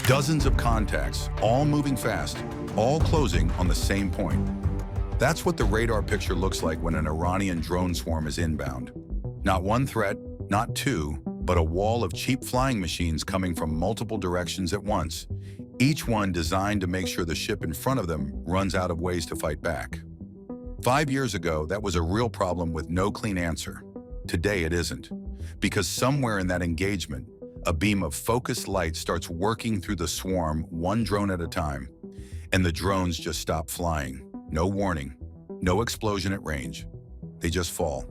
Dozens of contacts, all moving fast, all closing on the same point. That's what the radar picture looks like when an Iranian drone swarm is inbound. Not one threat, not two, but a wall of cheap flying machines coming from multiple directions at once, each one designed to make sure the ship in front of them runs out of ways to fight back. 5 years ago, that was a real problem with no clean answer. Today it isn't, because somewhere in that engagement, a beam of focused light starts working through the swarm one drone at a time, and the drones just stop flying. No warning, no explosion at range. They just fall.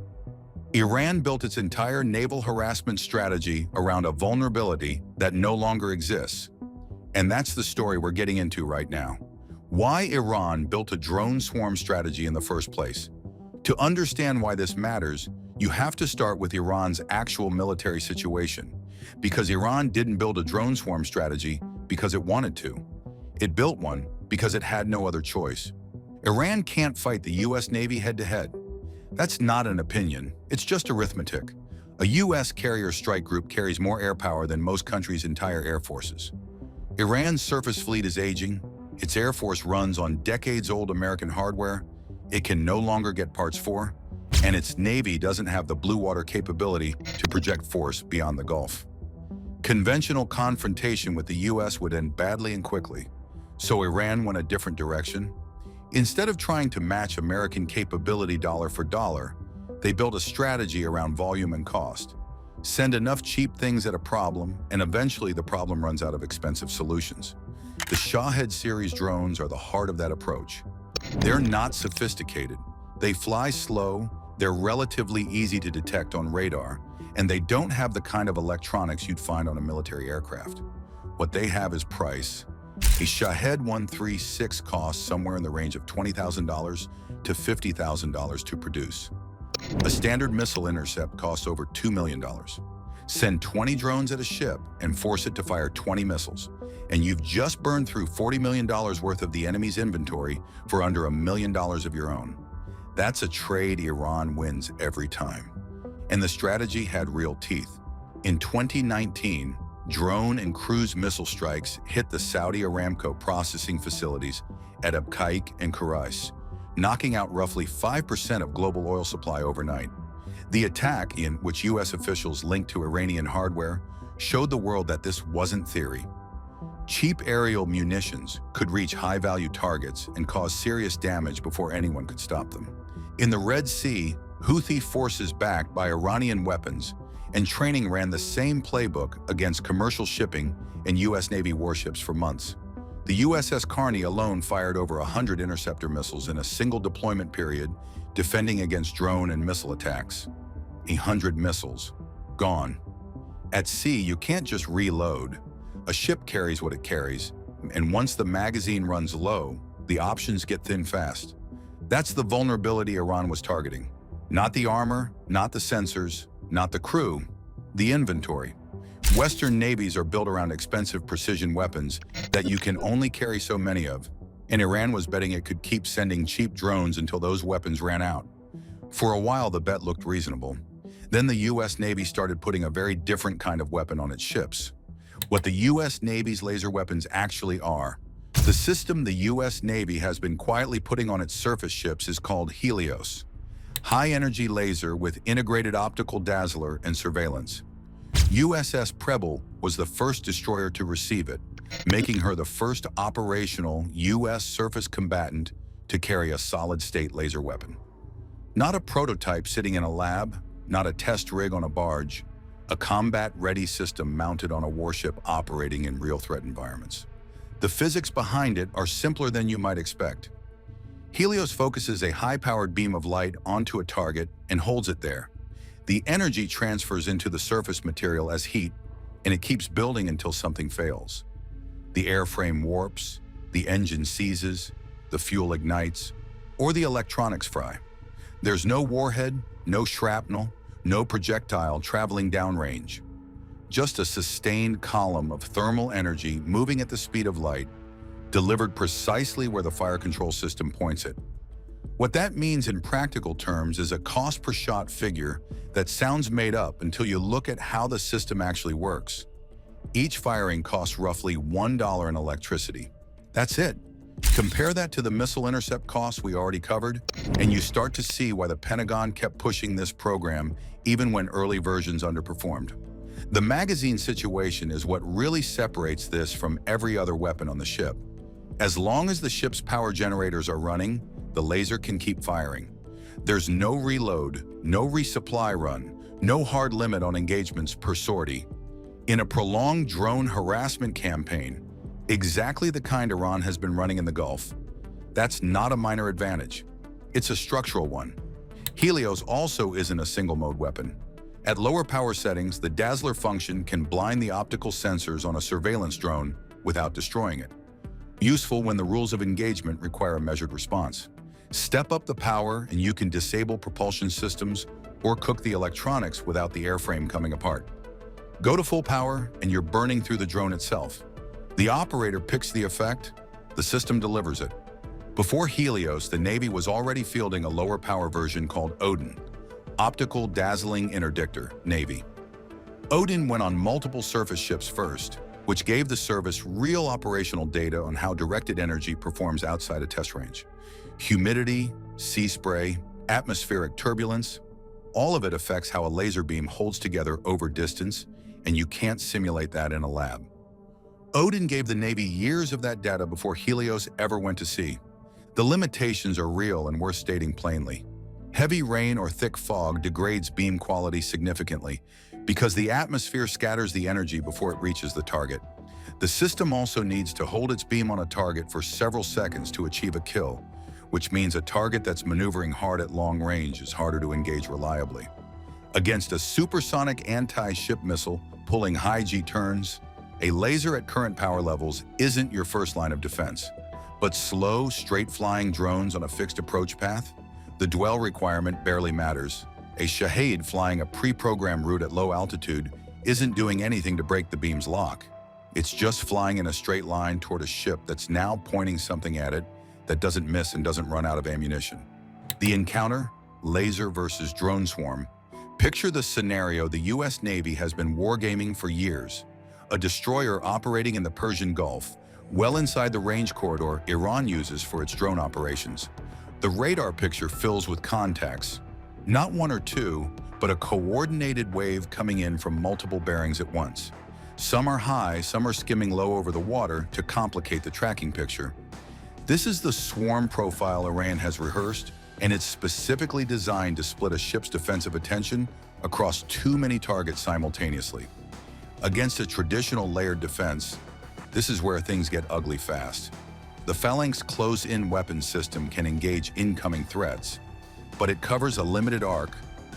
Iran built its entire naval harassment strategy around a vulnerability that no longer exists. And that's the story we're getting into right now. Why Iran built a drone swarm strategy in the first place. To understand why this matters, you have to start with Iran's actual military situation. Because Iran didn't build a drone swarm strategy because it wanted to. It built one because it had no other choice. Iran can't fight the US Navy head-to-head. That's not an opinion, it's just arithmetic. A US carrier strike group carries more air power than most countries' entire air forces. Iran's surface fleet is aging, its air force runs on decades-old American hardware, it can no longer get parts for, and its Navy doesn't have the blue water capability to project force beyond the Gulf. Conventional confrontation with the US would end badly and quickly, so Iran went a different direction. Instead of trying to match American capability dollar for dollar, they built a strategy around volume and cost. Send enough cheap things at a problem, and eventually the problem runs out of expensive solutions. The Shahed series drones are the heart of that approach. They're not sophisticated. They fly slow, they're relatively easy to detect on radar, and they don't have the kind of electronics you'd find on a military aircraft. What they have is price. A Shahed 136 costs somewhere in the range of $20,000 to $50,000 to produce. A standard missile intercept costs over $2 million. Send 20 drones at a ship and force it to fire 20 missiles, and you've just burned through $40 million worth of the enemy's inventory for under $1 million of your own. That's a trade Iran wins every time. And the strategy had real teeth. In 2019, drone and cruise missile strikes hit the Saudi Aramco processing facilities at Abqaiq and Khurais, knocking out roughly 5% of global oil supply overnight. The attack, in which US officials linked to Iranian hardware, showed the world that this wasn't theory. Cheap aerial munitions could reach high-value targets and cause serious damage before anyone could stop them. In the Red Sea, Houthi forces backed by Iranian weapons and training ran the same playbook against commercial shipping and US Navy warships for months. The USS Carney alone fired over 100 interceptor missiles in a single deployment period, defending against drone and missile attacks. 100 missiles. Gone. At sea, you can't just reload. A ship carries what it carries, and once the magazine runs low, the options get thin fast. That's the vulnerability Iran was targeting. Not the armor, not the sensors, not the crew, the inventory. Western navies are built around expensive precision weapons that you can only carry so many of, and Iran was betting it could keep sending cheap drones until those weapons ran out. For a while, the bet looked reasonable. Then the US Navy started putting a very different kind of weapon on its ships. What the US Navy's laser weapons actually are. The system the US Navy has been quietly putting on its surface ships is called Helios. High-energy laser with integrated optical dazzler and surveillance. USS Preble was the first destroyer to receive it, making her the first operational US surface combatant to carry a solid-state laser weapon. Not a prototype sitting in a lab, not a test rig on a barge, a combat-ready system mounted on a warship operating in real threat environments. The physics behind it are simpler than you might expect. Helios focuses a high-powered beam of light onto a target and holds it there. The energy transfers into the surface material as heat, and it keeps building until something fails. The airframe warps, the engine seizes, the fuel ignites, or the electronics fry. There's no warhead, no shrapnel, no projectile traveling downrange. Just a sustained column of thermal energy moving at the speed of light, delivered precisely where the fire control system points it. What that means in practical terms is a cost per shot figure that sounds made up until you look at how the system actually works. Each firing costs roughly $1 in electricity. That's it. Compare that to the missile intercept costs we already covered, and you start to see why the Pentagon kept pushing this program even when early versions underperformed. The magazine situation is what really separates this from every other weapon on the ship. As long as the ship's power generators are running, the laser can keep firing. There's no reload, no resupply run, no hard limit on engagements per sortie. In a prolonged drone harassment campaign, exactly the kind Iran has been running in the Gulf, that's not a minor advantage. It's a structural one. Helios also isn't a single-mode weapon. At lower power settings, the dazzler function can blind the optical sensors on a surveillance drone without destroying it. Useful when the rules of engagement require a measured response. Step up the power and you can disable propulsion systems or cook the electronics without the airframe coming apart. Go to full power and you're burning through the drone itself. The operator picks the effect, the system delivers it. Before Helios, the Navy was already fielding a lower power version called Odin, Optical Dazzling Interdictor, Navy. Odin went on multiple surface ships first, which gave the service real operational data on how directed energy performs outside a test range. Humidity, sea spray, atmospheric turbulence, all of it affects how a laser beam holds together over distance, and you can't simulate that in a lab. Odin gave the Navy years of that data before Helios ever went to sea. The limitations are real and worth stating plainly. Heavy rain or thick fog degrades beam quality significantly because the atmosphere scatters the energy before it reaches the target. The system also needs to hold its beam on a target for several seconds to achieve a kill, which means a target that's maneuvering hard at long range is harder to engage reliably. Against a supersonic anti-ship missile pulling high G turns, a laser at current power levels isn't your first line of defense. But slow, straight-flying drones on a fixed approach path? The dwell requirement barely matters. A Shahed flying a pre-programmed route at low altitude isn't doing anything to break the beam's lock. It's just flying in a straight line toward a ship that's now pointing something at it that doesn't miss and doesn't run out of ammunition. The encounter, laser versus drone swarm. Picture the scenario the US Navy has been wargaming for years. A destroyer operating in the Persian Gulf, well inside the range corridor Iran uses for its drone operations. The radar picture fills with contacts. Not one or two, but a coordinated wave coming in from multiple bearings at once. Some are high, some are skimming low over the water to complicate the tracking picture. This is the swarm profile Iran has rehearsed, and it's specifically designed to split a ship's defensive attention across too many targets simultaneously. Against a traditional layered defense, this is where things get ugly fast. The Phalanx close-in weapon system can engage incoming threats, but it covers a limited arc,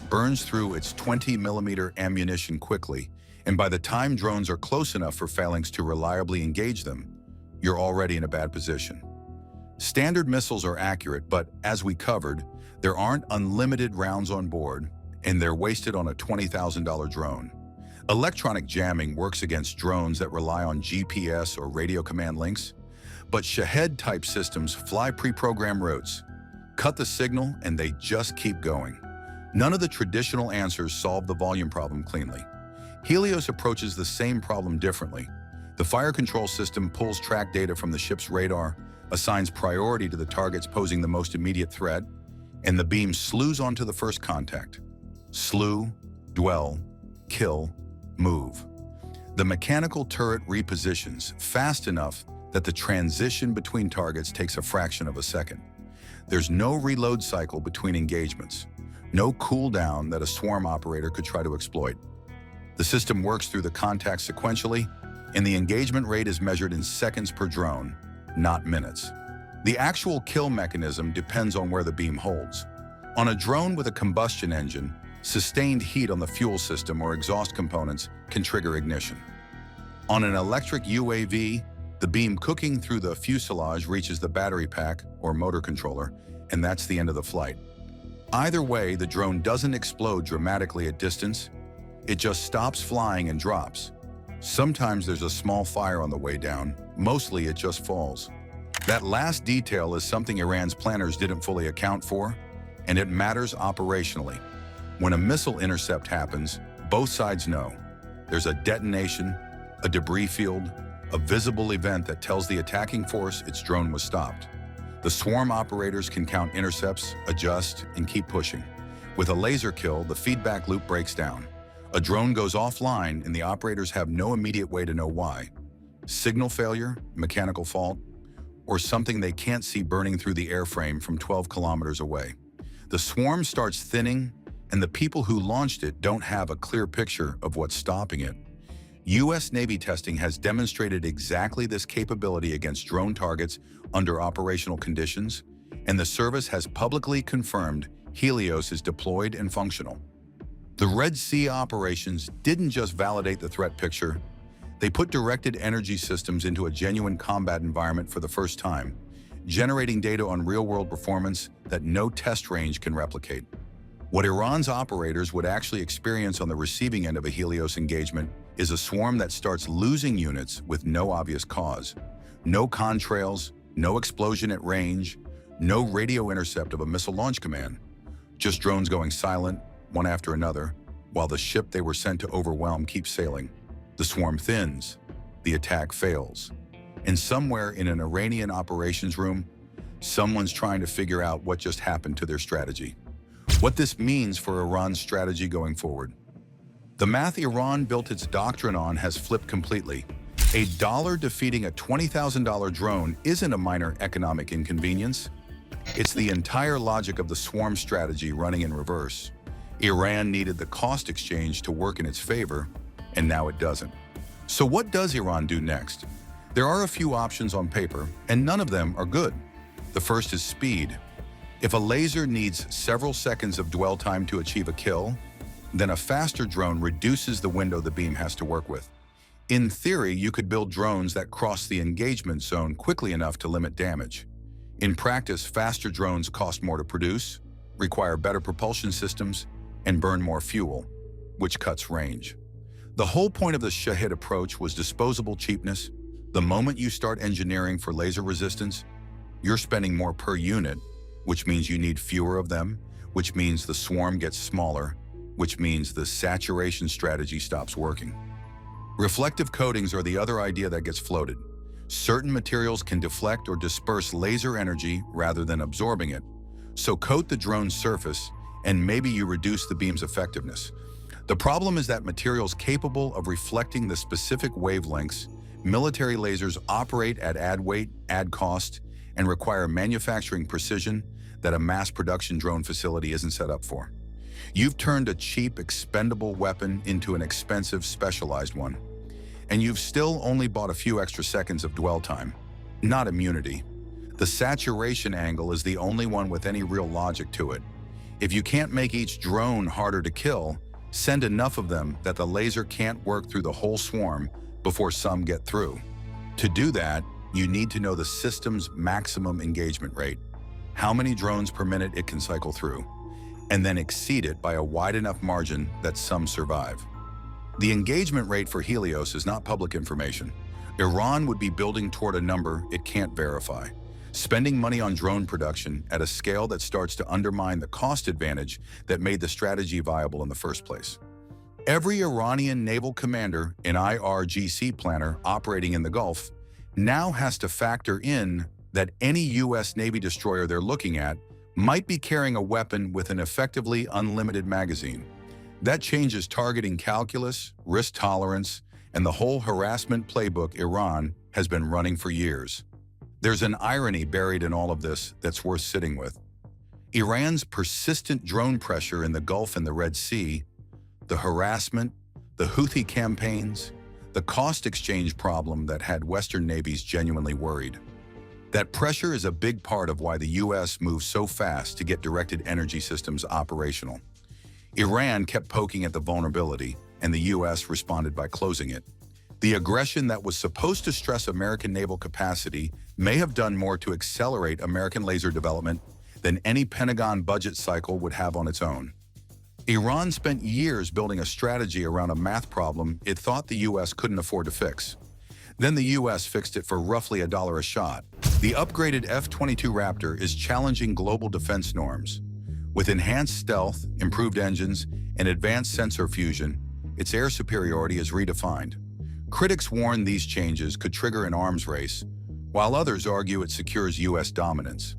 burns through its 20mm ammunition quickly, and by the time drones are close enough for Phalanx to reliably engage them, you're already in a bad position. Standard missiles are accurate, but as we covered, there aren't unlimited rounds on board, and they're wasted on a $20,000 drone. Electronic jamming works against drones that rely on GPS or radio command links, but Shahed-type systems fly pre-programmed routes, cut the signal, and they just keep going. None of the traditional answers solve the volume problem cleanly. Helios approaches the same problem differently. The fire control system pulls track data from the ship's radar, assigns priority to the targets posing the most immediate threat, and the beam slews onto the first contact. Slew, dwell, kill, move. The mechanical turret repositions fast enough that the transition between targets takes a fraction of a second. There's no reload cycle between engagements, no cooldown that a swarm operator could try to exploit. The system works through the contacts sequentially, and the engagement rate is measured in seconds per drone, not minutes. The actual kill mechanism depends on where the beam holds. On a drone with a combustion engine, sustained heat on the fuel system or exhaust components can trigger ignition. On an electric UAV, the beam cooking through the fuselage reaches the battery pack or motor controller, and that's the end of the flight. Either way, the drone doesn't explode dramatically at distance. It just stops flying and drops. Sometimes there's a small fire on the way down. Mostly it just falls. That last detail is something Iran's planners didn't fully account for, and it matters operationally. When a missile intercept happens, both sides know. There's a detonation, a debris field, a visible event that tells the attacking force its drone was stopped. The swarm operators can count intercepts, adjust, and keep pushing. With a laser kill, the feedback loop breaks down. A drone goes offline and the operators have no immediate way to know why. Signal failure, mechanical fault, or something they can't see burning through the airframe from 12 kilometers away. The swarm starts thinning, and the people who launched it don't have a clear picture of what's stopping it. U.S. Navy testing has demonstrated exactly this capability against drone targets under operational conditions, and the service has publicly confirmed Helios is deployed and functional. The Red Sea operations didn't just validate the threat picture, they put directed energy systems into a genuine combat environment for the first time, generating data on real-world performance that no test range can replicate. What Iran's operators would actually experience on the receiving end of a Helios engagement is a swarm that starts losing units with no obvious cause. No contrails, no explosion at range, no radio intercept of a missile launch command. Just drones going silent, one after another, while the ship they were sent to overwhelm keeps sailing. The swarm thins, the attack fails. And somewhere in an Iranian operations room, someone's trying to figure out what just happened to their strategy. What this means for Iran's strategy going forward. The math Iran built its doctrine on has flipped completely. A dollar defeating a $20,000 drone isn't a minor economic inconvenience. It's the entire logic of the swarm strategy running in reverse. Iran needed the cost exchange to work in its favor, and now it doesn't. So what does Iran do next? There are a few options on paper, and none of them are good. The first is speed. If a laser needs several seconds of dwell time to achieve a kill, then a faster drone reduces the window the beam has to work with. In theory, you could build drones that cross the engagement zone quickly enough to limit damage. In practice, faster drones cost more to produce, require better propulsion systems, and burn more fuel, which cuts range. The whole point of the Shahid approach was disposable cheapness. The moment you start engineering for laser resistance, you're spending more per unit, which means you need fewer of them, which means the swarm gets smaller, which means the saturation strategy stops working. Reflective coatings are the other idea that gets floated. Certain materials can deflect or disperse laser energy rather than absorbing it. So coat the drone's surface, and maybe you reduce the beam's effectiveness. The problem is that materials capable of reflecting the specific wavelengths, military lasers operate at add weight, add cost, and require manufacturing precision that a mass production drone facility isn't set up for. You've turned a cheap, expendable weapon into an expensive, specialized one. And you've still only bought a few extra seconds of dwell time, not immunity. The saturation angle is the only one with any real logic to it. If you can't make each drone harder to kill, send enough of them that the laser can't work through the whole swarm before some get through. To do that, you need to know the system's maximum engagement rate, how many drones per minute it can cycle through, and then exceed it by a wide enough margin that some survive. The engagement rate for Helios is not public information. Iran would be building toward a number it can't verify, spending money on drone production at a scale that starts to undermine the cost advantage that made the strategy viable in the first place. Every Iranian naval commander and IRGC planner operating in the Gulf now has to factor in that any U.S. Navy destroyer they're looking at might be carrying a weapon with an effectively unlimited magazine. That changes targeting calculus, risk tolerance, and the whole harassment playbook Iran has been running for years. There's an irony buried in all of this that's worth sitting with. Iran's persistent drone pressure in the Gulf and the Red Sea, the harassment, the Houthi campaigns, the cost exchange problem that had Western navies genuinely worried. That pressure is a big part of why the U.S. moved so fast to get directed energy systems operational. Iran kept poking at the vulnerability, and the U.S. responded by closing it. The aggression that was supposed to stress American naval capacity may have done more to accelerate American laser development than any Pentagon budget cycle would have on its own. Iran spent years building a strategy around a math problem it thought the U.S. couldn't afford to fix. Then the U.S. fixed it for roughly $1 a shot. The upgraded F-22 Raptor is challenging global defense norms. With enhanced stealth, improved engines, and advanced sensor fusion, its air superiority is redefined. Critics warn these changes could trigger an arms race, while others argue it secures U.S. dominance.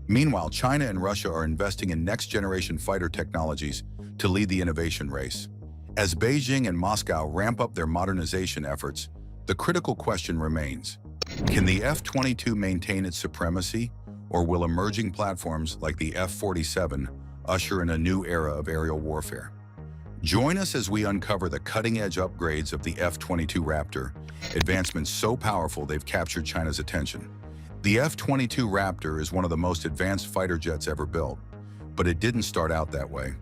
Meanwhile, China and Russia are investing in next-generation fighter technologies to lead the innovation race. As Beijing and Moscow ramp up their modernization efforts, the critical question remains: can the F-22 maintain its supremacy, or will emerging platforms like the F-47 usher in a new era of aerial warfare? Join us as we uncover the cutting-edge upgrades of the F-22 Raptor, advancements so powerful they've captured China's attention. The F-22 Raptor is one of the most advanced fighter jets ever built, but it didn't start out that way.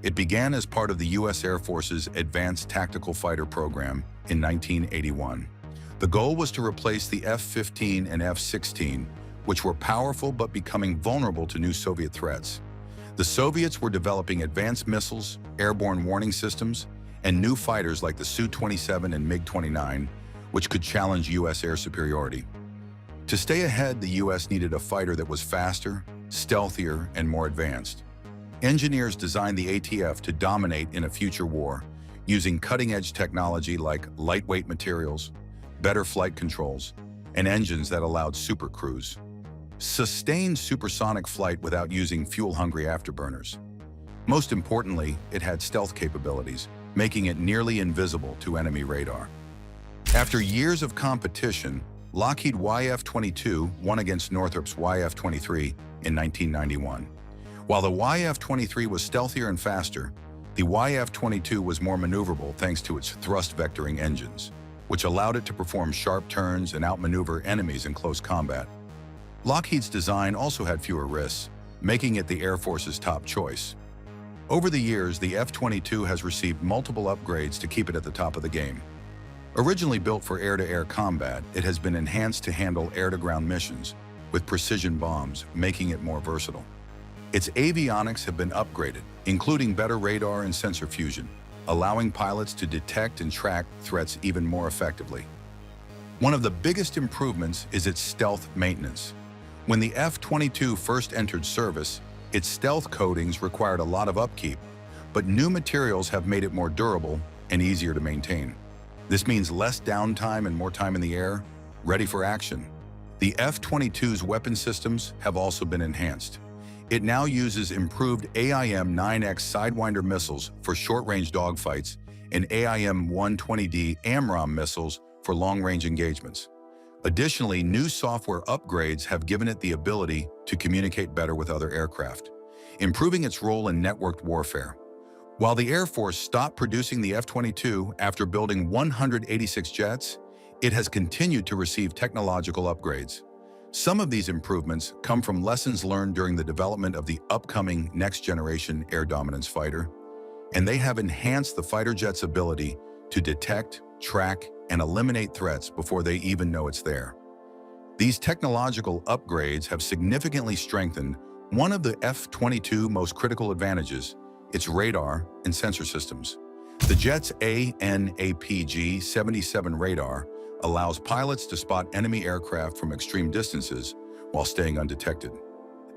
It began as part of the U.S. Air Force's Advanced Tactical Fighter program in 1981. The goal was to replace the F-15 and F-16, which were powerful but becoming vulnerable to new Soviet threats. The Soviets were developing advanced missiles, airborne warning systems, and new fighters like the Su-27 and MiG-29, which could challenge U.S. air superiority. To stay ahead, the U.S. needed a fighter that was faster, stealthier, and more advanced. Engineers designed the ATF to dominate in a future war, using cutting-edge technology like lightweight materials, better flight controls, and engines that allowed supercruise. Sustained supersonic flight without using fuel-hungry afterburners. Most importantly, it had stealth capabilities, making it nearly invisible to enemy radar. After years of competition, Lockheed YF-22 won against Northrop's YF-23 in 1991. While the YF-23 was stealthier and faster, the YF-22 was more maneuverable thanks to its thrust vectoring engines, which allowed it to perform sharp turns and outmaneuver enemies in close combat. Lockheed's design also had fewer risks, making it the Air Force's top choice. Over the years, the F-22 has received multiple upgrades to keep it at the top of the game. Originally built for air-to-air combat, it has been enhanced to handle air-to-ground missions with precision bombs, making it more versatile. Its avionics have been upgraded, including better radar and sensor fusion, allowing pilots to detect and track threats even more effectively. One of the biggest improvements is its stealth maintenance. When the F-22 first entered service, its stealth coatings required a lot of upkeep, but new materials have made it more durable and easier to maintain. This means less downtime and more time in the air, ready for action. The F-22's weapon systems have also been enhanced. It now uses improved AIM-9X Sidewinder missiles for short-range dogfights and AIM-120D AMRAAM missiles for long-range engagements. Additionally, new software upgrades have given it the ability to communicate better with other aircraft, improving its role in networked warfare. While the Air Force stopped producing the F-22 after building 186 jets, it has continued to receive technological upgrades. Some of these improvements come from lessons learned during the development of the upcoming next-generation air dominance fighter, and they have enhanced the fighter jet's ability to detect, track, and eliminate threats before they even know it's there. These technological upgrades have significantly strengthened one of the F-22's most critical advantages, its radar and sensor systems. The jet's AN/APG-77 radar allows pilots to spot enemy aircraft from extreme distances while staying undetected.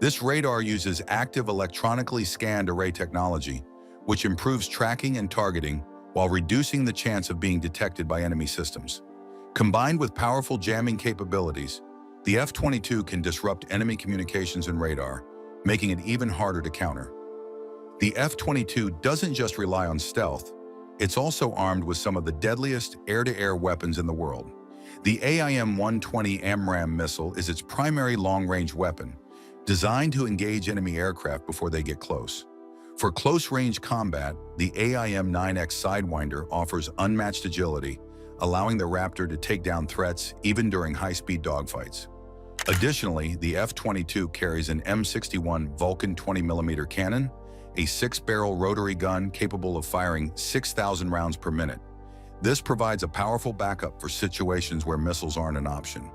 This radar uses active electronically scanned array technology, which improves tracking and targeting while reducing the chance of being detected by enemy systems. Combined with powerful jamming capabilities, the F-22 can disrupt enemy communications and radar, making it even harder to counter. The F-22 doesn't just rely on stealth, it's also armed with some of the deadliest air-to-air weapons in the world. The AIM-120 AMRAAM missile is its primary long-range weapon, designed to engage enemy aircraft before they get close. For close-range combat, the AIM-9X Sidewinder offers unmatched agility, allowing the Raptor to take down threats even during high-speed dogfights. Additionally, the F-22 carries an M61 Vulcan 20mm cannon, a 6-barrel rotary gun capable of firing 6,000 rounds per minute. This provides a powerful backup for situations where missiles aren't an option.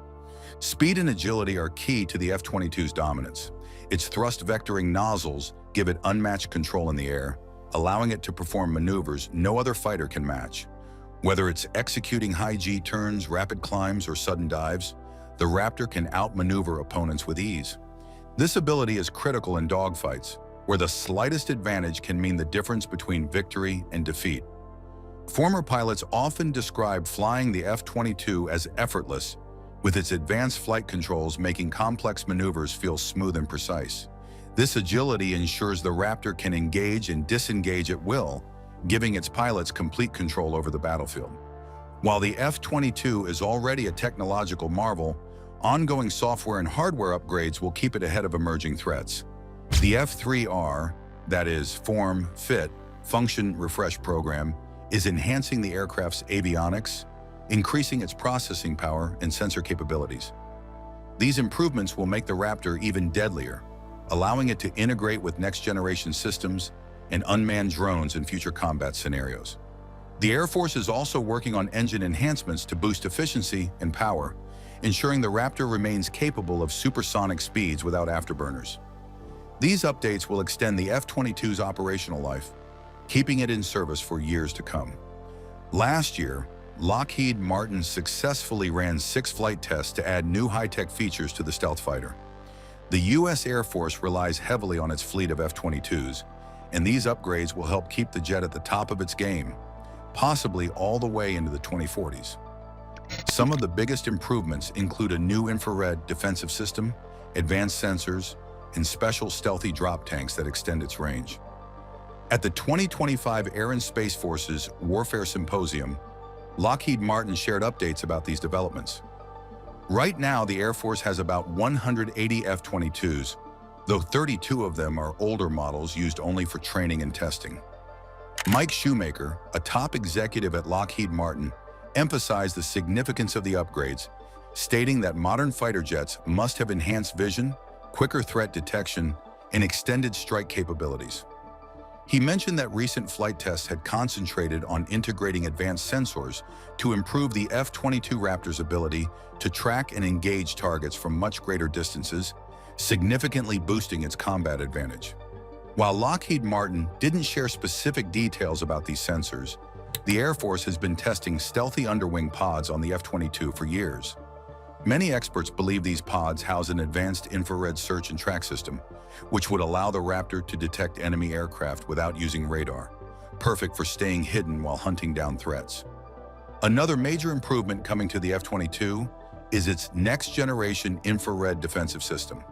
Speed and agility are key to the F-22's dominance. Its thrust vectoring nozzles give it unmatched control in the air, allowing it to perform maneuvers no other fighter can match. Whether it's executing high G turns, rapid climbs, or sudden dives, the Raptor can outmaneuver opponents with ease. This ability is critical in dogfights, where the slightest advantage can mean the difference between victory and defeat. Former pilots often describe flying the F-22 as effortless, with its advanced flight controls making complex maneuvers feel smooth and precise. This agility ensures the Raptor can engage and disengage at will, giving its pilots complete control over the battlefield. While the F-22 is already a technological marvel, ongoing software and hardware upgrades will keep it ahead of emerging threats. The F-3R, that is, Form, Fit, Function, Refresh program, is enhancing the aircraft's avionics, increasing its processing power and sensor capabilities. These improvements will make the Raptor even deadlier, allowing it to integrate with next-generation systems and unmanned drones in future combat scenarios. The Air Force is also working on engine enhancements to boost efficiency and power, ensuring the Raptor remains capable of supersonic speeds without afterburners. These updates will extend the F-22's operational life, keeping it in service for years to come. Last year, Lockheed Martin successfully ran 6 flight tests to add new high-tech features to the stealth fighter. The U.S. Air Force relies heavily on its fleet of F-22s, and these upgrades will help keep the jet at the top of its game, possibly all the way into the 2040s. Some of the biggest improvements include a new infrared defensive system, advanced sensors, and special stealthy drop tanks that extend its range. At the 2025 Air and Space Forces Warfare Symposium, Lockheed Martin shared updates about these developments. Right now, the Air Force has about 180 F-22s, though 32 of them are older models used only for training and testing. Mike Shoemaker, a top executive at Lockheed Martin, emphasized the significance of the upgrades, stating that modern fighter jets must have enhanced vision, quicker threat detection, and extended strike capabilities. He mentioned that recent flight tests had concentrated on integrating advanced sensors to improve the F-22 Raptor's ability to track and engage targets from much greater distances, significantly boosting its combat advantage. While Lockheed Martin didn't share specific details about these sensors, the Air Force has been testing stealthy underwing pods on the F-22 for years. Many experts believe these pods house an advanced infrared search and track system, which would allow the Raptor to detect enemy aircraft without using radar, perfect for staying hidden while hunting down threats. Another major improvement coming to the F-22 is its next-generation infrared defensive system.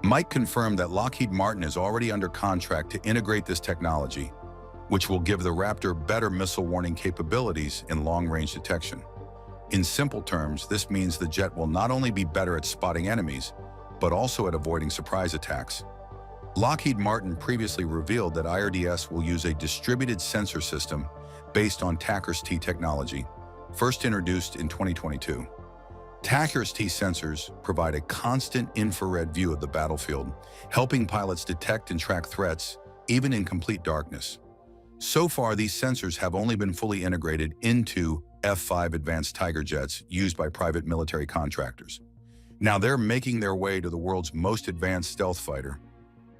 Mike confirmed that Lockheed Martin is already under contract to integrate this technology, which will give the Raptor better missile warning capabilities in long-range detection. In simple terms, this means the jet will not only be better at spotting enemies, but also at avoiding surprise attacks. Lockheed Martin previously revealed that IRDS will use a distributed sensor system based on Hyperspeed technology, first introduced in 2022. Hyperspeed sensors provide a constant infrared view of the battlefield, helping pilots detect and track threats, even in complete darkness. So far, these sensors have only been fully integrated into F-5 advanced Tiger jets used by private military contractors. Now they're making their way to the world's most advanced stealth fighter.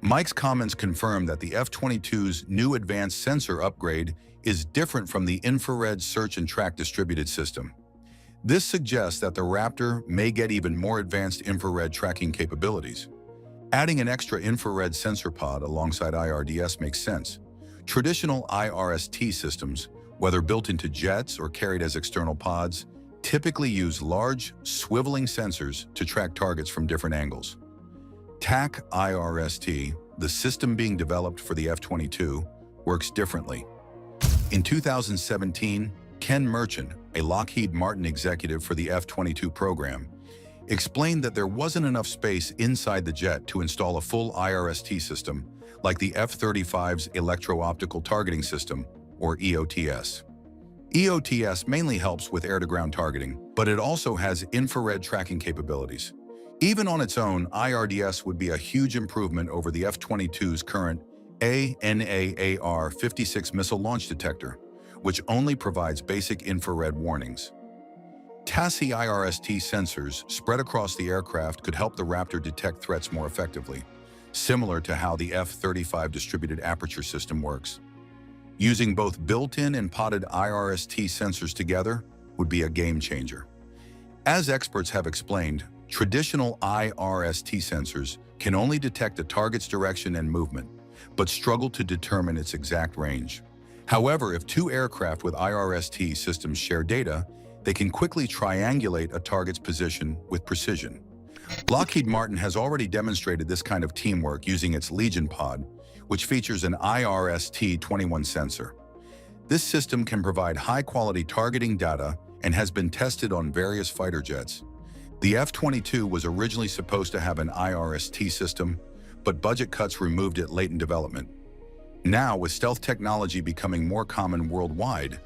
Mike's comments confirm that the F-22's new advanced sensor upgrade is different from the infrared search and track distributed system. This suggests that the Raptor may get even more advanced infrared tracking capabilities. Adding an extra infrared sensor pod alongside IRDS makes sense. Traditional IRST systems, whether built into jets or carried as external pods, typically use large, swiveling sensors to track targets from different angles. TAC IRST, the system being developed for the F-22, works differently. In 2017, Ken Merchant, a Lockheed Martin executive for the F-22 program, explained that there wasn't enough space inside the jet to install a full IRST system like the F-35's Electro-Optical Targeting System, or EOTS. EOTS mainly helps with air-to-ground targeting, but it also has infrared tracking capabilities. Even on its own, IRDS would be a huge improvement over the F-22's current ANAAR-56 missile launch detector, which only provides basic infrared warnings. TASI IRST sensors spread across the aircraft could help the Raptor detect threats more effectively, similar to how the F-35 distributed aperture system works. Using both built-in and podded IRST sensors together would be a game changer. As experts have explained, traditional IRST sensors can only detect a target's direction and movement, but struggle to determine its exact range. However, if two aircraft with IRST systems share data, they can quickly triangulate a target's position with precision. Lockheed Martin has already demonstrated this kind of teamwork using its Legion pod, which features an IRST-21 sensor. This system can provide high-quality targeting data and has been tested on various fighter jets. The F-22 was originally supposed to have an IRST system, but budget cuts removed it late in development. Now, with stealth technology becoming more common worldwide,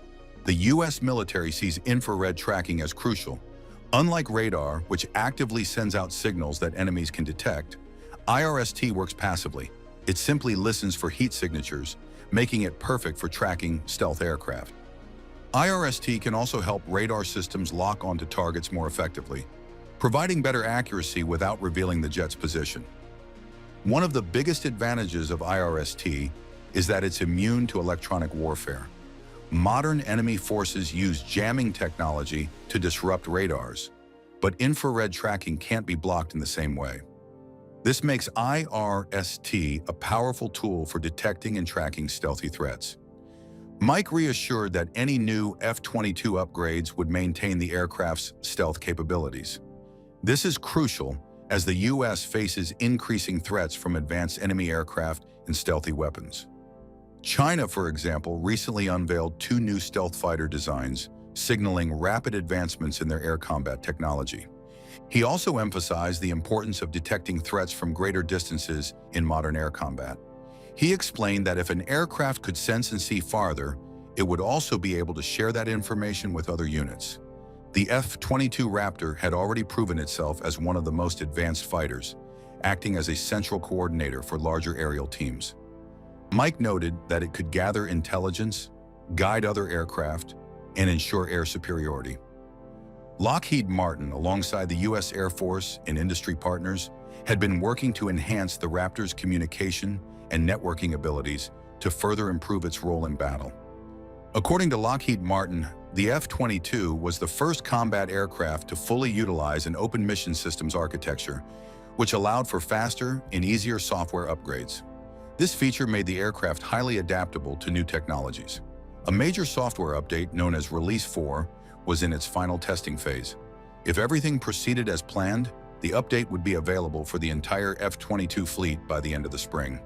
the U.S. military sees infrared tracking as crucial. Unlike radar, which actively sends out signals that enemies can detect, IRST works passively. It simply listens for heat signatures, making it perfect for tracking stealth aircraft. IRST can also help radar systems lock onto targets more effectively, providing better accuracy without revealing the jet's position. One of the biggest advantages of IRST is that it's immune to electronic warfare. Modern enemy forces use jamming technology to disrupt radars, but infrared tracking can't be blocked in the same way. This makes IRST a powerful tool for detecting and tracking stealthy threats. Mike reassured that any new F-22 upgrades would maintain the aircraft's stealth capabilities. This is crucial as the U.S. faces increasing threats from advanced enemy aircraft and stealthy weapons. China, for example, recently unveiled two new stealth fighter designs, signaling rapid advancements in their air combat technology. He also emphasized the importance of detecting threats from greater distances in modern air combat. He explained that if an aircraft could sense and see farther, it would also be able to share that information with other units. The F-22 Raptor had already proven itself as one of the most advanced fighters, acting as a central coordinator for larger aerial teams. Mike noted that it could gather intelligence, guide other aircraft, and ensure air superiority. Lockheed Martin, alongside the U.S. Air Force and industry partners, had been working to enhance the Raptor's communication and networking abilities to further improve its role in battle. According to Lockheed Martin, the F-22 was the first combat aircraft to fully utilize an open mission systems architecture, which allowed for faster and easier software upgrades. This feature made the aircraft highly adaptable to new technologies. A major software update known as Release 4 was in its final testing phase. If everything proceeded as planned, the update would be available for the entire F-22 fleet by the end of the spring.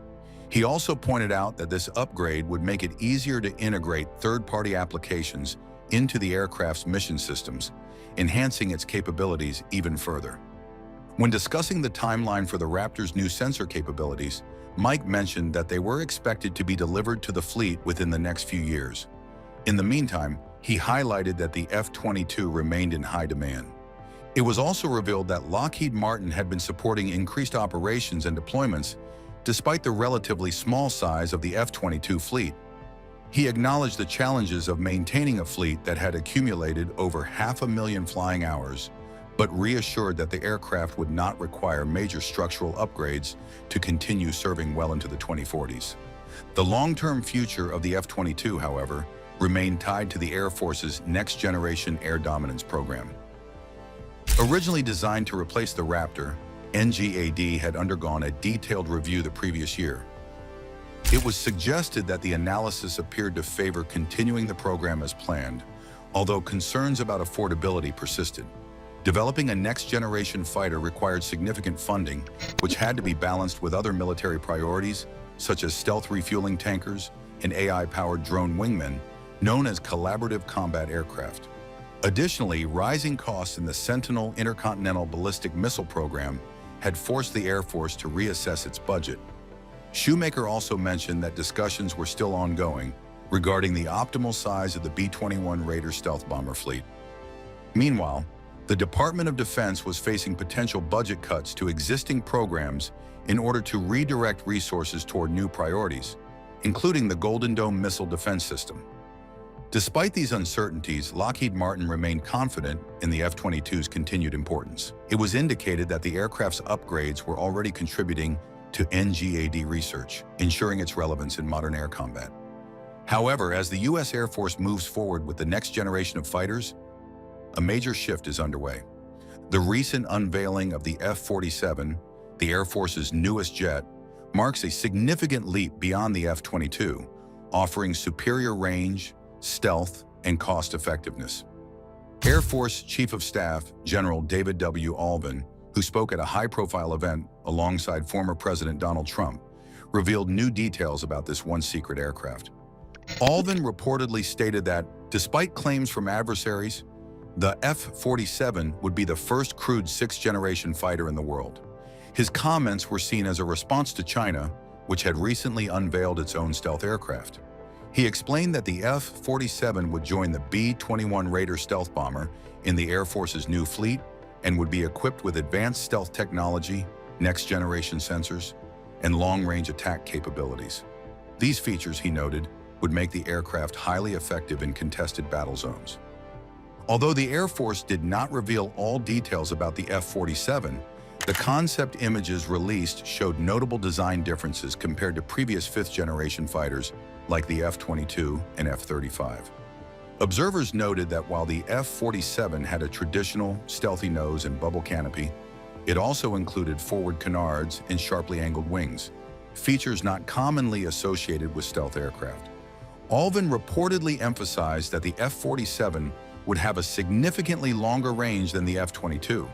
He also pointed out that this upgrade would make it easier to integrate third-party applications into the aircraft's mission systems, enhancing its capabilities even further. When discussing the timeline for the Raptor's new sensor capabilities, Mike mentioned that they were expected to be delivered to the fleet within the next few years. In the meantime, he highlighted that the F-22 remained in high demand. It was also revealed that Lockheed Martin had been supporting increased operations and deployments despite the relatively small size of the F-22 fleet. He acknowledged the challenges of maintaining a fleet that had accumulated over 500,000 flying hours, but reassured that the aircraft would not require major structural upgrades to continue serving well into the 2040s. The long-term future of the F-22, however, remained tied to the Air Force's next-generation air dominance program. Originally designed to replace the Raptor, NGAD had undergone a detailed review the previous year. It was suggested that the analysis appeared to favor continuing the program as planned, although concerns about affordability persisted. Developing a next-generation fighter required significant funding, which had to be balanced with other military priorities, such as stealth refueling tankers and AI-powered drone wingmen, known as collaborative combat aircraft. Additionally, rising costs in the Sentinel intercontinental ballistic missile program had forced the Air Force to reassess its budget. Shoemaker also mentioned that discussions were still ongoing regarding the optimal size of the B-21 Raider stealth bomber fleet. Meanwhile, the Department of Defense was facing potential budget cuts to existing programs in order to redirect resources toward new priorities, including the Golden Dome missile defense system. Despite these uncertainties, Lockheed Martin remained confident in the F-22's continued importance. It was indicated that the aircraft's upgrades were already contributing to NGAD research, ensuring its relevance in modern air combat. However, as the U.S. Air Force moves forward with the next generation of fighters, a major shift is underway. The recent unveiling of the F-47, the Air Force's newest jet, marks a significant leap beyond the F-22, offering superior range, stealth, and cost-effectiveness. Air Force Chief of Staff General David W. Alvin, who spoke at a high-profile event alongside former President Donald Trump, revealed new details about this once-secret aircraft. Alvin reportedly stated that, despite claims from adversaries, the F-47 would be the first crewed sixth-generation fighter in the world. His comments were seen as a response to China, which had recently unveiled its own stealth aircraft. He explained that the F-47 would join the B-21 Raider stealth bomber in the Air Force's new fleet and would be equipped with advanced stealth technology, next-generation sensors, and long-range attack capabilities. These features, he noted, would make the aircraft highly effective in contested battle zones. Although the Air Force did not reveal all details about the F-47, the concept images released showed notable design differences compared to previous fifth-generation fighters like the F-22 and F-35. Observers noted that while the F-47 had a traditional, stealthy nose and bubble canopy, it also included forward canards and sharply angled wings, features not commonly associated with stealth aircraft. Alvin reportedly emphasized that the F-47 would have a significantly longer range than the F-22.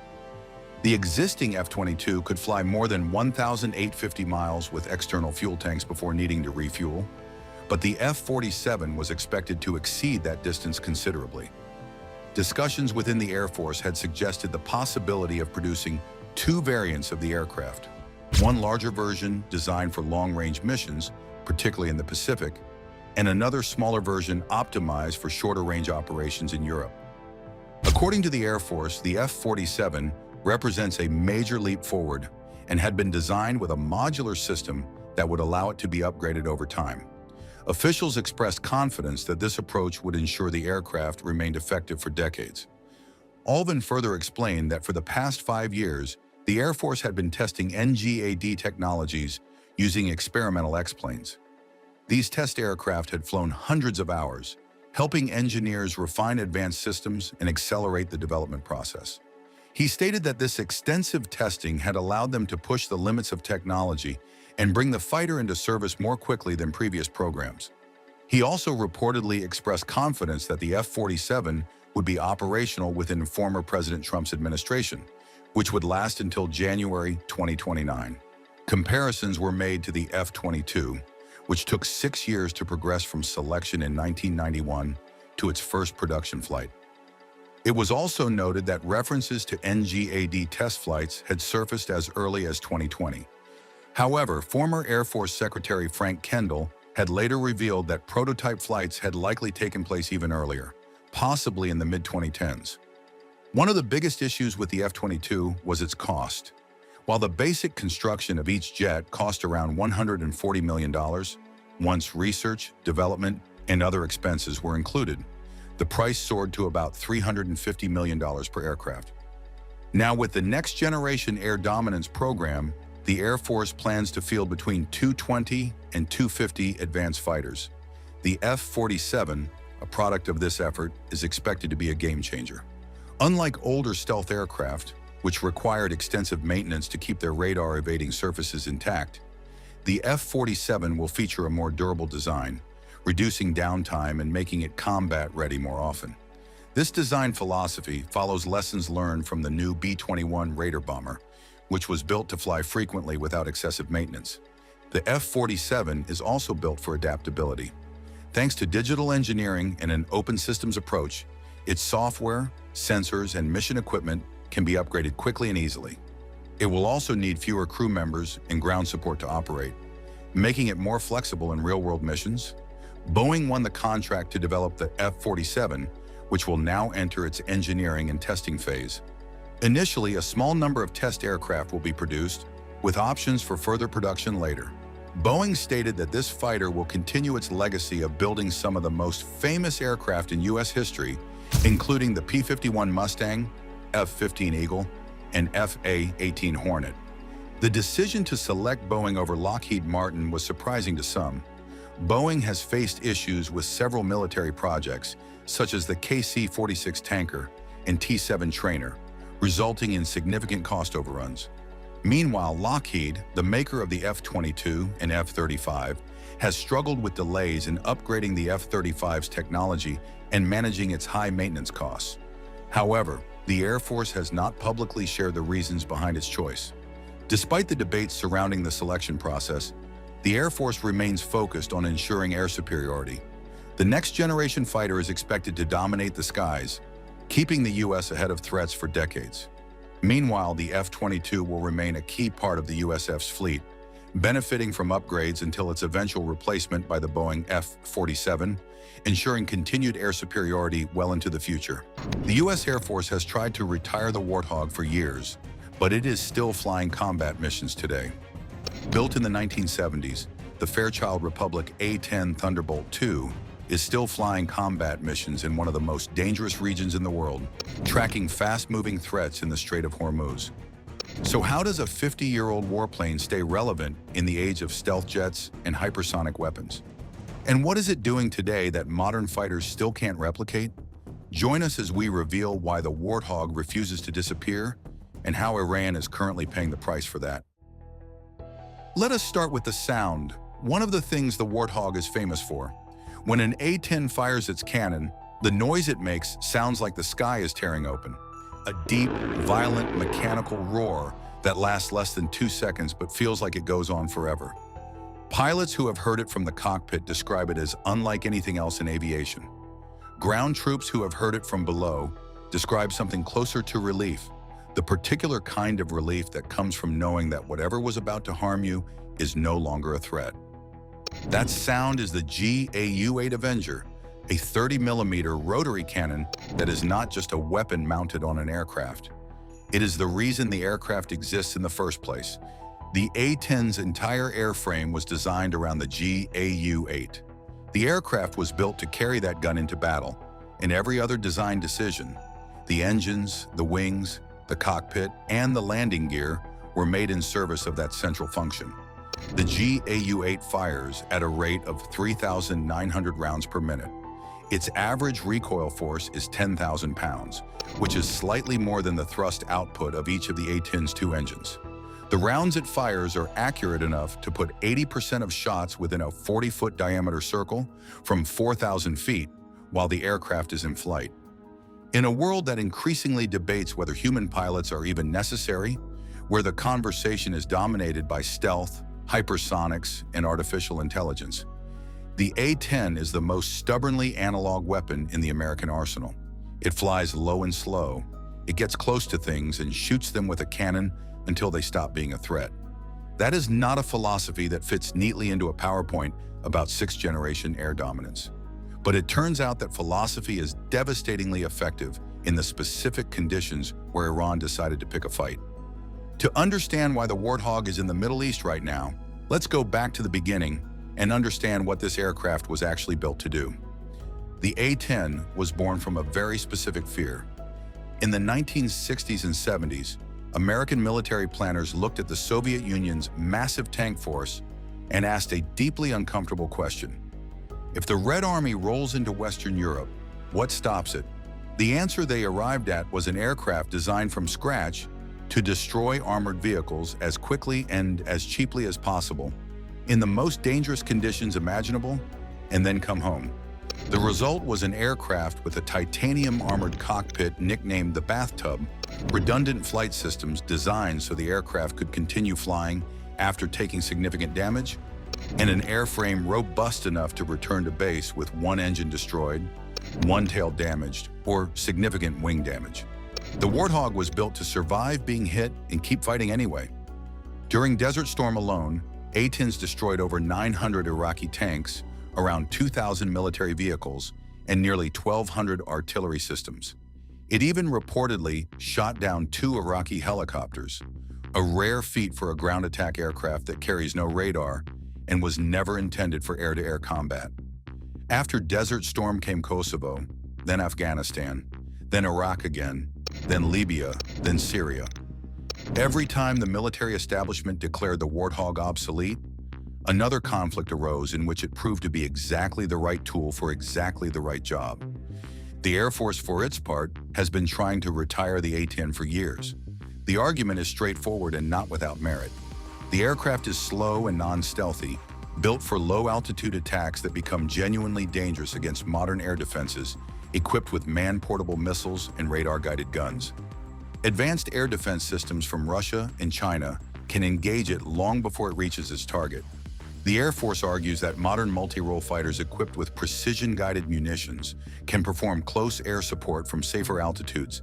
The existing F-22 could fly more than 1,850 miles with external fuel tanks before needing to refuel, but the F-47 was expected to exceed that distance considerably. Discussions within the Air Force had suggested the possibility of producing two variants of the aircraft, one larger version designed for long-range missions, particularly in the Pacific, and another smaller version optimized for shorter-range operations in Europe. According to the Air Force, the F-47 represents a major leap forward and had been designed with a modular system that would allow it to be upgraded over time. Officials expressed confidence that this approach would ensure the aircraft remained effective for decades. Alvin further explained that for the past 5 years, the Air Force had been testing NGAD technologies using experimental X-planes. These test aircraft had flown hundreds of hours, helping engineers refine advanced systems and accelerate the development process. He stated that this extensive testing had allowed them to push the limits of technology and bring the fighter into service more quickly than previous programs. He also reportedly expressed confidence that the F-47 would be operational within former President Trump's administration, which would last until January 2029. Comparisons were made to the F-22, which took 6 years to progress from selection in 1991 to its first production flight. It was also noted that references to NGAD test flights had surfaced as early as 2020. However, former Air Force Secretary Frank Kendall had later revealed that prototype flights had likely taken place even earlier, possibly in the mid-2010s. One of the biggest issues with the F-22 was its cost. While the basic construction of each jet cost around $140 million, once research, development, and other expenses were included, the price soared to about $350 million per aircraft. Now, with the Next Generation Air Dominance program, the Air Force plans to field between 220 and 250 advanced fighters. The F-47, a product of this effort, is expected to be a game-changer. Unlike older stealth aircraft, which required extensive maintenance to keep their radar-evading surfaces intact, the F-47 will feature a more durable design, reducing downtime and making it combat-ready more often. This design philosophy follows lessons learned from the new B-21 Raider bomber, which was built to fly frequently without excessive maintenance. The F-47 is also built for adaptability. Thanks to digital engineering and an open systems approach, its software, sensors, and mission equipment can be upgraded quickly and easily. It will also need fewer crew members and ground support to operate, making it more flexible in real-world missions. Boeing won the contract to develop the F-47, which will now enter its engineering and testing phase. Initially, a small number of test aircraft will be produced, with options for further production later. Boeing stated that this fighter will continue its legacy of building some of the most famous aircraft in U.S. history, including the P-51 Mustang, F-15 Eagle, and F/A-18 Hornet. The decision to select Boeing over Lockheed Martin was surprising to some. Boeing has faced issues with several military projects, such as the KC-46 tanker and T-7 trainer, resulting in significant cost overruns. Meanwhile, Lockheed, the maker of the F-22 and F-35, has struggled with delays in upgrading the F-35's technology and managing its high maintenance costs. However, the Air Force has not publicly shared the reasons behind its choice. Despite the debates surrounding the selection process, the Air Force remains focused on ensuring air superiority. The next-generation fighter is expected to dominate the skies, keeping the U.S. ahead of threats for decades. Meanwhile, the F-22 will remain a key part of the USF's fleet, benefiting from upgrades until its eventual replacement by the Boeing F-47, ensuring continued air superiority well into the future. The U.S. Air Force has tried to retire the Warthog for years, but it is still flying combat missions today. Built in the 1970s, the Fairchild Republic A-10 Thunderbolt II is still flying combat missions in one of the most dangerous regions in the world, tracking fast-moving threats in the Strait of Hormuz. So how does a 50-year-old warplane stay relevant in the age of stealth jets and hypersonic weapons? And what is it doing today that modern fighters still can't replicate? Join us as we reveal why the Warthog refuses to disappear and how Iran is currently paying the price for that. Let us start with the sound, one of the things the Warthog is famous for. When an A-10 fires its cannon, the noise it makes sounds like the sky is tearing open. A deep, violent, mechanical roar that lasts less than 2 seconds but feels like it goes on forever. Pilots who have heard it from the cockpit describe it as unlike anything else in aviation. Ground troops who have heard it from below describe something closer to relief, the particular kind of relief that comes from knowing that whatever was about to harm you is no longer a threat. That sound is the GAU-8 Avenger, a 30mm rotary cannon that is not just a weapon mounted on an aircraft. It is the reason the aircraft exists in the first place. The A-10's entire airframe was designed around the GAU-8. The aircraft was built to carry that gun into battle, and every other design decision, the engines, the wings, the cockpit, and the landing gear were made in service of that central function. The GAU-8 fires at a rate of 3,900 rounds per minute. Its average recoil force is 10,000 pounds, which is slightly more than the thrust output of each of the A-10's 2 engines. The rounds it fires are accurate enough to put 80% of shots within a 40-foot diameter circle from 4,000 feet while the aircraft is in flight. In a world that increasingly debates whether human pilots are even necessary, where the conversation is dominated by stealth, hypersonics, and artificial intelligence, the A-10 is the most stubbornly analog weapon in the American arsenal. It flies low and slow. It gets close to things and shoots them with a cannon until they stop being a threat. That is not a philosophy that fits neatly into a PowerPoint about 6th-generation air dominance. But it turns out that philosophy is devastatingly effective in the specific conditions where Iran decided to pick a fight. To understand why the Warthog is in the Middle East right now, let's go back to the beginning and understand what this aircraft was actually built to do. The A-10 was born from a very specific fear. In the 1960s and 70s, American military planners looked at the Soviet Union's massive tank force and asked a deeply uncomfortable question. If the Red Army rolls into Western Europe, what stops it? The answer they arrived at was an aircraft designed from scratch to destroy armored vehicles as quickly and as cheaply as possible, in the most dangerous conditions imaginable, and then come home. The result was an aircraft with a titanium-armored cockpit nicknamed the Bathtub, redundant flight systems designed so the aircraft could continue flying after taking significant damage, and an airframe robust enough to return to base with one engine destroyed, one tail damaged, or significant wing damage. The Warthog was built to survive being hit and keep fighting anyway. During Desert Storm alone, A-10s destroyed over 900 Iraqi tanks, around 2,000 military vehicles, and nearly 1,200 artillery systems. It even reportedly shot down 2 Iraqi helicopters, a rare feat for a ground attack aircraft that carries no radar and was never intended for air-to-air combat. After Desert Storm came Kosovo, then Afghanistan, then Iraq again, then Libya, then Syria. Every time the military establishment declared the Warthog obsolete, another conflict arose in which it proved to be exactly the right tool for exactly the right job. The Air Force, for its part, has been trying to retire the A-10 for years. The argument is straightforward and not without merit. The aircraft is slow and non-stealthy, built for low-altitude attacks that become genuinely dangerous against modern air defenses, equipped with man-portable missiles and radar-guided guns. Advanced air defense systems from Russia and China can engage it long before it reaches its target. The Air Force argues that modern multi-role fighters equipped with precision-guided munitions can perform close air support from safer altitudes,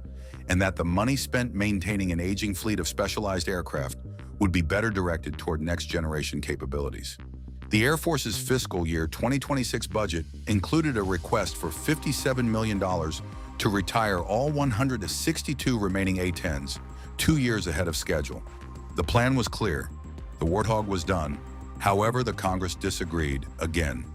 and that the money spent maintaining an aging fleet of specialized aircraft would be better directed toward next-generation capabilities. The Air Force's fiscal year 2026 budget included a request for $57 million to retire all 162 remaining A-10s, 2 years ahead of schedule. The plan was clear. The Warthog was done. However, the Congress disagreed again.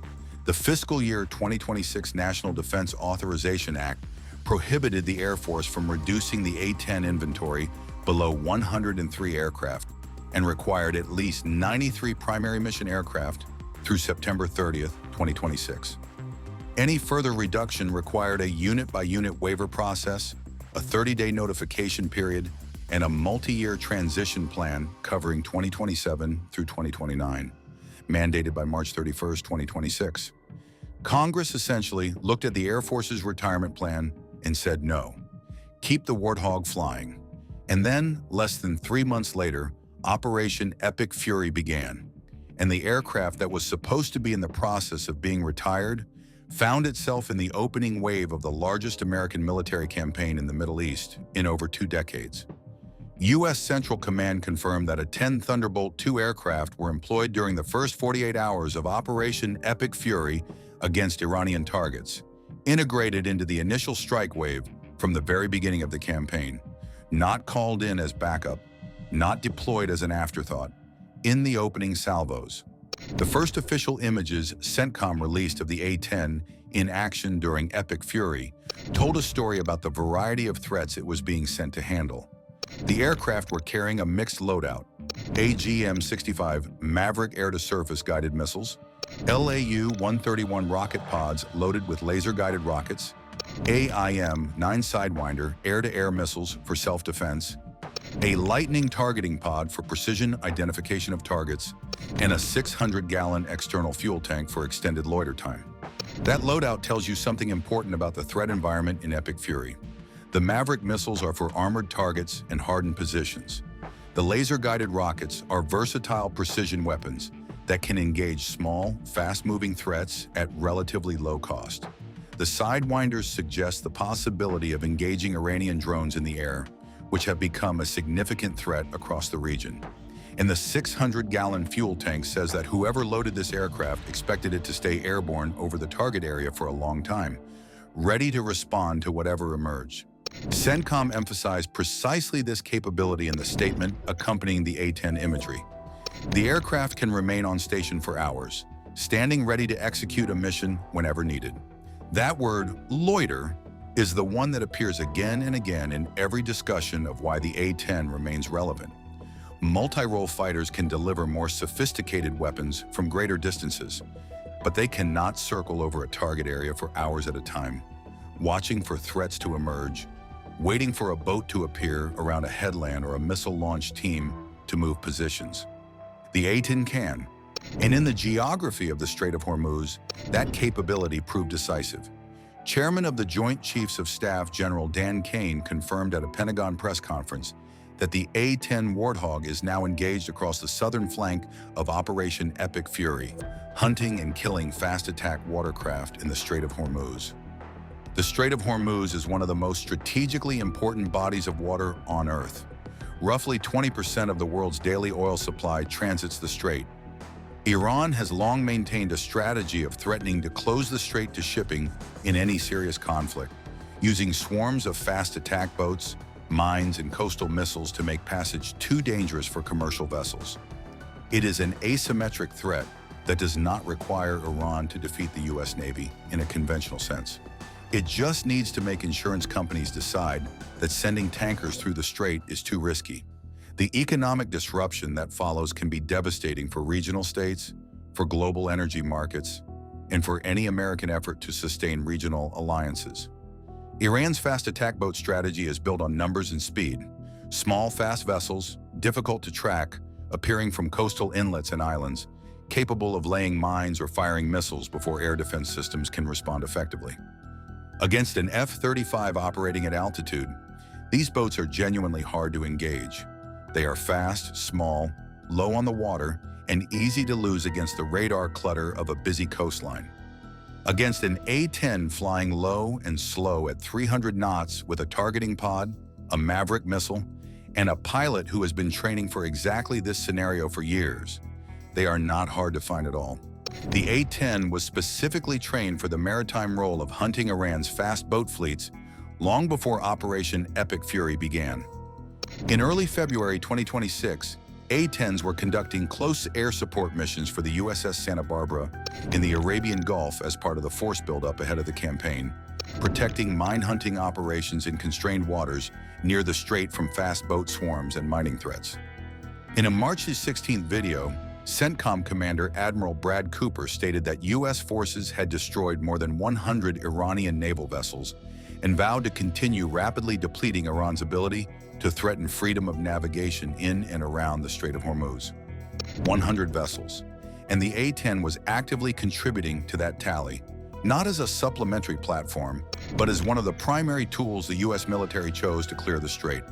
The fiscal year 2026 National Defense Authorization Act prohibited the Air Force from reducing the A-10 inventory below 103 aircraft and required at least 93 primary mission aircraft through September 30th, 2026. Any further reduction required a unit-by-unit waiver process, a 30-day notification period, and a multi-year transition plan covering 2027 through 2029, mandated by March 31st, 2026. Congress essentially looked at the Air Force's retirement plan and said no. Keep the Warthog flying. And then, less than 3 months later, Operation Epic Fury began, and the aircraft that was supposed to be in the process of being retired found itself in the opening wave of the largest American military campaign in the Middle East in over 2 decades. U.S. Central Command confirmed that 10 Thunderbolt II aircraft were employed during the first 48 hours of Operation Epic Fury against Iranian targets, integrated into the initial strike wave from the very beginning of the campaign, not called in as backup, not deployed as an afterthought, in the opening salvos. The first official images CENTCOM released of the A-10 in action during Epic Fury told a story about the variety of threats it was being sent to handle. The aircraft were carrying a mixed loadout: AGM-65 Maverick air-to-surface guided missiles, LAU-131 rocket pods loaded with laser-guided rockets, AIM-9 Sidewinder air-to-air missiles for self-defense, a Lightning targeting pod for precision identification of targets, and a 600-gallon external fuel tank for extended loiter time. That loadout tells you something important about the threat environment in Epic Fury. The Maverick missiles are for armored targets and hardened positions. The laser-guided rockets are versatile precision weapons that can engage small, fast-moving threats at relatively low cost. The Sidewinders suggest the possibility of engaging Iranian drones in the air, which have become a significant threat across the region. And the 600-gallon fuel tank says that whoever loaded this aircraft expected it to stay airborne over the target area for a long time, ready to respond to whatever emerged. CENTCOM emphasized precisely this capability in the statement accompanying the A-10 imagery. The aircraft can remain on station for hours, standing ready to execute a mission whenever needed. That word, loiter, is the one that appears again and again in every discussion of why the A-10 remains relevant. Multi-role fighters can deliver more sophisticated weapons from greater distances, but they cannot circle over a target area for hours at a time, watching for threats to emerge, waiting for a boat to appear around a headland or a missile launch team to move positions. The A-10 can, and in the geography of the Strait of Hormuz, that capability proved decisive. Chairman of the Joint Chiefs of Staff General Dan Kane confirmed at a Pentagon press conference that the A-10 Warthog is now engaged across the southern flank of Operation Epic Fury, hunting and killing fast-attack watercraft in the Strait of Hormuz. The Strait of Hormuz is one of the most strategically important bodies of water on Earth. Roughly 20% of the world's daily oil supply transits the strait. Iran has long maintained a strategy of threatening to close the strait to shipping in any serious conflict, using swarms of fast attack boats, mines, and coastal missiles to make passage too dangerous for commercial vessels. It is an asymmetric threat that does not require Iran to defeat the U.S. Navy in a conventional sense. It just needs to make insurance companies decide that sending tankers through the strait is too risky. The economic disruption that follows can be devastating for regional states, for global energy markets, and for any American effort to sustain regional alliances. Iran's fast attack boat strategy is built on numbers and speed, Small, fast vessels, difficult to track, appearing from coastal inlets and islands, capable of laying mines or firing missiles before air defense systems can respond effectively. Against an F-35 operating at altitude, these boats are genuinely hard to engage. They are fast, small, low on the water, and easy to lose against the radar clutter of a busy coastline. Against an A-10 flying low and slow at 300 knots with a targeting pod, a Maverick missile, and a pilot who has been training for exactly this scenario for years, they are not hard to find at all. The A-10 was specifically trained for the maritime role of hunting Iran's fast boat fleets long before Operation Epic Fury began. In early February 2026, A-10s were conducting close air support missions for the USS Santa Barbara in the Arabian Gulf as part of the force buildup ahead of the campaign, protecting mine-hunting operations in constrained waters near the strait from fast boat swarms and mining threats. In a March 16th video, CENTCOM Commander Admiral Brad Cooper stated that U.S. forces had destroyed more than 100 Iranian naval vessels and vowed to continue rapidly depleting Iran's ability to threaten freedom of navigation in and around the Strait of Hormuz. 100 vessels, and the A-10 was actively contributing to that tally, not as a supplementary platform, but as one of the primary tools the U.S. military chose to clear the strait.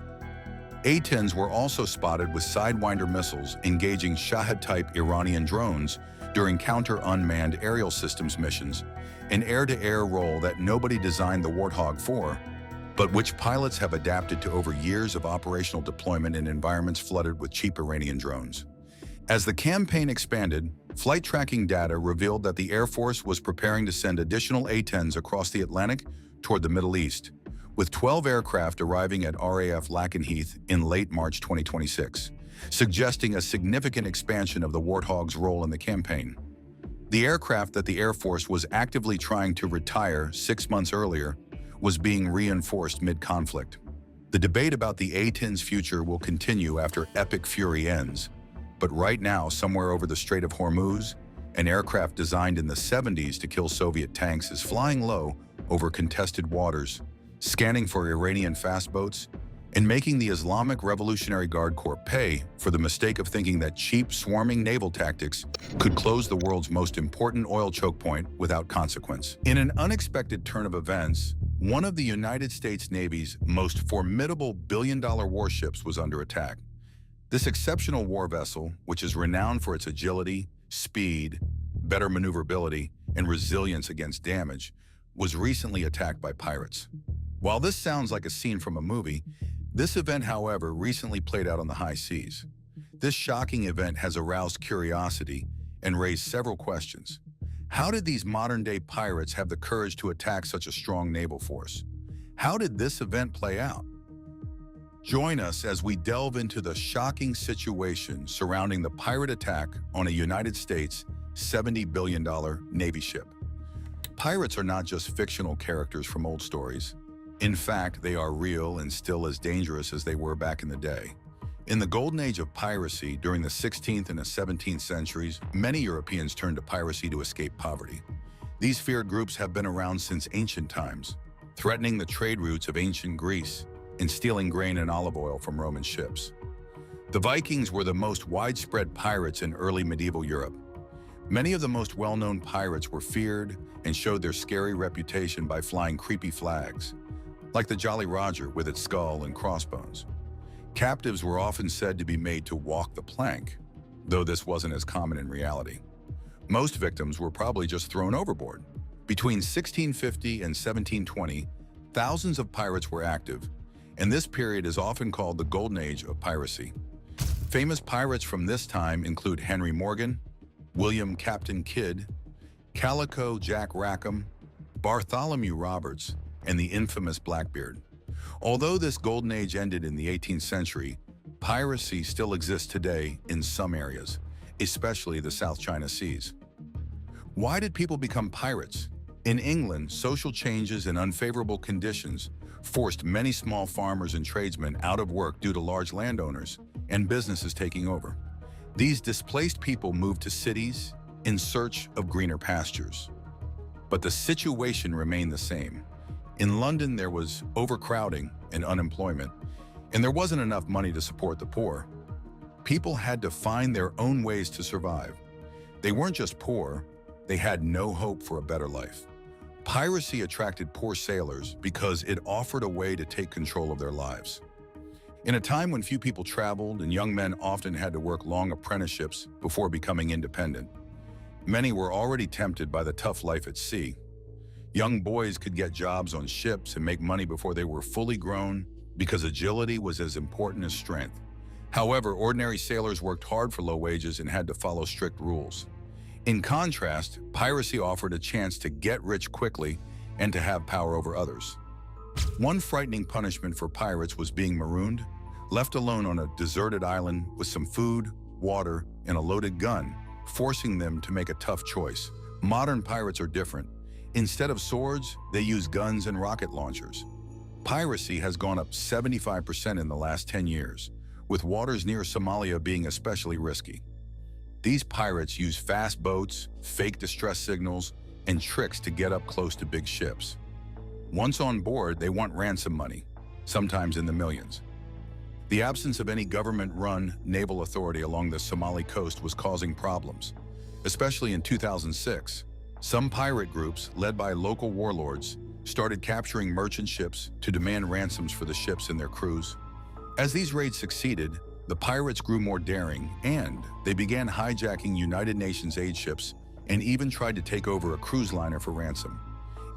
A-10s were also spotted with Sidewinder missiles engaging Shahed-type Iranian drones during counter-unmanned aerial systems missions, an air-to-air role that nobody designed the Warthog for, but which pilots have adapted to over years of operational deployment in environments flooded with cheap Iranian drones. As the campaign expanded, flight tracking data revealed that the Air Force was preparing to send additional A-10s across the Atlantic toward the Middle East, with 12 aircraft arriving at RAF Lakenheath in late March 2026, suggesting a significant expansion of the Warthog's role in the campaign. The aircraft that the Air Force was actively trying to retire 6 months earlier was being reinforced mid-conflict. The debate about the A-10's future will continue after Epic Fury ends, but right now, somewhere over the Strait of Hormuz, an aircraft designed in the 70s to kill Soviet tanks is flying low over contested waters, scanning for Iranian fast boats, and making the Islamic Revolutionary Guard Corps pay for the mistake of thinking that cheap, swarming naval tactics could close the world's most important oil choke point without consequence. In an unexpected turn of events, one of the United States Navy's most formidable billion-dollar warships was under attack. This exceptional war vessel, which is renowned for its agility, speed, better maneuverability, and resilience against damage, was recently attacked by pirates. While this sounds like a scene from a movie, this event, however, recently played out on the high seas. This shocking event has aroused curiosity and raised several questions. How did these modern-day pirates have the courage to attack such a strong naval force? How did this event play out? Join us as we delve into the shocking situation surrounding the pirate attack on a United States $70 billion Navy ship. Pirates are not just fictional characters from old stories. In fact, they are real and still as dangerous as they were back in the day. In the golden age of piracy during the 16th and the 17th centuries, many Europeans turned to piracy to escape poverty. These feared groups have been around since ancient times, threatening the trade routes of ancient Greece and stealing grain and olive oil from Roman ships. The Vikings were the most widespread pirates in early medieval Europe. Many of the most well-known pirates were feared and showed their scary reputation by flying creepy flags, like the Jolly Roger with its skull and crossbones. Captives were often said to be made to walk the plank, though this wasn't as common in reality. Most victims were probably just thrown overboard. Between 1650 and 1720, thousands of pirates were active, and this period is often called the Golden Age of piracy. Famous pirates from this time include Henry Morgan, William Captain Kidd, Calico Jack Rackham, Bartholomew Roberts, and the infamous Blackbeard. Although this golden age ended in the 18th century, piracy still exists today in some areas, especially the South China Seas. Why did people become pirates? In England, social changes and unfavorable conditions forced many small farmers and tradesmen out of work due to large landowners and businesses taking over. These displaced people moved to cities in search of greener pastures. But the situation remained the same. In London, there was overcrowding and unemployment. And there wasn't enough money to support the poor. People had to find their own ways to survive. They weren't just poor, they had no hope for a better life. Piracy attracted poor sailors because it offered a way to take control of their lives. In a time when few people traveled and young men often had to work long apprenticeships before becoming independent, many were already tempted by the tough life at sea. Young boys could get jobs on ships and make money before they were fully grown because agility was as important as strength. However, ordinary sailors worked hard for low wages and had to follow strict rules. In contrast, piracy offered a chance to get rich quickly and to have power over others. One frightening punishment for pirates was being marooned, left alone on a deserted island with some food, water, and a loaded gun, forcing them to make a tough choice. Modern pirates are different. Instead of swords, they use guns and rocket launchers. Piracy has gone up 75% in the last 10 years, with waters near Somalia being especially risky. These pirates use fast boats, fake distress signals, and tricks to get up close to big ships. Once on board, they want ransom money, sometimes in the millions. The absence of any government-run naval authority along the Somali coast was causing problems, especially in 2006. Some pirate groups, led by local warlords, started capturing merchant ships to demand ransoms for the ships and their crews. As these raids succeeded, the pirates grew more daring and they began hijacking United Nations aid ships and even tried to take over a cruise liner for ransom.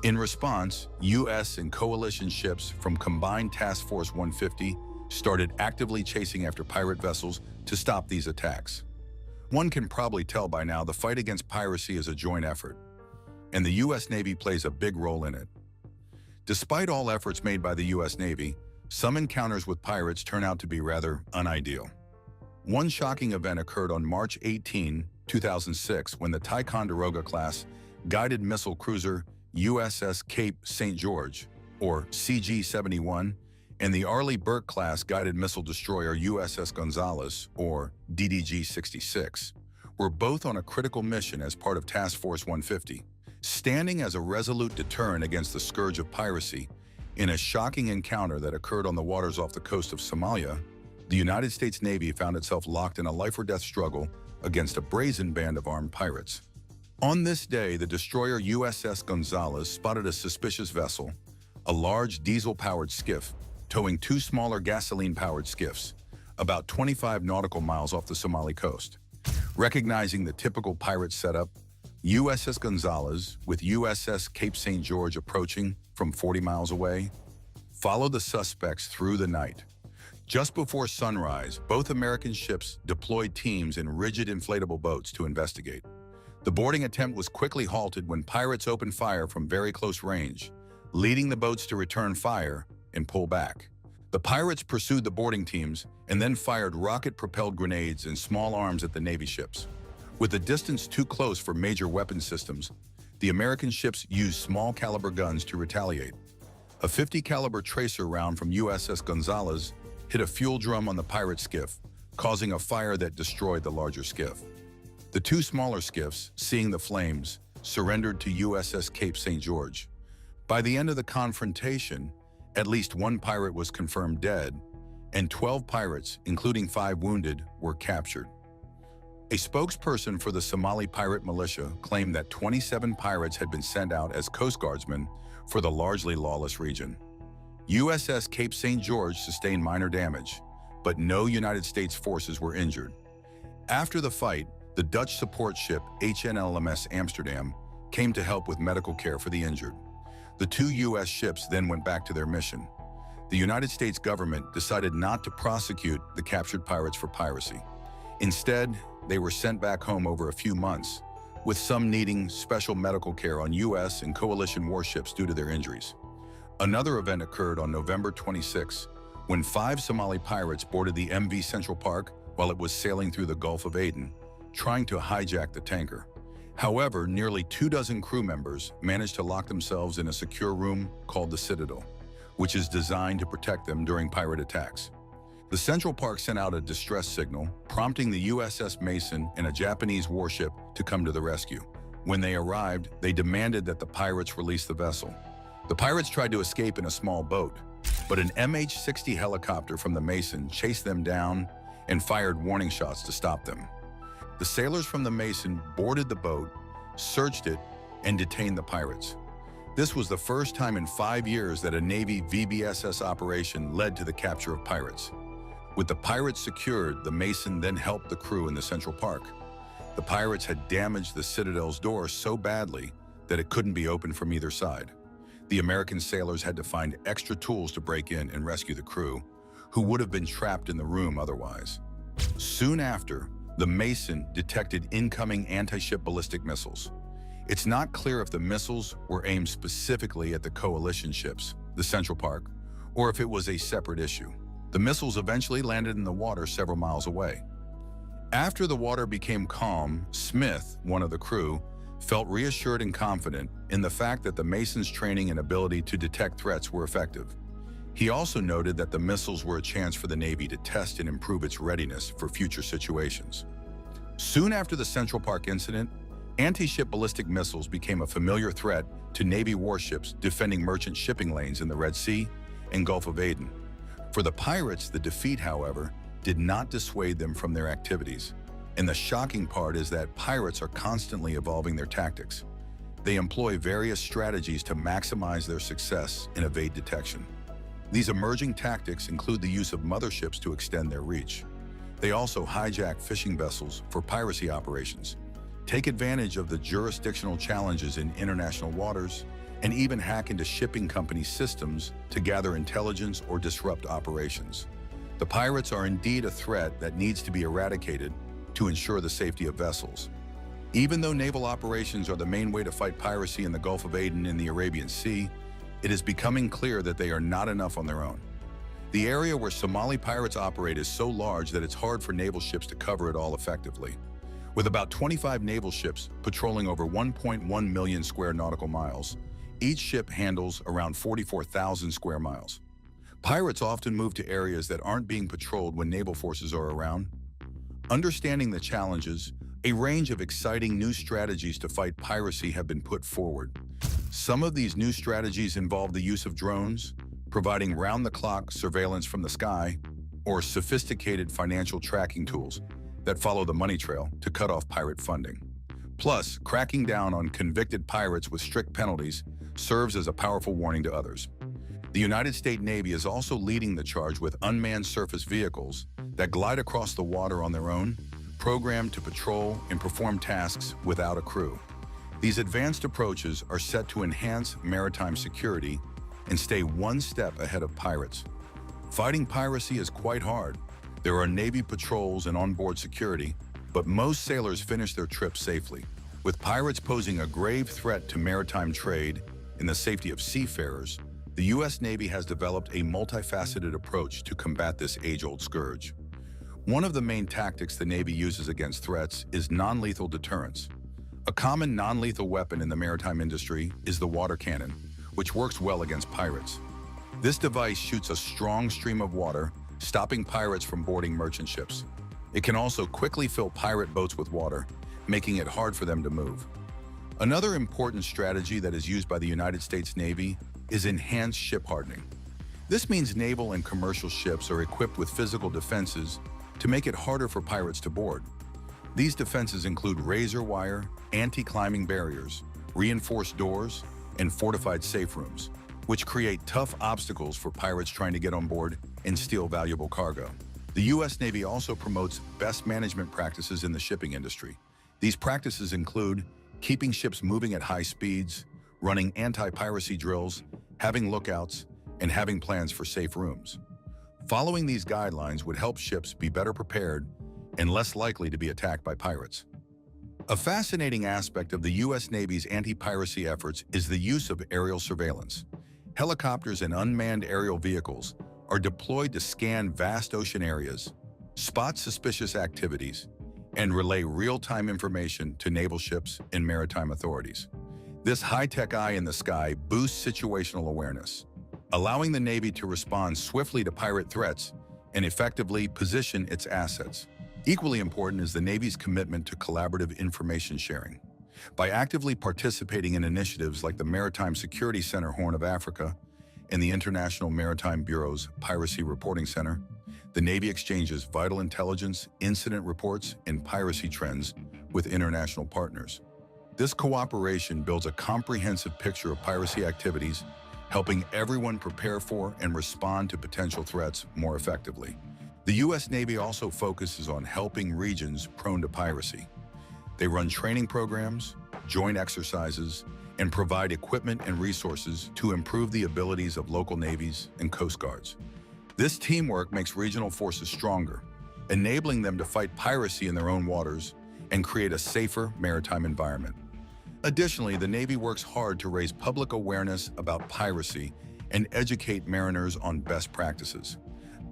In response, U.S. and coalition ships from Combined Task Force 150 started actively chasing after pirate vessels to stop these attacks. One can probably tell by now the fight against piracy is a joint effort, and the U.S. Navy plays a big role in it. Despite all efforts made by the U.S. Navy, some encounters with pirates turn out to be rather unideal. One shocking event occurred on March 18, 2006, when the Ticonderoga-class guided missile cruiser USS Cape St. George, or CG-71, and the Arleigh Burke-class guided missile destroyer USS Gonzales, or DDG-66, were both on a critical mission as part of Task Force 150. Standing as a resolute deterrent against the scourge of piracy, in a shocking encounter that occurred on the waters off the coast of Somalia, the United States Navy found itself locked in a life-or-death struggle against a brazen band of armed pirates. On this day, the destroyer USS Gonzales spotted a suspicious vessel, a large diesel-powered skiff, towing two smaller gasoline-powered skiffs, about 25 nautical miles off the Somali coast. Recognizing the typical pirate setup, USS Gonzales, with USS Cape St. George approaching from 40 miles away, followed the suspects through the night. Just before sunrise, both American ships deployed teams in rigid inflatable boats to investigate. The boarding attempt was quickly halted when pirates opened fire from very close range, leading the boats to return fire and pull back. The pirates pursued the boarding teams and then fired rocket-propelled grenades and small arms at the Navy ships. With the distance too close for major weapon systems, the American ships used small-caliber guns to retaliate. A .50-caliber tracer round from USS Gonzales hit a fuel drum on the pirate skiff, causing a fire that destroyed the larger skiff. The two smaller skiffs, seeing the flames, surrendered to USS Cape St. George. By the end of the confrontation, at least one pirate was confirmed dead, and 12 pirates, including 5 wounded, were captured. A spokesperson for the Somali pirate militia claimed that 27 pirates had been sent out as Coast Guardsmen for the largely lawless region. USS Cape St. George sustained minor damage, but no United States forces were injured. After the fight, the Dutch support ship HNLMS Amsterdam came to help with medical care for the injured. The 2 U.S. ships then went back to their mission. The United States government decided not to prosecute the captured pirates for piracy. Instead, they were sent back home over a few months, with some needing special medical care on U.S. and coalition warships due to their injuries. Another event occurred on November 26, when 5 Somali pirates boarded the MV Central Park while it was sailing through the Gulf of Aden, trying to hijack the tanker. However, nearly 24 crew members managed to lock themselves in a secure room called the Citadel, which is designed to protect them during pirate attacks. The Central Park sent out a distress signal, prompting the USS Mason and a Japanese warship to come to the rescue. When they arrived, they demanded that the pirates release the vessel. The pirates tried to escape in a small boat, But an MH-60 helicopter from the Mason chased them down and fired warning shots to stop them. The sailors from the Mason boarded the boat, searched it, and detained the pirates. This was the first time in 5 years that a Navy VBSS operation led to the capture of pirates. With the pirates secured, the Mason then helped the crew in the Central Park. The pirates had damaged the Citadel's door so badly that it couldn't be opened from either side. The American sailors had to find extra tools to break in and rescue the crew, who would have been trapped in the room otherwise. Soon after, the Mason detected incoming anti-ship ballistic missiles. It's not clear if the missiles were aimed specifically at the coalition ships, the Central Park, or if it was a separate issue. The missiles eventually landed in the water several miles away. After the water became calm, Smith, one of the crew, felt reassured and confident in the fact that the Mason's training and ability to detect threats were effective. He also noted that the missiles were a chance for the Navy to test and improve its readiness for future situations. Soon after the Central Park incident, anti-ship ballistic missiles became a familiar threat to Navy warships defending merchant shipping lanes in the Red Sea and Gulf of Aden. For the pirates, the defeat, however, did not dissuade them from their activities. And the shocking part is that pirates are constantly evolving their tactics. They employ various strategies to maximize their success and evade detection. These emerging tactics include the use of motherships to extend their reach. They also hijack fishing vessels for piracy operations, take advantage of the jurisdictional challenges in international waters, and even hack into shipping company systems to gather intelligence or disrupt operations. The pirates are indeed a threat that needs to be eradicated to ensure the safety of vessels. Even though naval operations are the main way to fight piracy in the Gulf of Aden and the Arabian Sea, it is becoming clear that they are not enough on their own. The area where Somali pirates operate is so large that it's hard for naval ships to cover it all effectively. With about 25 naval ships patrolling over 1.1 million square nautical miles, each ship handles around 44,000 square miles. Pirates often move to areas that aren't being patrolled when naval forces are around. Understanding the challenges, a range of exciting new strategies to fight piracy have been put forward. Some of these new strategies involve the use of drones, providing round-the-clock surveillance from the sky, or sophisticated financial tracking tools that follow the money trail to cut off pirate funding. Plus, cracking down on convicted pirates with strict penalties serves as a powerful warning to others. The United States Navy is also leading the charge with unmanned surface vehicles that glide across the water on their own, programmed to patrol and perform tasks without a crew. These advanced approaches are set to enhance maritime security and stay one step ahead of pirates. Fighting piracy is quite hard. There are Navy patrols and onboard security, but most sailors finish their trips safely. With pirates posing a grave threat to maritime trade and the safety of seafarers, the U.S. Navy has developed a multifaceted approach to combat this age-old scourge. One of the main tactics the Navy uses against threats is non-lethal deterrence. A common non-lethal weapon in the maritime industry is the water cannon, which works well against pirates. This device shoots a strong stream of water, stopping pirates from boarding merchant ships. It can also quickly fill pirate boats with water, making it hard for them to move. Another important strategy that is used by the United States Navy is enhanced ship hardening. This means naval and commercial ships are equipped with physical defenses to make it harder for pirates to board. These defenses include razor wire, anti-climbing barriers, reinforced doors, and fortified safe rooms, which create tough obstacles for pirates trying to get on board and steal valuable cargo. The U.S. Navy also promotes best management practices in the shipping industry. These practices include keeping ships moving at high speeds, running anti-piracy drills, having lookouts, and having plans for safe rooms. Following these guidelines would help ships be better prepared and less likely to be attacked by pirates. A fascinating aspect of the U.S. Navy's anti-piracy efforts is the use of aerial surveillance. Helicopters and unmanned aerial vehicles are deployed to scan vast ocean areas, spot suspicious activities, and relay real-time information to naval ships and maritime authorities. This high-tech eye in the sky boosts situational awareness, allowing the Navy to respond swiftly to pirate threats and effectively position its assets. Equally important is the Navy's commitment to collaborative information sharing. By actively participating in initiatives like the Maritime Security Center Horn of Africa and the International Maritime Bureau's Piracy Reporting Center, the Navy exchanges vital intelligence, incident reports, and piracy trends with international partners. This cooperation builds a comprehensive picture of piracy activities, helping everyone prepare for and respond to potential threats more effectively. The U.S. Navy also focuses on helping regions prone to piracy. They run training programs, joint exercises, and provide equipment and resources to improve the abilities of local navies and coast guards. This teamwork makes regional forces stronger, enabling them to fight piracy in their own waters and create a safer maritime environment. Additionally, the Navy works hard to raise public awareness about piracy and educate mariners on best practices.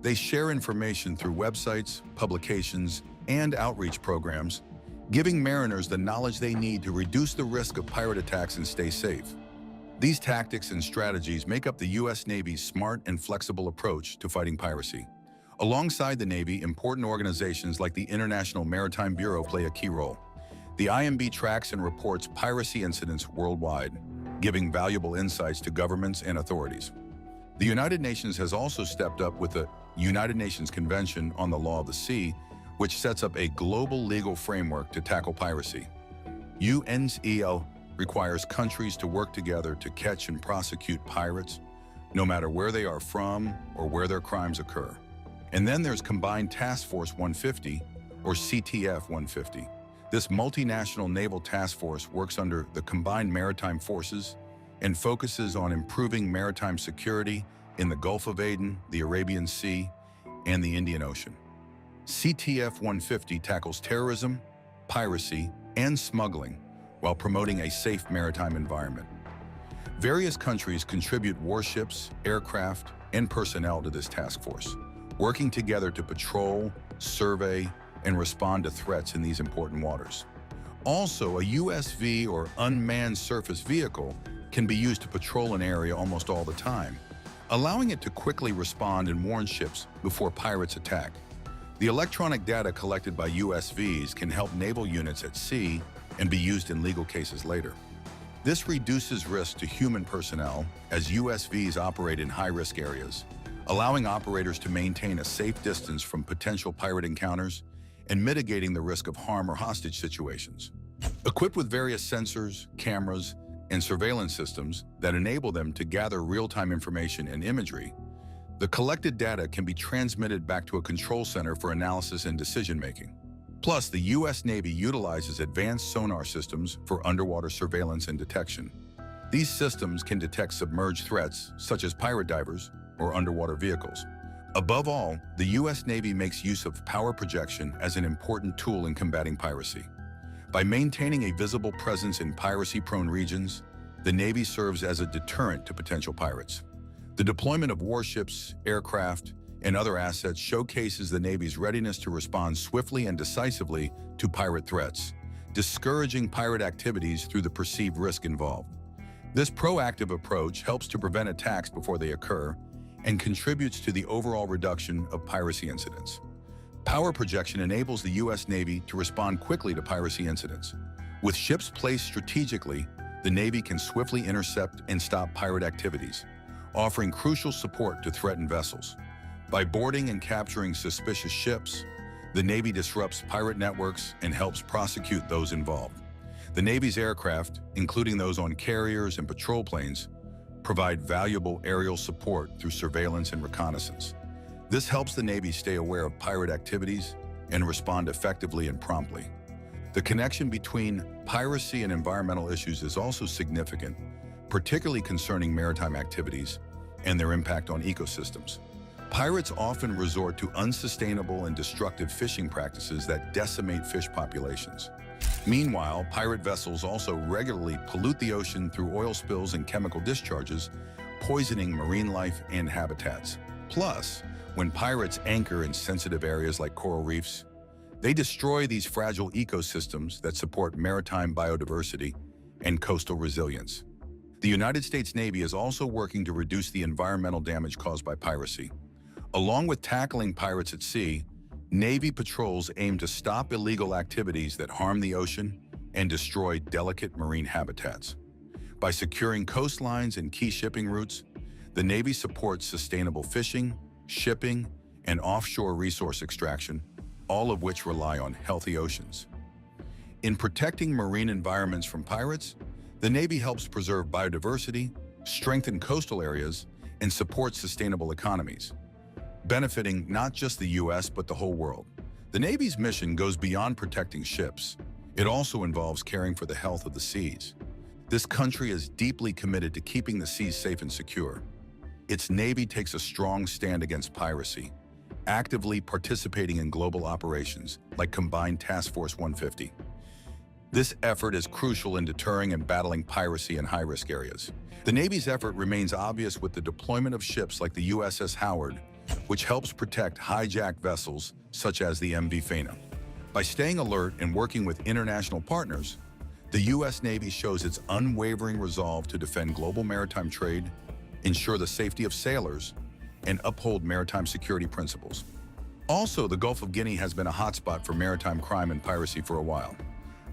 They share information through websites, publications, and outreach programs, giving mariners the knowledge they need to reduce the risk of pirate attacks and stay safe. These tactics and strategies make up the U.S. Navy's smart and flexible approach to fighting piracy. Alongside the Navy, important organizations like the International Maritime Bureau play a key role. The IMB tracks and reports piracy incidents worldwide, giving valuable insights to governments and authorities. The United Nations has also stepped up with the United Nations Convention on the Law of the Sea, which sets up a global legal framework to tackle piracy. UNCL requires countries to work together to catch and prosecute pirates, no matter where they are from or where their crimes occur. And then there's Combined Task Force 150, or CTF 150. This multinational naval task force works under the Combined Maritime Forces and focuses on improving maritime security in the Gulf of Aden, the Arabian Sea, and the Indian Ocean. CTF 150 tackles terrorism, piracy, and smuggling while promoting a safe maritime environment. Various countries contribute warships, aircraft, and personnel to this task force, working together to patrol, survey, and respond to threats in these important waters. Also, a USV, or unmanned surface vehicle, can be used to patrol an area almost all the time, allowing it to quickly respond and warn ships before pirates attack. The electronic data collected by USVs can help naval units at sea and be used in legal cases later. This reduces risk to human personnel as USVs operate in high-risk areas, allowing operators to maintain a safe distance from potential pirate encounters and mitigating the risk of harm or hostage situations. Equipped with various sensors, cameras, and surveillance systems that enable them to gather real-time information and imagery, the collected data can be transmitted back to a control center for analysis and decision-making. Plus, the U.S. Navy utilizes advanced sonar systems for underwater surveillance and detection. These systems can detect submerged threats, such as pirate divers or underwater vehicles. Above all, the U.S. Navy makes use of power projection as an important tool in combating piracy. By maintaining a visible presence in piracy-prone regions, the Navy serves as a deterrent to potential pirates. The deployment of warships, aircraft, and other assets showcases the Navy's readiness to respond swiftly and decisively to pirate threats, discouraging pirate activities through the perceived risk involved. This proactive approach helps to prevent attacks before they occur and contributes to the overall reduction of piracy incidents. Power projection enables the U.S. Navy to respond quickly to piracy incidents. With ships placed strategically, the Navy can swiftly intercept and stop pirate activities, offering crucial support to threatened vessels. By boarding and capturing suspicious ships, the Navy disrupts pirate networks and helps prosecute those involved. The Navy's aircraft, including those on carriers and patrol planes, provide valuable aerial support through surveillance and reconnaissance. This helps the Navy stay aware of pirate activities and respond effectively and promptly. The connection between piracy and environmental issues is also significant, particularly concerning maritime activities and their impact on ecosystems. Pirates often resort to unsustainable and destructive fishing practices that decimate fish populations. Meanwhile, pirate vessels also regularly pollute the ocean through oil spills and chemical discharges, poisoning marine life and habitats. Plus, when pirates anchor in sensitive areas like coral reefs, they destroy these fragile ecosystems that support maritime biodiversity and coastal resilience. The United States Navy is also working to reduce the environmental damage caused by piracy. Along with tackling pirates at sea, Navy patrols aim to stop illegal activities that harm the ocean and destroy delicate marine habitats. By securing coastlines and key shipping routes, The Navy supports sustainable fishing, shipping, and offshore resource extraction, all of which rely on healthy oceans. In protecting marine environments from pirates, the Navy helps preserve biodiversity, strengthen coastal areas, and support sustainable economies, benefiting not just the U.S. but the whole world. The Navy's mission goes beyond protecting ships. It also involves caring for the health of the seas. This country is deeply committed to keeping the seas safe and secure. Its Navy takes a strong stand against piracy, actively participating in global operations like Combined Task Force 150. This effort is crucial in deterring and battling piracy in high-risk areas. The Navy's effort remains obvious with the deployment of ships like the USS Howard, which helps protect hijacked vessels such as the MV Faina. By staying alert and working with international partners, the U.S. Navy shows its unwavering resolve to defend global maritime trade, ensure the safety of sailors, and uphold maritime security principles. Also, the Gulf of Guinea has been a hotspot for maritime crime and piracy for a while.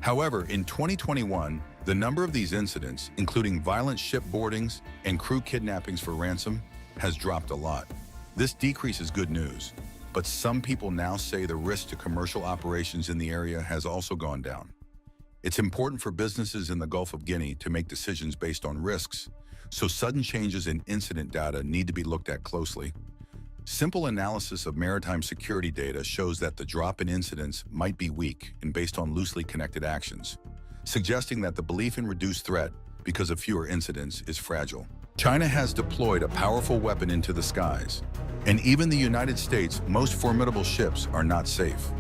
However, in 2021, the number of these incidents, including violent ship boardings and crew kidnappings for ransom, has dropped a lot. This decrease is good news, but some people now say the risk to commercial operations in the area has also gone down. It's important for businesses in the Gulf of Guinea to make decisions based on risks, so sudden changes in incident data need to be looked at closely. Simple analysis of maritime security data shows that the drop in incidents might be weak and based on loosely connected actions, suggesting that the belief in reduced threat because of fewer incidents is fragile. China has deployed a powerful weapon into the skies, and even the United States' most formidable ships are not safe.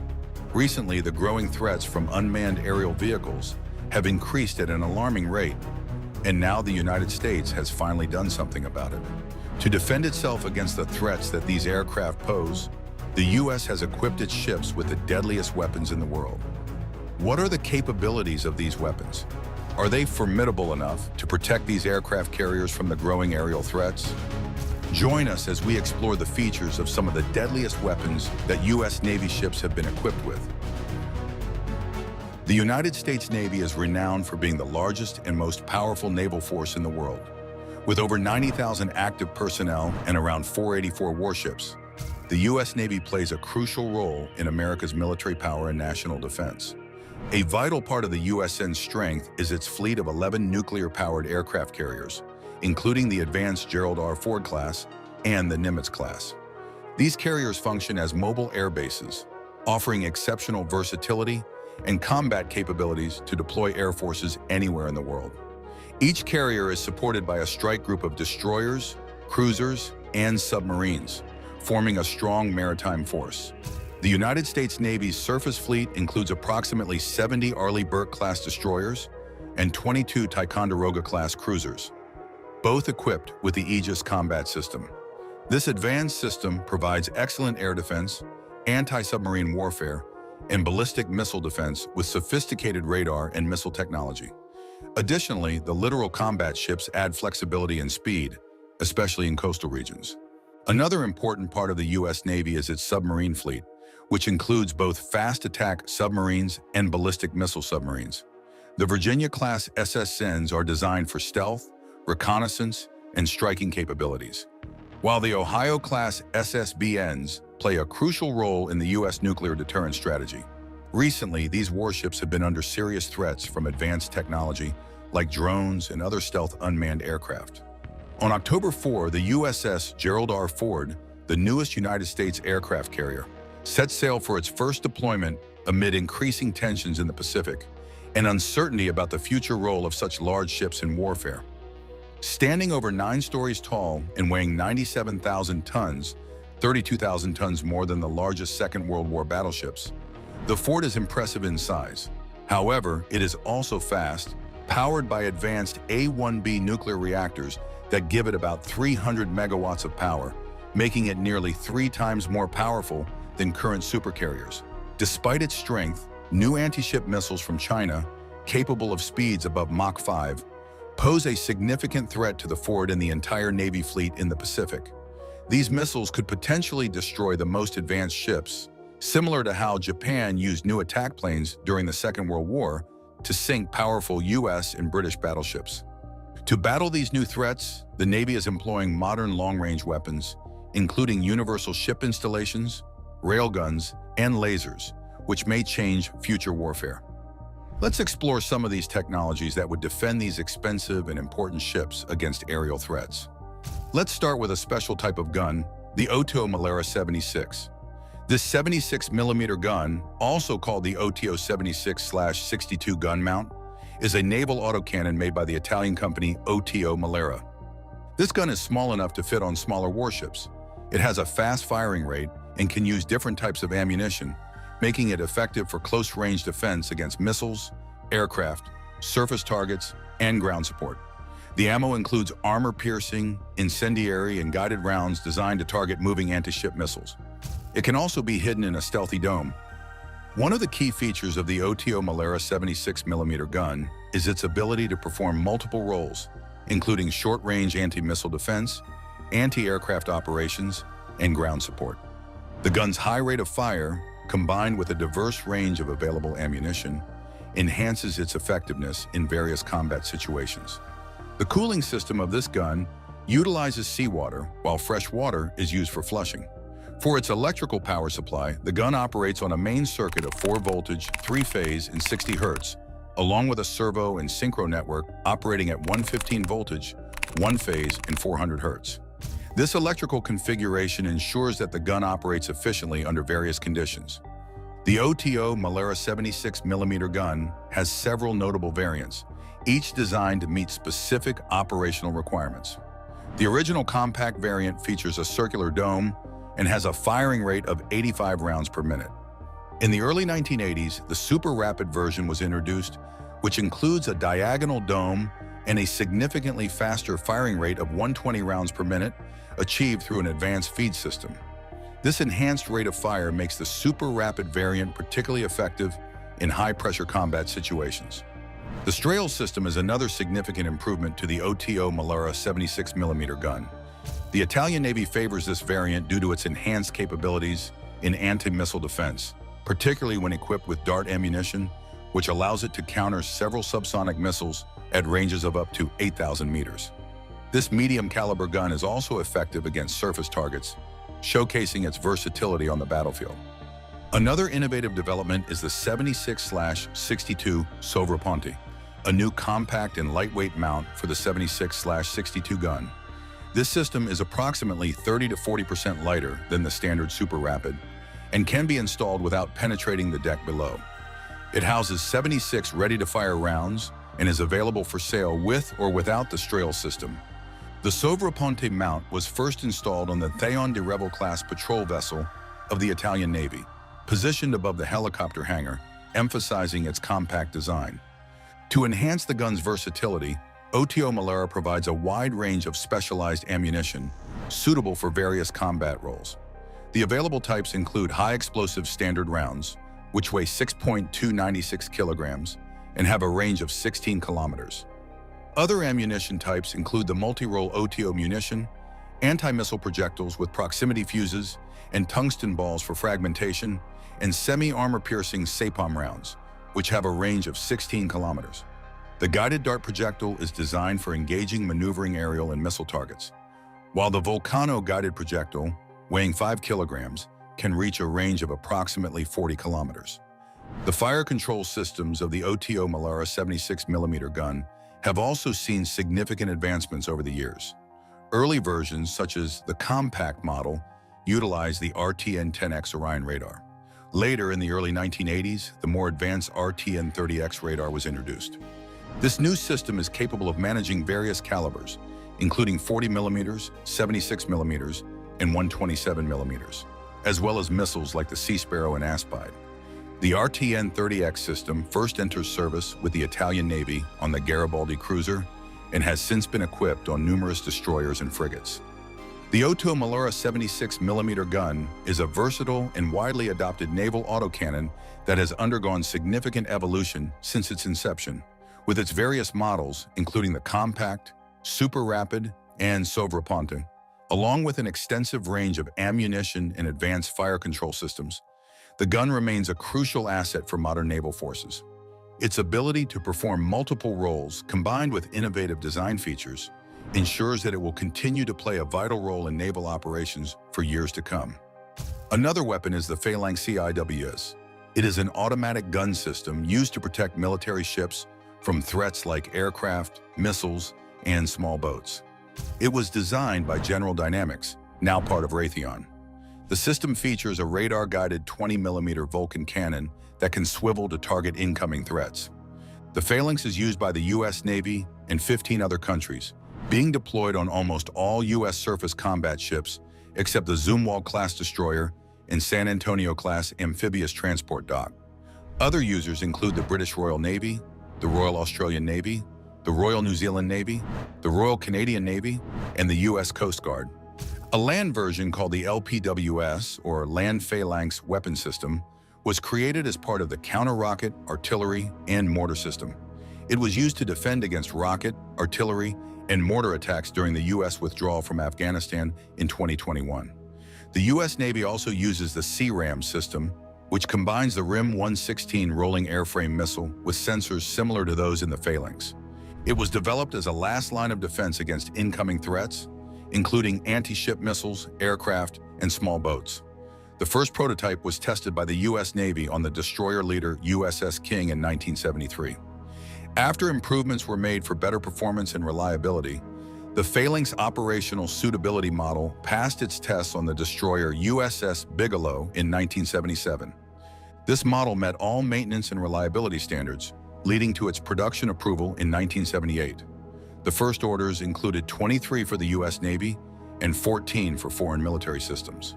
Recently, the growing threats from unmanned aerial vehicles have increased at an alarming rate, and now the United States has finally done something about it. To defend itself against the threats that these aircraft pose, the U.S. has equipped its ships with the deadliest weapons in the world. What are the capabilities of these weapons? Are they formidable enough to protect these aircraft carriers from the growing aerial threats? Join us as we explore the features of some of the deadliest weapons that U.S. Navy ships have been equipped with. The United States Navy is renowned for being the largest and most powerful naval force in the world. With over 90,000 active personnel and around 484 warships, the U.S. Navy plays a crucial role in America's military power and national defense. A vital part of the USN's strength is its fleet of 11 nuclear-powered aircraft carriers, including the advanced Gerald R. Ford class and the Nimitz class. These carriers function as mobile air bases, offering exceptional versatility and combat capabilities to deploy air forces anywhere in the world. Each carrier is supported by a strike group of destroyers, cruisers, and submarines, forming a strong maritime force. The United States Navy's surface fleet includes approximately 70 Arleigh Burke-class destroyers and 22 Ticonderoga-class cruisers, both equipped with the Aegis combat system. This advanced system provides excellent air defense, anti-submarine warfare, and ballistic missile defense with sophisticated radar and missile technology. Additionally, the littoral combat ships add flexibility and speed, especially in coastal regions. Another important part of the U.S. Navy is its submarine fleet, which includes both fast attack submarines and ballistic missile submarines. The Virginia-class SSNs are designed for stealth, reconnaissance, and striking capabilities, while the Ohio-class SSBNs play a crucial role in the U.S. nuclear deterrence strategy. Recently, these warships have been under serious threats from advanced technology like drones and other stealth unmanned aircraft. On October 4, the USS Gerald R. Ford, the newest United States aircraft carrier, set sail for its first deployment amid increasing tensions in the Pacific and uncertainty about the future role of such large ships in warfare. Standing over 9 stories tall and weighing 97,000 tons, 32,000 tons more than the largest Second World War battleships, the Ford is impressive in size. However, it is also fast, powered by advanced A-1B nuclear reactors that give it about 300 megawatts of power, making it nearly 3 times more powerful than current supercarriers. Despite its strength, new anti-ship missiles from China, capable of speeds above Mach 5, pose a significant threat to the Ford and the entire Navy fleet in the Pacific. These missiles could potentially destroy the most advanced ships, similar to how Japan used new attack planes during the Second World War to sink powerful US and British battleships. To battle these new threats, the Navy is employing modern long-range weapons, including universal ship installations, railguns, and lasers, which may change future warfare. Let's explore some of these technologies that would defend these expensive and important ships against aerial threats. Let's start with a special type of gun, the OTO Malera 76. This 76mm gun, also called the OTO 76/62 gun mount, is a naval autocannon made by the Italian company OTO Malera. This gun is small enough to fit on smaller warships. It has a fast firing rate and can use different types of ammunition, making it effective for close-range defense against missiles, aircraft, surface targets, and ground support. The ammo includes armor-piercing, incendiary, and guided rounds designed to target moving anti-ship missiles. It can also be hidden in a stealthy dome. One of the key features of the OTO Malera 76mm gun is its ability to perform multiple roles, including short-range anti-missile defense, anti-aircraft operations, and ground support. The gun's high rate of fire, combined with a diverse range of available ammunition, enhances its effectiveness in various combat situations. The cooling system of this gun utilizes seawater, while fresh water is used for flushing. For its electrical power supply, the gun operates on a main circuit of 4-voltage, 3-phase, and 60 Hz, along with a servo and synchro network operating at 115 voltage, 1-phase, and 400 Hz. This electrical configuration ensures that the gun operates efficiently under various conditions. The OTO Malera 76mm gun has several notable variants, each designed to meet specific operational requirements. The original compact variant features a circular dome and has a firing rate of 85 rounds per minute. In the early 1980s, the super rapid version was introduced, which includes a diagonal dome and a significantly faster firing rate of 120 rounds per minute, achieved through an advanced feed system. This enhanced rate of fire makes the super rapid variant particularly effective in high-pressure combat situations. The Strail system is another significant improvement to the OTO Malera 76mm gun. The Italian Navy favors this variant due to its enhanced capabilities in anti-missile defense, particularly when equipped with dart ammunition, which allows it to counter several subsonic missiles at ranges of up to 8,000 meters. This medium-caliber gun is also effective against surface targets, showcasing its versatility on the battlefield. Another innovative development is the 76/62 Sovraponte, a new compact and lightweight mount for the 76/62 gun. This system is approximately 30 to 40% lighter than the standard Super Rapid and can be installed without penetrating the deck below. It houses 76 ready-to-fire rounds and is available for sale with or without the Strail system. The Sovraponte mount was first installed on the Theon de Revel class patrol vessel of the Italian Navy, positioned above the helicopter hangar, emphasizing its compact design. To enhance the gun's versatility, OTO Malera provides a wide range of specialized ammunition suitable for various combat roles. The available types include high-explosive standard rounds, which weigh 6.296 kilograms and have a range of 16 kilometers. Other ammunition types include the multi-role OTO munition, anti-missile projectiles with proximity fuses and tungsten balls for fragmentation, and semi-armor-piercing SAPOM rounds, which have a range of 16 kilometers. The guided dart projectile is designed for engaging maneuvering aerial and missile targets, while the Volcano guided projectile, weighing 5 kilograms, can reach a range of approximately 40 kilometers. The fire control systems of the OTO Malera 76mm gun have also seen significant advancements over the years. Early versions, such as the compact model, utilized the RTN-10X Orion radar. Later, in the early 1980s, the more advanced RTN-30X radar was introduced. This new system is capable of managing various calibers, including 40mm, 76mm, and 127mm, as well as missiles like the Sea Sparrow and Aspide. The RTN-30X system first enters service with the Italian Navy on the Garibaldi cruiser and has since been equipped on numerous destroyers and frigates. The OTO Malera 76mm gun is a versatile and widely adopted naval autocannon that has undergone significant evolution since its inception, with its various models, including the Compact, Super Rapid, and Sovraponte, along with an extensive range of ammunition and advanced fire control systems. The gun remains a crucial asset for modern naval forces. Its ability to perform multiple roles, combined with innovative design features, ensures that it will continue to play a vital role in naval operations for years to come. Another weapon is the Phalanx CIWS. It is an automatic gun system used to protect military ships from threats like aircraft, missiles, and small boats. It was designed by General Dynamics, now part of Raytheon. The system features a radar-guided 20mm Vulcan cannon that can swivel to target incoming threats. The Phalanx is used by the U.S. Navy and 15 other countries, being deployed on almost all U.S. surface combat ships except the Zumwalt-class destroyer and San Antonio-class amphibious transport dock. Other users include the British Royal Navy, the Royal Australian Navy, the Royal New Zealand Navy, the Royal Canadian Navy, and the U.S. Coast Guard. A land version called the LPWS, or Land Phalanx Weapon System, was created as part of the counter-rocket, artillery, and mortar system. It was used to defend against rocket, artillery, and mortar attacks during the U.S. withdrawal from Afghanistan in 2021. The U.S. Navy also uses the CRAM system, which combines the RIM-116 rolling airframe missile with sensors similar to those in the Phalanx. It was developed as a last line of defense against incoming threats, including anti-ship missiles, aircraft, and small boats. The first prototype was tested by the U.S. Navy on the destroyer leader USS King in 1973. After improvements were made for better performance and reliability, the Phalanx operational suitability model passed its tests on the destroyer USS Bigelow in 1977. This model met all maintenance and reliability standards, leading to its production approval in 1978. The first orders included 23 for the U.S. Navy and 14 for foreign military systems.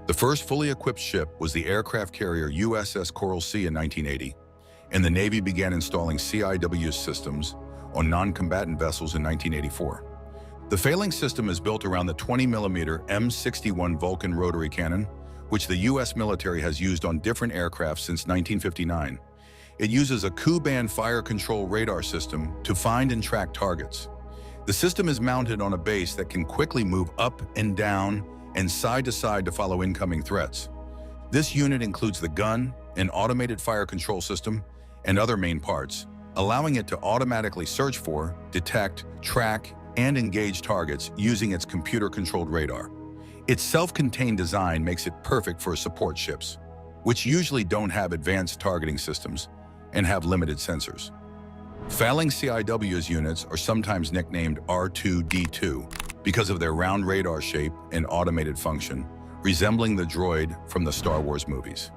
The first fully equipped ship was the aircraft carrier USS Coral Sea in 1980, and the Navy began installing CIWS systems on non-combatant vessels in 1984. The Phalanx system is built around the 20mm M61 Vulcan rotary cannon, which the U.S. military has used on different aircraft since 1959. It uses a Ku-band fire control radar system to find and track targets. The system is mounted on a base that can quickly move up and down and side to side to follow incoming threats. This unit includes the gun, an automated fire control system, and other main parts, allowing it to automatically search for, detect, track, and engage targets using its computer-controlled radar. Its self-contained design makes it perfect for support ships, which usually don't have advanced targeting systems and have limited sensors. Phalanx CIWS units are sometimes nicknamed R2-D2 because of their round radar shape and automated function, resembling the droid from the Star Wars movies.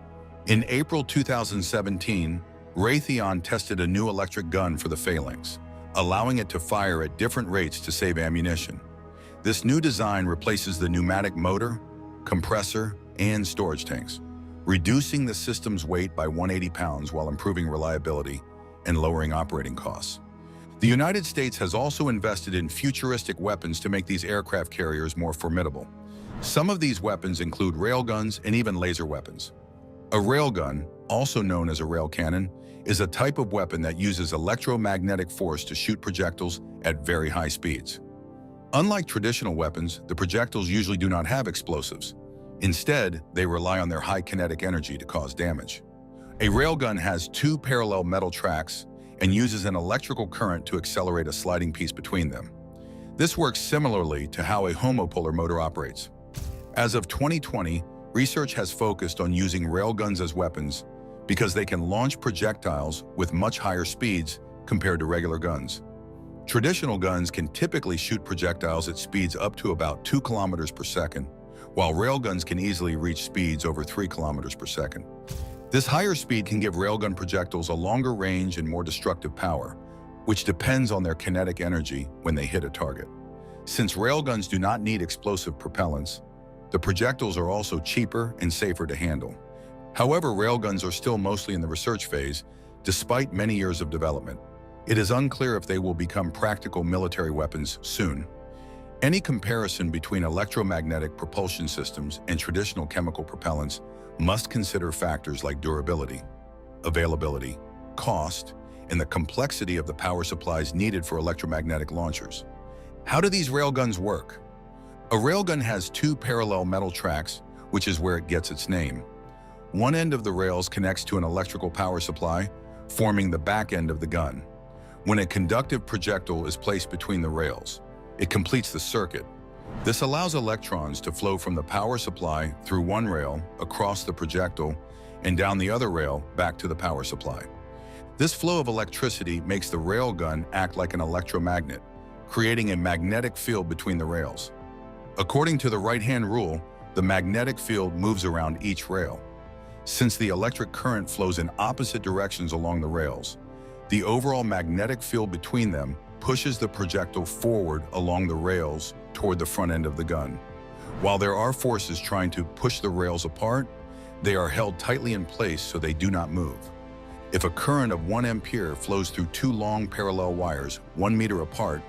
In April 2017, Raytheon tested a new electric gun for the Phalanx, allowing it to fire at different rates to save ammunition. This new design replaces the pneumatic motor, compressor, and storage tanks, reducing the system's weight by 180 pounds while improving reliability and lowering operating costs. The United States has also invested in futuristic weapons to make these aircraft carriers more formidable. Some of these weapons include railguns and even laser weapons. A railgun, also known as a rail cannon, is a type of weapon that uses electromagnetic force to shoot projectiles at very high speeds. Unlike traditional weapons, the projectiles usually do not have explosives. Instead, they rely on their high kinetic energy to cause damage. A railgun has two parallel metal tracks and uses an electrical current to accelerate a sliding piece between them. This works similarly to how a homopolar motor operates. As of 2020, research has focused on using railguns as weapons because they can launch projectiles with much higher speeds compared to regular guns. Traditional guns can typically shoot projectiles at speeds up to about 2 kilometers per second, while railguns can easily reach speeds over 3 kilometers per second. This higher speed can give railgun projectiles a longer range and more destructive power, which depends on their kinetic energy when they hit a target. Since railguns do not need explosive propellants, the projectiles are also cheaper and safer to handle. However, railguns are still mostly in the research phase, despite many years of development. It is unclear if they will become practical military weapons soon. Any comparison between electromagnetic propulsion systems and traditional chemical propellants must consider factors like durability, availability, cost, and the complexity of the power supplies needed for electromagnetic launchers. How do these railguns work? A railgun has two parallel metal tracks, which is where it gets its name. One end of the rails connects to an electrical power supply, forming the back end of the gun. When a conductive projectile is placed between the rails, it completes the circuit. This allows electrons to flow from the power supply through one rail across the projectile and down the other rail back to the power supply. This flow of electricity makes the railgun act like an electromagnet, creating a magnetic field between the rails. According to the right-hand rule, the magnetic field moves around each rail. Since the electric current flows in opposite directions along the rails, the overall magnetic field between them pushes the projectile forward along the rails toward the front end of the gun. While there are forces trying to push the rails apart, they are held tightly in place so they do not move. If a current of 1 ampere flows through two long parallel wires 1 meter apart,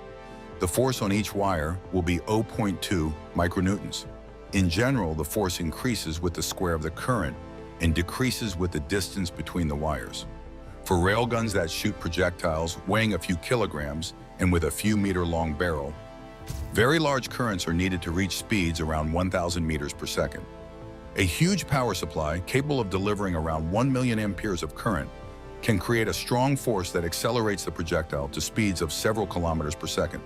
the force on each wire will be 0.2 micronewtons. In general, the force increases with the square of the current and decreases with the distance between the wires. For railguns that shoot projectiles weighing a few kilograms and with a few meter-long barrel, very large currents are needed to reach speeds around 1,000 meters per second. A huge power supply capable of delivering around 1 million amperes of current can create a strong force that accelerates the projectile to speeds of several kilometers per second.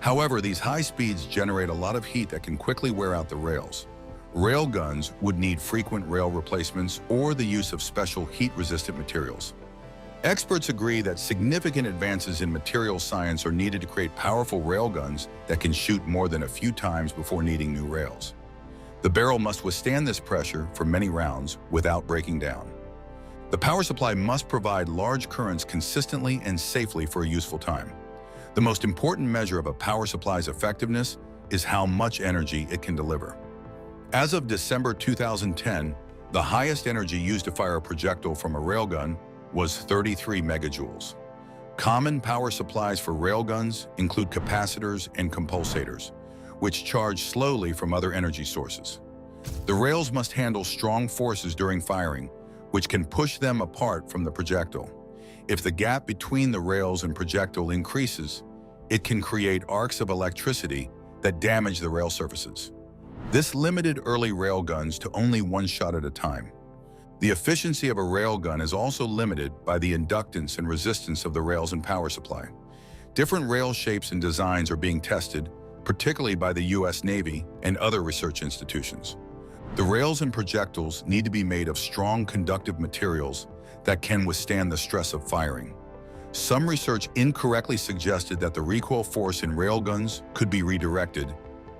However, these high speeds generate a lot of heat that can quickly wear out the rails. Railguns would need frequent rail replacements or the use of special heat-resistant materials. Experts agree that significant advances in material science are needed to create powerful railguns that can shoot more than a few times before needing new rails. The barrel must withstand this pressure for many rounds without breaking down. The power supply must provide large currents consistently and safely for a useful time. The most important measure of a power supply's effectiveness is how much energy it can deliver. As of December 2010, the highest energy used to fire a projectile from a railgun was 33 megajoules. Common power supplies for railguns include capacitors and compulsators, which charge slowly from other energy sources. The rails must handle strong forces during firing, which can push them apart from the projectile. If the gap between the rails and projectile increases, it can create arcs of electricity that damage the rail surfaces. This limited early railguns to only one shot at a time. The efficiency of a railgun is also limited by the inductance and resistance of the rails and power supply. Different rail shapes and designs are being tested, particularly by the US Navy and other research institutions. The rails and projectiles need to be made of strong conductive materials that can withstand the stress of firing. Some research incorrectly suggested that the recoil force in railguns could be redirected,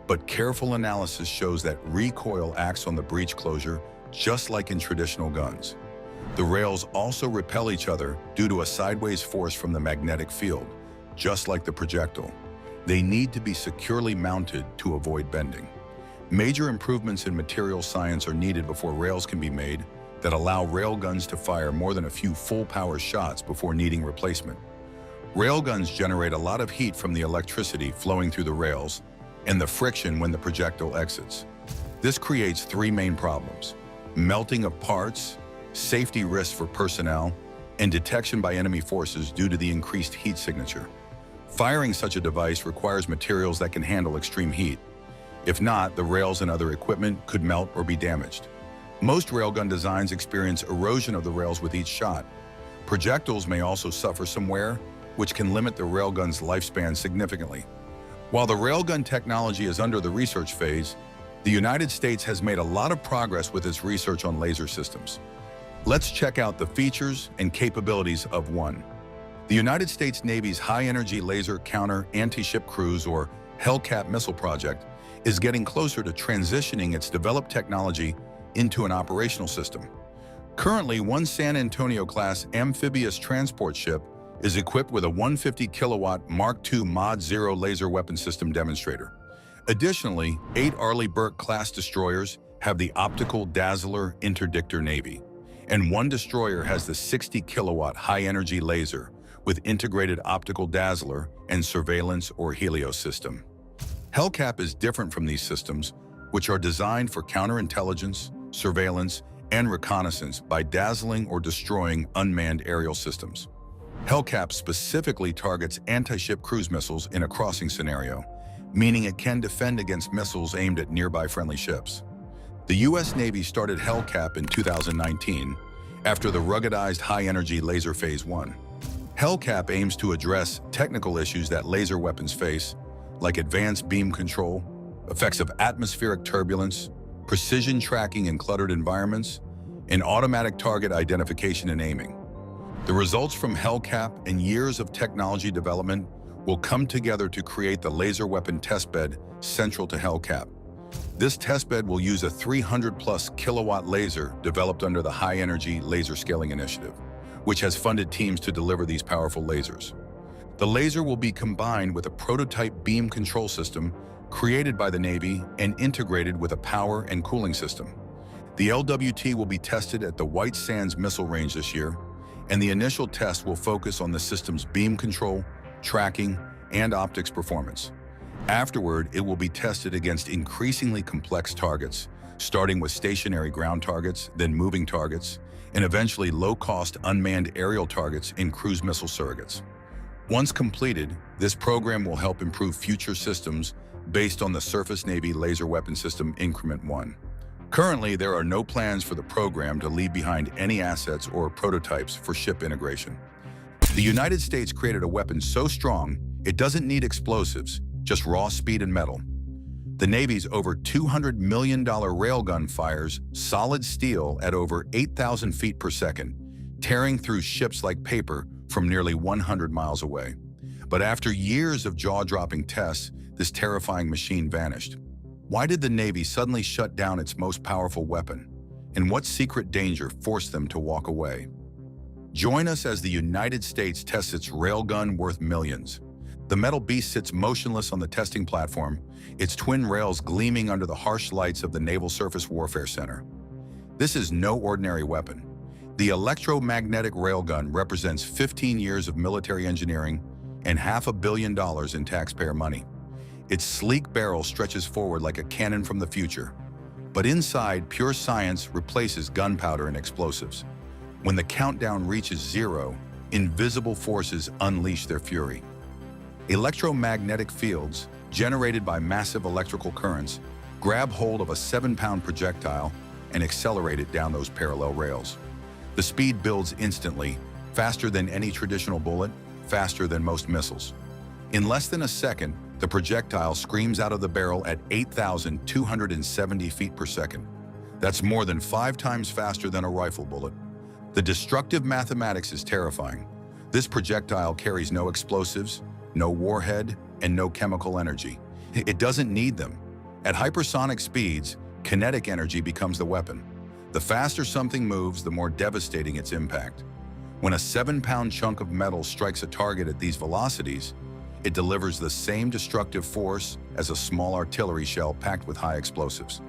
but careful analysis shows that recoil acts on the breech closure just like in traditional guns. The rails also repel each other due to a sideways force from the magnetic field, just like the projectile. They need to be securely mounted to avoid bending. Major improvements in material science are needed before rails can be made that allow railguns to fire more than a few full-power shots before needing replacement. Railguns generate a lot of heat from the electricity flowing through the rails and the friction when the projectile exits. This creates three main problems: melting of parts, safety risks for personnel, and detection by enemy forces due to the increased heat signature. Firing such a device requires materials that can handle extreme heat. If not, the rails and other equipment could melt or be damaged. Most railgun designs experience erosion of the rails with each shot. Projectiles may also suffer some wear, which can limit the railgun's lifespan significantly. While the railgun technology is under the research phase, the United States has made a lot of progress with its research on laser systems. Let's check out the features and capabilities of one. The United States Navy's High-Energy Laser Counter Anti-Ship Cruise, or HELCAP missile project, is getting closer to transitioning its developed technology into an operational system. Currently, one San Antonio-class amphibious transport ship is equipped with a 150 kilowatt Mark II Mod 0 laser weapon system demonstrator. Additionally, 8 Arleigh Burke-class destroyers have the optical Dazzler interdictor Navy, and one destroyer has the 60 kilowatt high-energy laser with integrated optical Dazzler and surveillance or Helios system. HELCAP is different from these systems, which are designed for counterintelligence, surveillance, and reconnaissance by dazzling or destroying unmanned aerial systems. HELCAP specifically targets anti-ship cruise missiles in a crossing scenario, meaning it can defend against missiles aimed at nearby friendly ships. The U.S. Navy started HELCAP in 2019, after the ruggedized high-energy laser Phase 1. Hellcat aims to address technical issues that laser weapons face, like advanced beam control, effects of atmospheric turbulence, precision tracking in cluttered environments, and automatic target identification and aiming. The results from Hellcat and years of technology development will come together to create the laser weapon testbed central to Hellcat. This testbed will use a 300-plus kilowatt laser developed under the High Energy Laser Scaling Initiative, which has funded teams to deliver these powerful lasers. The laser will be combined with a prototype beam control system created by the Navy and integrated with a power and cooling system. The LWT will be tested at the White Sands Missile Range this year, and the initial test will focus on the system's beam control, tracking, and optics performance. Afterward, it will be tested against increasingly complex targets, starting with stationary ground targets, then moving targets, and eventually low-cost unmanned aerial targets in cruise missile surrogates. Once completed, this program will help improve future systems based on the Surface Navy Laser Weapon System Increment 1. Currently, there are no plans for the program to leave behind any assets or prototypes for ship integration. The United States created a weapon so strong, it doesn't need explosives, just raw speed and metal. The Navy's over $200 million railgun fires solid steel at over 8,000 feet per second, tearing through ships like paper from nearly 100 miles away. But after years of jaw-dropping tests, this terrifying machine vanished. Why did the Navy suddenly shut down its most powerful weapon? And what secret danger forced them to walk away? Join us as the United States tests its railgun worth millions. The metal beast sits motionless on the testing platform, its twin rails gleaming under the harsh lights of the Naval Surface Warfare Center. This is no ordinary weapon. The electromagnetic railgun represents 15 years of military engineering and $500 million in taxpayer money. Its sleek barrel stretches forward like a cannon from the future. But inside, pure science replaces gunpowder and explosives. When the countdown reaches 0, invisible forces unleash their fury. Electromagnetic fields, generated by massive electrical currents, grab hold of a 7-pound projectile and accelerate it down those parallel rails. The speed builds instantly, faster than any traditional bullet, faster than most missiles. In less than a second, the projectile screams out of the barrel at 8,270 feet per second. That's more than 5 times faster than a rifle bullet. The destructive mathematics is terrifying. This projectile carries no explosives, no warhead, and no chemical energy. It doesn't need them. At hypersonic speeds, kinetic energy becomes the weapon. The faster something moves, the more devastating its impact. When a 7-pound chunk of metal strikes a target at these velocities, it delivers the same destructive force as a small artillery shell packed with high explosives.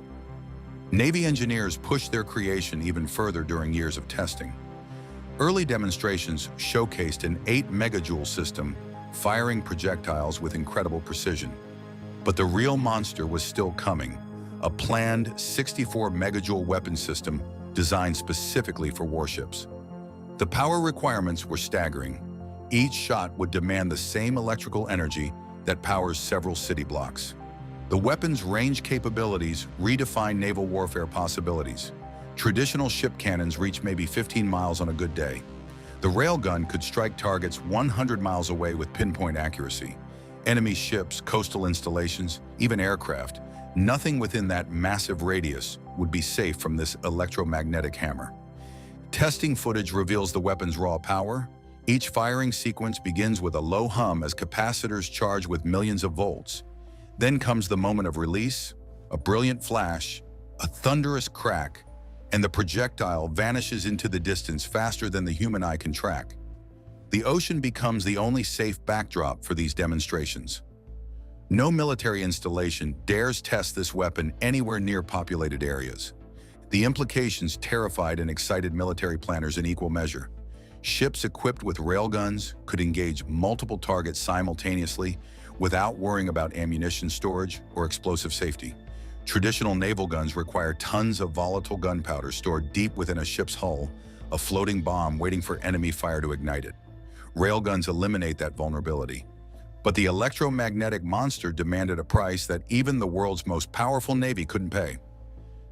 Navy engineers pushed their creation even further during years of testing. Early demonstrations showcased an 8-megajoule system firing projectiles with incredible precision. But the real monster was still coming, a planned 64-megajoule weapon system designed specifically for warships. The power requirements were staggering. Each shot would demand the same electrical energy that powers several city blocks. The weapon's range capabilities redefine naval warfare possibilities. Traditional ship cannons reach maybe 15 miles on a good day. The railgun could strike targets 100 miles away with pinpoint accuracy. Enemy ships, coastal installations, even aircraft, nothing within that massive radius would be safe from this electromagnetic hammer. Testing footage reveals the weapon's raw power. Each firing sequence begins with a low hum as capacitors charge with millions of volts. Then comes the moment of release, a brilliant flash, a thunderous crack, and the projectile vanishes into the distance faster than the human eye can track. The ocean becomes the only safe backdrop for these demonstrations. No military installation dares test this weapon anywhere near populated areas. The implications terrified and excited military planners in equal measure. Ships equipped with railguns could engage multiple targets simultaneously without worrying about ammunition storage or explosive safety. Traditional naval guns require tons of volatile gunpowder stored deep within a ship's hull, a floating bomb waiting for enemy fire to ignite it. Railguns eliminate that vulnerability. But the electromagnetic monster demanded a price that even the world's most powerful navy couldn't pay.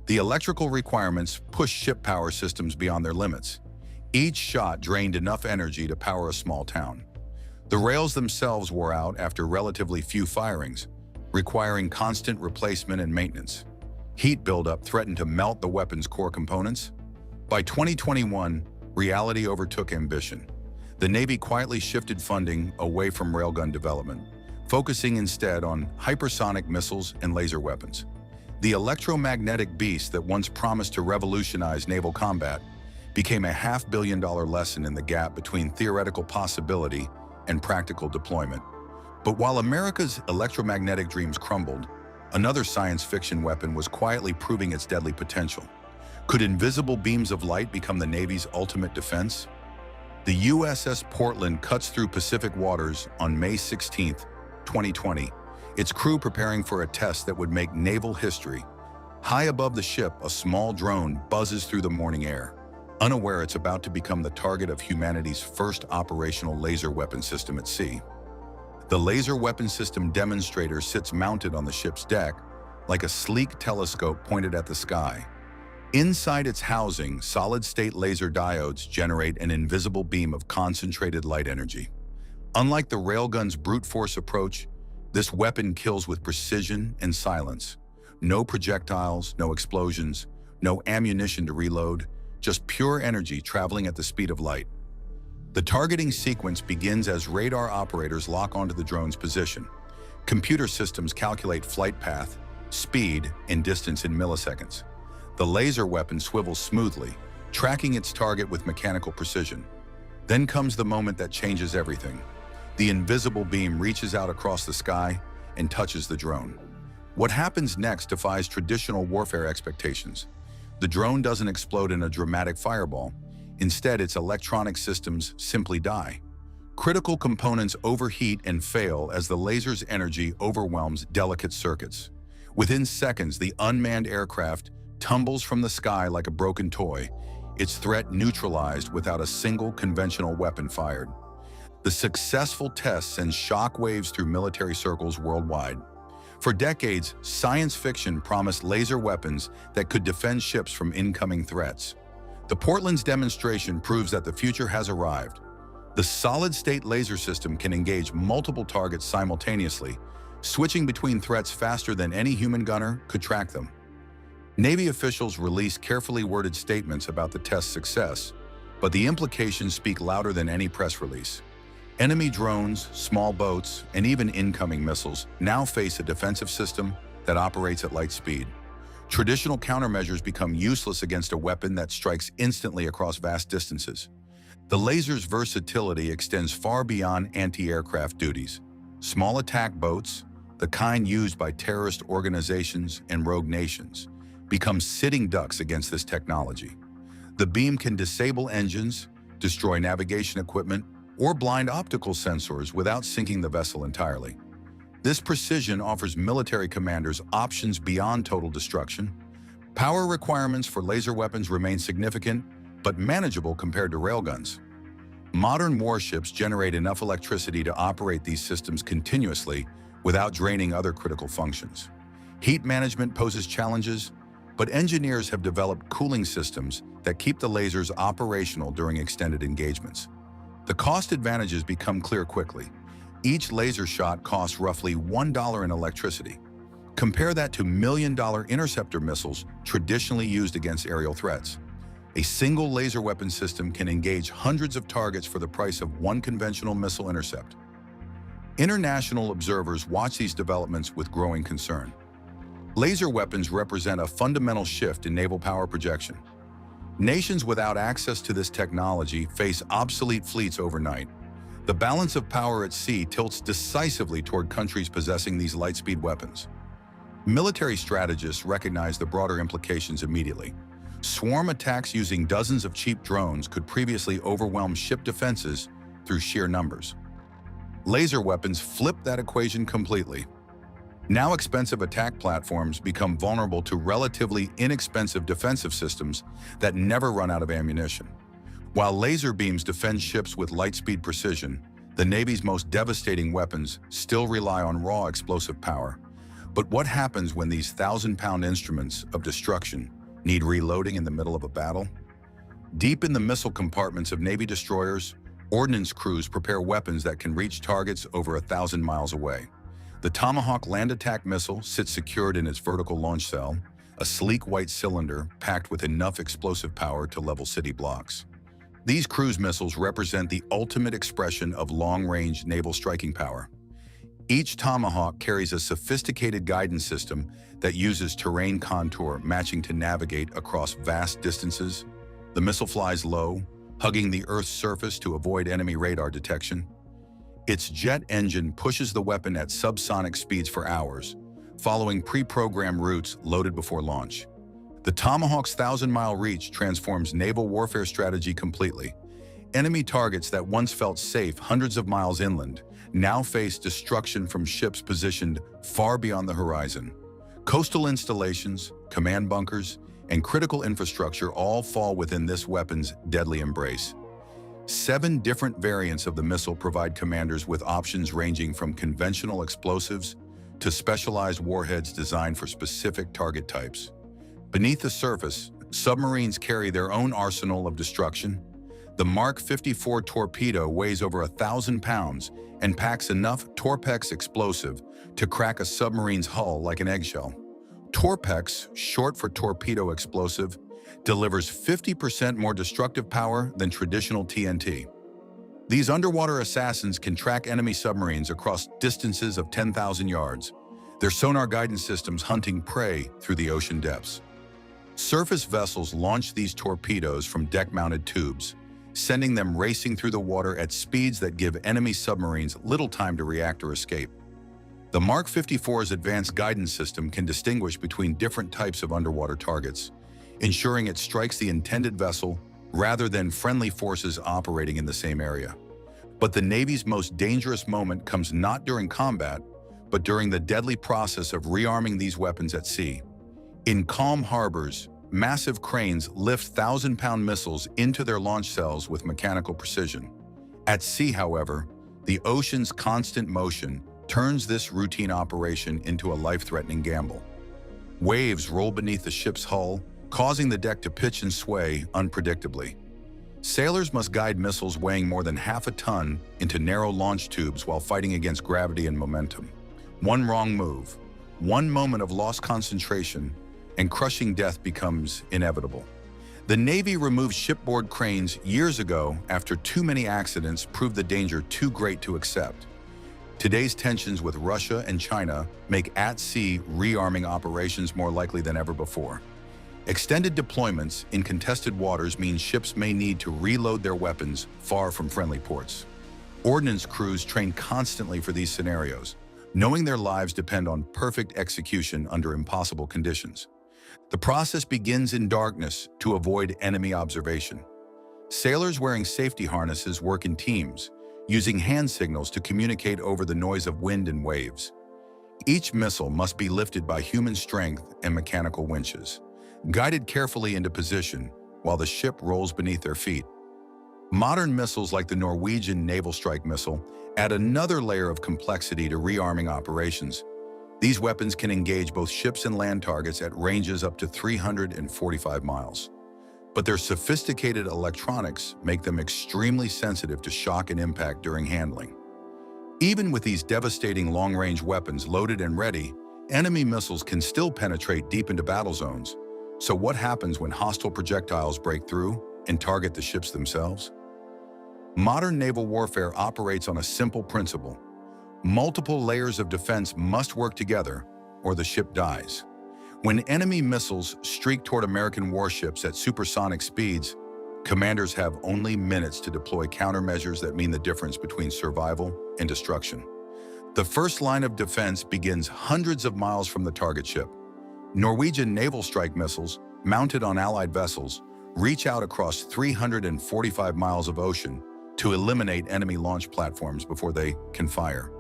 The electrical requirements pushed ship power systems beyond their limits. Each shot drained enough energy to power a small town. The rails themselves wore out after relatively few firings, requiring constant replacement and maintenance. Heat buildup threatened to melt the weapon's core components. By 2021, reality overtook ambition. The Navy quietly shifted funding away from railgun development, focusing instead on hypersonic missiles and laser weapons. The electromagnetic beast that once promised to revolutionize naval combat became a $500 million lesson in the gap between theoretical possibility and practical deployment. But while America's electromagnetic dreams crumbled, another science fiction weapon was quietly proving its deadly potential. Could invisible beams of light become the Navy's ultimate defense? The USS Portland cuts through Pacific waters on May 16, 2020, its crew preparing for a test that would make naval history. High above the ship, a small drone buzzes through the morning air, unaware it's about to become the target of humanity's first operational laser weapon system at sea. The laser weapon system demonstrator sits mounted on the ship's deck, like a sleek telescope pointed at the sky. Inside its housing, solid-state laser diodes generate an invisible beam of concentrated light energy. Unlike the railgun's brute force approach, this weapon kills with precision and silence. No projectiles, no explosions, no ammunition to reload, just pure energy traveling at the speed of light. The targeting sequence begins as radar operators lock onto the drone's position. Computer systems calculate flight path, speed, and distance in milliseconds. The laser weapon swivels smoothly, tracking its target with mechanical precision. Then comes the moment that changes everything. The invisible beam reaches out across the sky and touches the drone. What happens next defies traditional warfare expectations. The drone doesn't explode in a dramatic fireball. Instead, its electronic systems simply die. Critical components overheat and fail as the laser's energy overwhelms delicate circuits. Within seconds, the unmanned aircraft tumbles from the sky like a broken toy, its threat neutralized without a single conventional weapon fired. The successful test sends shockwaves through military circles worldwide. For decades, science fiction promised laser weapons that could defend ships from incoming threats. The Portland's demonstration proves that the future has arrived. The solid-state laser system can engage multiple targets simultaneously, switching between threats faster than any human gunner could track them. Navy officials released carefully worded statements about the test's success, but the implications speak louder than any press release. Enemy drones, small boats, and even incoming missiles now face a defensive system that operates at light speed. Traditional countermeasures become useless against a weapon that strikes instantly across vast distances. The laser's versatility extends far beyond anti-aircraft duties. Small attack boats, the kind used by terrorist organizations and rogue nations, become sitting ducks against this technology. The beam can disable engines, destroy navigation equipment, or blind optical sensors without sinking the vessel entirely. This precision offers military commanders options beyond total destruction. Power requirements for laser weapons remain significant, but manageable compared to railguns. Modern warships generate enough electricity to operate these systems continuously without draining other critical functions. Heat management poses challenges, but engineers have developed cooling systems that keep the lasers operational during extended engagements. The cost advantages become clear quickly. Each laser shot costs roughly $1 in electricity. Compare that to million-dollar interceptor missiles traditionally used against aerial threats. A single laser weapon system can engage hundreds of targets for the price of one conventional missile intercept. International observers watch these developments with growing concern. Laser weapons represent a fundamental shift in naval power projection. Nations without access to this technology face obsolete fleets overnight. The balance of power at sea tilts decisively toward countries possessing these light-speed weapons. Military strategists recognize the broader implications immediately. Swarm attacks using dozens of cheap drones could previously overwhelm ship defenses through sheer numbers. Laser weapons flip that equation completely. Now expensive attack platforms become vulnerable to relatively inexpensive defensive systems that never run out of ammunition. While laser beams defend ships with light-speed precision, the Navy's most devastating weapons still rely on raw explosive power. But what happens when these 1,000-pound instruments of destruction need reloading in the middle of a battle? Deep in the missile compartments of Navy destroyers, ordnance crews prepare weapons that can reach targets over 1,000 miles away. The Tomahawk land attack missile sits secured in its vertical launch cell, a sleek white cylinder packed with enough explosive power to level city blocks. These cruise missiles represent the ultimate expression of long-range naval striking power. Each Tomahawk carries a sophisticated guidance system that uses terrain contour matching to navigate across vast distances. The missile flies low, hugging the Earth's surface to avoid enemy radar detection. Its jet engine pushes the weapon at subsonic speeds for hours, following pre-programmed routes loaded before launch. The Tomahawk's 1,000-mile reach transforms naval warfare strategy completely. Enemy targets that once felt safe hundreds of miles inland now face destruction from ships positioned far beyond the horizon. Coastal installations, command bunkers, and critical infrastructure all fall within this weapon's deadly embrace. 7 different variants of the missile provide commanders with options ranging from conventional explosives to specialized warheads designed for specific target types. Beneath the surface, submarines carry their own arsenal of destruction. The Mark 54 torpedo weighs over 1,000 pounds and packs enough Torpex explosive to crack a submarine's hull like an eggshell. Torpex, short for torpedo explosive, delivers 50% more destructive power than traditional TNT. These underwater assassins can track enemy submarines across distances of 10,000 yards, their sonar guidance systems hunting prey through the ocean depths. Surface vessels launch these torpedoes from deck-mounted tubes, sending them racing through the water at speeds that give enemy submarines little time to react or escape. The Mark 54's advanced guidance system can distinguish between different types of underwater targets, ensuring it strikes the intended vessel rather than friendly forces operating in the same area. But the Navy's most dangerous moment comes not during combat, but during the deadly process of rearming these weapons at sea. In calm harbors, massive cranes lift 1,000-pound missiles into their launch cells with mechanical precision. At sea, however, the ocean's constant motion turns this routine operation into a life-threatening gamble. Waves roll beneath the ship's hull, causing the deck to pitch and sway unpredictably. Sailors must guide missiles weighing more than half a ton into narrow launch tubes while fighting against gravity and momentum. One wrong move, one moment of lost concentration, and crushing death becomes inevitable. The Navy removed shipboard cranes years ago after too many accidents proved the danger too great to accept. Today's tensions with Russia and China make at-sea rearming operations more likely than ever before. Extended deployments in contested waters mean ships may need to reload their weapons far from friendly ports. Ordnance crews train constantly for these scenarios, knowing their lives depend on perfect execution under impossible conditions. The process begins in darkness to avoid enemy observation. Sailors wearing safety harnesses work in teams, using hand signals to communicate over the noise of wind and waves. Each missile must be lifted by human strength and mechanical winches, guided carefully into position while the ship rolls beneath their feet. Modern missiles like the Norwegian Naval Strike Missile add another layer of complexity to rearming operations. These weapons can engage both ships and land targets at ranges up to 345 miles. But their sophisticated electronics make them extremely sensitive to shock and impact during handling. Even with these devastating long-range weapons loaded and ready, enemy missiles can still penetrate deep into battle zones. So what happens when hostile projectiles break through and target the ships themselves? Modern naval warfare operates on a simple principle. Multiple layers of defense must work together, or the ship dies. When enemy missiles streak toward American warships at supersonic speeds, commanders have only minutes to deploy countermeasures that mean the difference between survival and destruction. The first line of defense begins hundreds of miles from the target ship. Norwegian Naval Strike Missiles, mounted on Allied vessels, reach out across 345 miles of ocean to eliminate enemy launch platforms before they can fire.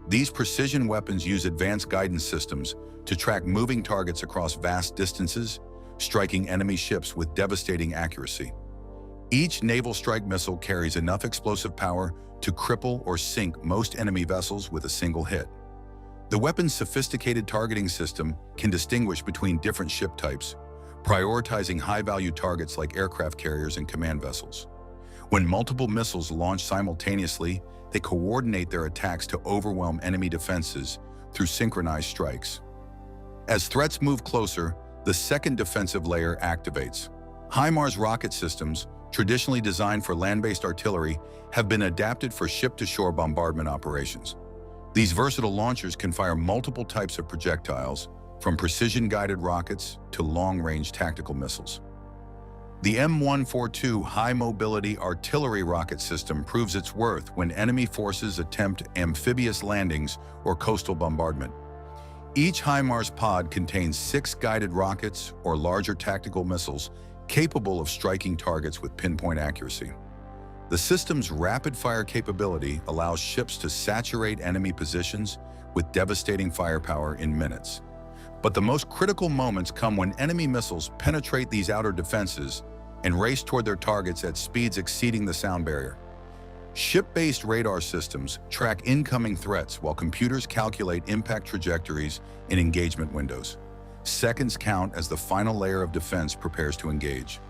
These precision weapons use advanced guidance systems to track moving targets across vast distances, striking enemy ships with devastating accuracy. Each naval strike missile carries enough explosive power to cripple or sink most enemy vessels with a single hit. The weapon's sophisticated targeting system can distinguish between different ship types, prioritizing high-value targets like aircraft carriers and command vessels. When multiple missiles launch simultaneously, they coordinate their attacks to overwhelm enemy defenses through synchronized strikes. As threats move closer, the second defensive layer activates. HIMARS rocket systems, traditionally designed for land-based artillery, have been adapted for ship-to-shore bombardment operations. These versatile launchers can fire multiple types of projectiles, from precision-guided rockets to long-range tactical missiles. The M142 high-mobility artillery rocket system proves its worth when enemy forces attempt amphibious landings or coastal bombardment. Each HIMARS pod contains 6 guided rockets or larger tactical missiles capable of striking targets with pinpoint accuracy. The system's rapid-fire capability allows ships to saturate enemy positions with devastating firepower in minutes. But the most critical moments come when enemy missiles penetrate these outer defenses and race toward their targets at speeds exceeding the sound barrier. Ship-based radar systems track incoming threats while computers calculate impact trajectories and engagement windows. Seconds count as the final layer of defense prepares to engage.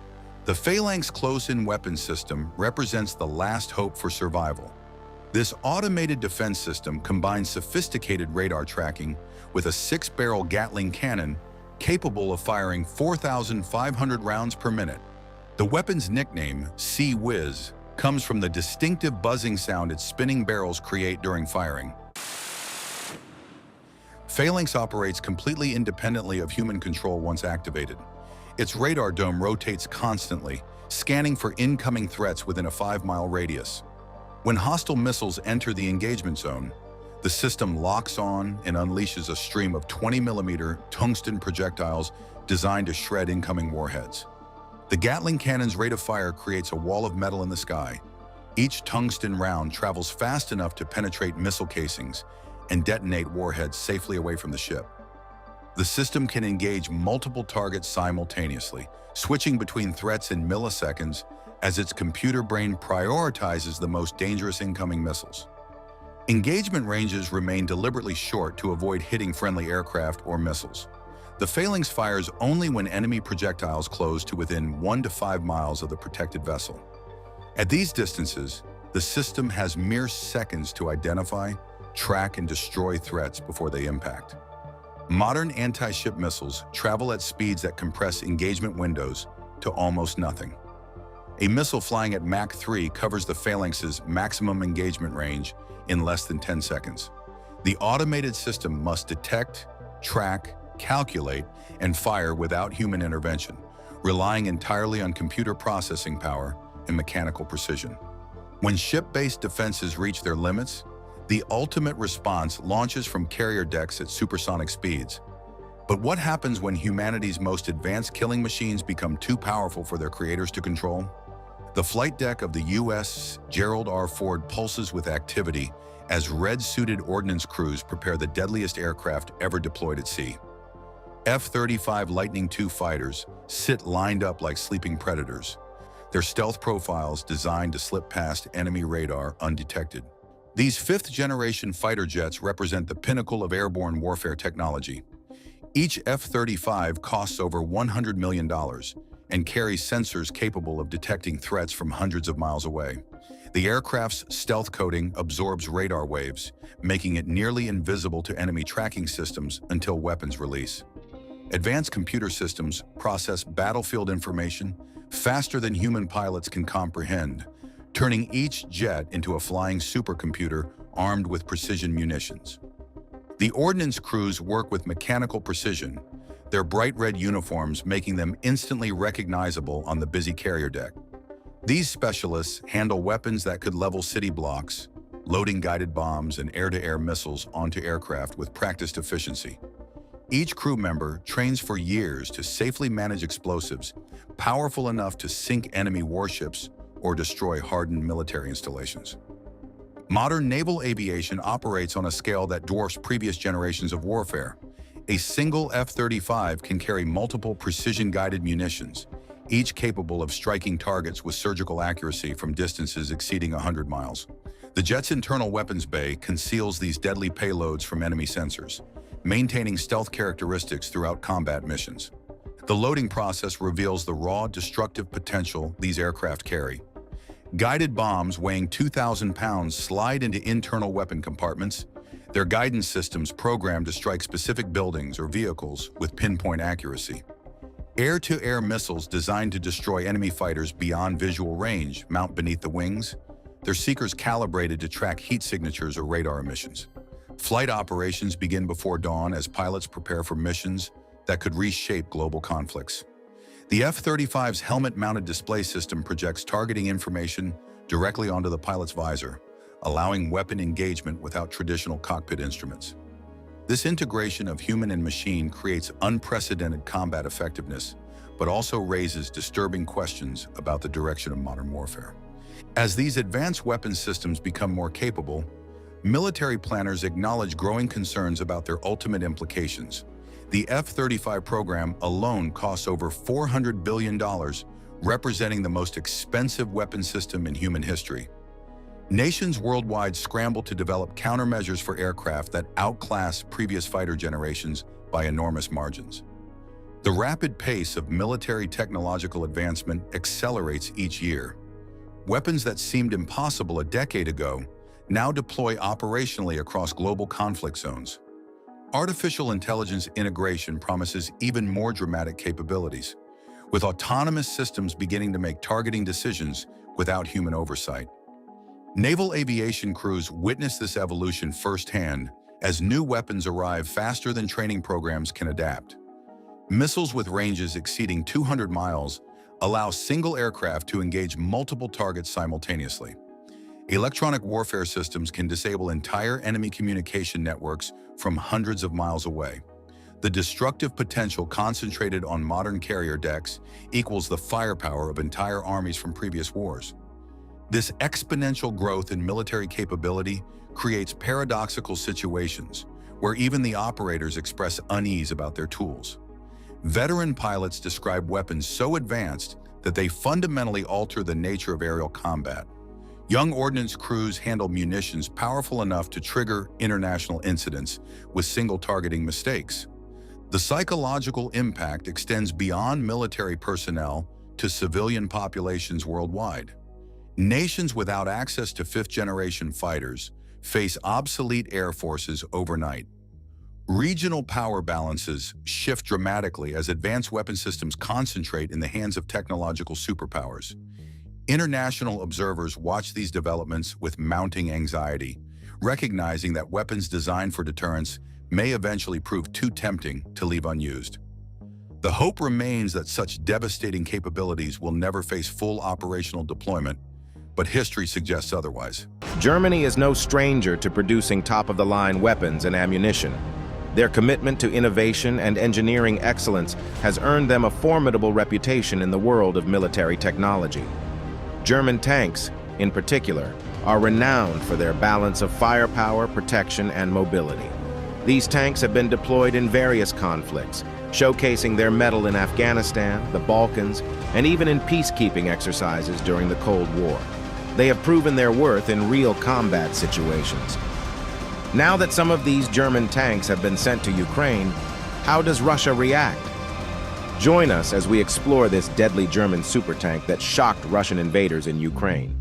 The Phalanx close-in weapon system represents the last hope for survival. This automated defense system combines sophisticated radar tracking with a 6-barrel Gatling cannon capable of firing 4,500 rounds per minute. The weapon's nickname, Sea Whiz, comes from the distinctive buzzing sound its spinning barrels create during firing. Phalanx operates completely independently of human control once activated. Its radar dome rotates constantly, scanning for incoming threats within a 5-mile radius. When hostile missiles enter the engagement zone, the system locks on and unleashes a stream of 20mm tungsten projectiles designed to shred incoming warheads. The Gatling cannon's rate of fire creates a wall of metal in the sky. Each tungsten round travels fast enough to penetrate missile casings and detonate warheads safely away from the ship. The system can engage multiple targets simultaneously, switching between threats in milliseconds as its computer brain prioritizes the most dangerous incoming missiles. Engagement ranges remain deliberately short to avoid hitting friendly aircraft or missiles. The Phalanx fires only when enemy projectiles close to within 1 to 5 miles of the protected vessel. At these distances, the system has mere seconds to identify, track, and destroy threats before they impact. Modern anti-ship missiles travel at speeds that compress engagement windows to almost nothing. A missile flying at Mach 3 covers the Phalanx's maximum engagement range in less than 10 seconds. The automated system must detect, track, calculate, and fire without human intervention, relying entirely on computer processing power and mechanical precision. When ship-based defenses reach their limits, the ultimate response launches from carrier decks at supersonic speeds. But what happens when humanity's most advanced killing machines become too powerful for their creators to control? The flight deck of the U.S. Gerald R. Ford pulses with activity as red-suited ordnance crews prepare the deadliest aircraft ever deployed at sea. F-35 Lightning II fighters sit lined up like sleeping predators, their stealth profiles designed to slip past enemy radar undetected. These fifth-generation fighter jets represent the pinnacle of airborne warfare technology. Each F-35 costs over $100 million and carries sensors capable of detecting threats from hundreds of miles away. The aircraft's stealth coating absorbs radar waves, making it nearly invisible to enemy tracking systems until weapons release. Advanced computer systems process battlefield information faster than human pilots can comprehend, turning each jet into a flying supercomputer armed with precision munitions. The ordnance crews work with mechanical precision, their bright red uniforms making them instantly recognizable on the busy carrier deck. These specialists handle weapons that could level city blocks, loading guided bombs and air-to-air missiles onto aircraft with practiced efficiency. Each crew member trains for years to safely manage explosives, powerful enough to sink enemy warships or destroy hardened military installations. Modern naval aviation operates on a scale that dwarfs previous generations of warfare. A single F-35 can carry multiple precision-guided munitions, each capable of striking targets with surgical accuracy from distances exceeding 100 miles. The jet's internal weapons bay conceals these deadly payloads from enemy sensors, maintaining stealth characteristics throughout combat missions. The loading process reveals the raw, destructive potential these aircraft carry. Guided bombs weighing 2,000 pounds slide into internal weapon compartments, their guidance systems programmed to strike specific buildings or vehicles with pinpoint accuracy. Air-to-air missiles designed to destroy enemy fighters beyond visual range mount beneath the wings, their seekers calibrated to track heat signatures or radar emissions. Flight operations begin before dawn as pilots prepare for missions that could reshape global conflicts. The F-35's helmet-mounted display system projects targeting information directly onto the pilot's visor, allowing weapon engagement without traditional cockpit instruments. This integration of human and machine creates unprecedented combat effectiveness, but also raises disturbing questions about the direction of modern warfare. As these advanced weapons systems become more capable, military planners acknowledge growing concerns about their ultimate implications. The F-35 program alone costs over $400 billion, representing the most expensive weapon system in human history. Nations worldwide scramble to develop countermeasures for aircraft that outclass previous fighter generations by enormous margins. The rapid pace of military technological advancement accelerates each year. Weapons that seemed impossible a decade ago now deploy operationally across global conflict zones. Artificial intelligence integration promises even more dramatic capabilities, with autonomous systems beginning to make targeting decisions without human oversight. Naval aviation crews witness this evolution firsthand as new weapons arrive faster than training programs can adapt. Missiles with ranges exceeding 200 miles allow single aircraft to engage multiple targets simultaneously. Electronic warfare systems can disable entire enemy communication networks from hundreds of miles away. The destructive potential concentrated on modern carrier decks equals the firepower of entire armies from previous wars. This exponential growth in military capability creates paradoxical situations where even the operators express unease about their tools. Veteran pilots describe weapons so advanced that they fundamentally alter the nature of aerial combat. Young ordnance crews handle munitions powerful enough to trigger international incidents with single targeting mistakes. The psychological impact extends beyond military personnel to civilian populations worldwide. Nations without access to fifth-generation fighters face obsolete air forces overnight. Regional power balances shift dramatically as advanced weapon systems concentrate in the hands of technological superpowers. International observers watch these developments with mounting anxiety, recognizing that weapons designed for deterrence may eventually prove too tempting to leave unused. The hope remains that such devastating capabilities will never face full operational deployment, but history suggests otherwise. Germany is no stranger to producing top-of-the-line weapons and ammunition. Their commitment to innovation and engineering excellence has earned them a formidable reputation in the world of military technology. German tanks, in particular, are renowned for their balance of firepower, protection, and mobility. These tanks have been deployed in various conflicts, showcasing their mettle in Afghanistan, the Balkans, and even in peacekeeping exercises during the Cold War. They have proven their worth in real combat situations. Now that some of these German tanks have been sent to Ukraine, how does Russia react? Join us as we explore this deadly German supertank that shocked Russian invaders in Ukraine.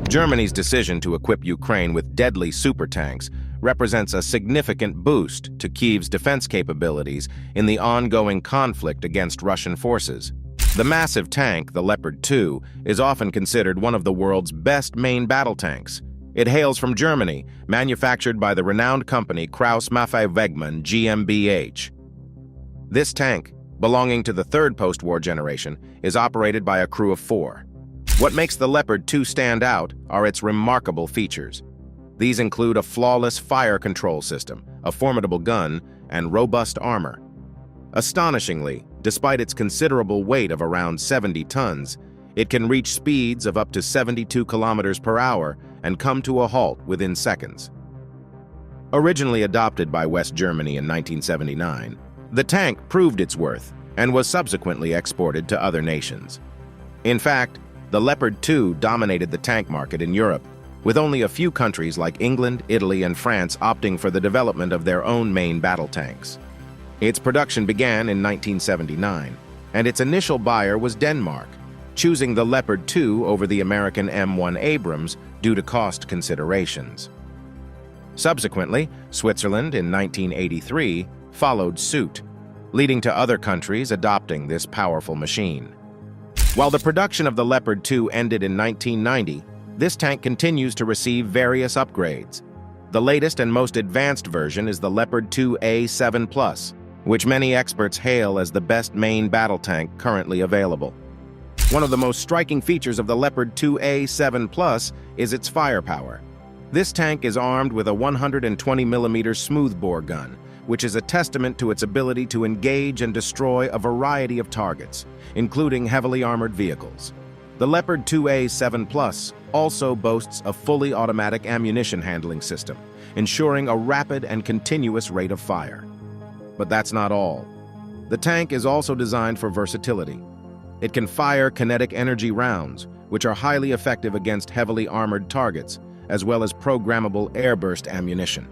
Germany's decision to equip Ukraine with deadly supertanks represents a significant boost to Kyiv's defense capabilities in the ongoing conflict against Russian forces. The massive tank, the Leopard 2, is often considered one of the world's best main battle tanks. It hails from Germany, manufactured by the renowned company Krauss-Maffei-Wegmann GmbH. This tank, belonging to the third post-war generation, is operated by a crew of 4. What makes the Leopard 2 stand out are its remarkable features. These include a flawless fire control system, a formidable gun, and robust armor. Astonishingly, despite its considerable weight of around 70 tons, it can reach speeds of up to 72 kilometers per hour and come to a halt within seconds. Originally adopted by West Germany in 1979, the tank proved its worth and was subsequently exported to other nations. In fact, the Leopard 2 dominated the tank market in Europe, with only a few countries like England, Italy, and France opting for the development of their own main battle tanks. Its production began in 1979, and its initial buyer was Denmark, choosing the Leopard 2 over the American M1 Abrams due to cost considerations. Subsequently, Switzerland in 1983 followed suit, leading to other countries adopting this powerful machine. While the production of the Leopard 2 ended in 1990, this tank continues to receive various upgrades. The latest and most advanced version is the Leopard 2A7+, which many experts hail as the best main battle tank currently available. One of the most striking features of the Leopard 2A7+ is its firepower. This tank is armed with a 120mm smoothbore gun, which is a testament to its ability to engage and destroy a variety of targets, including heavily armored vehicles. The Leopard 2A7+ also boasts a fully automatic ammunition handling system, ensuring a rapid and continuous rate of fire. But that's not all. The tank is also designed for versatility. It can fire kinetic energy rounds, which are highly effective against heavily armored targets, as well as programmable airburst ammunition.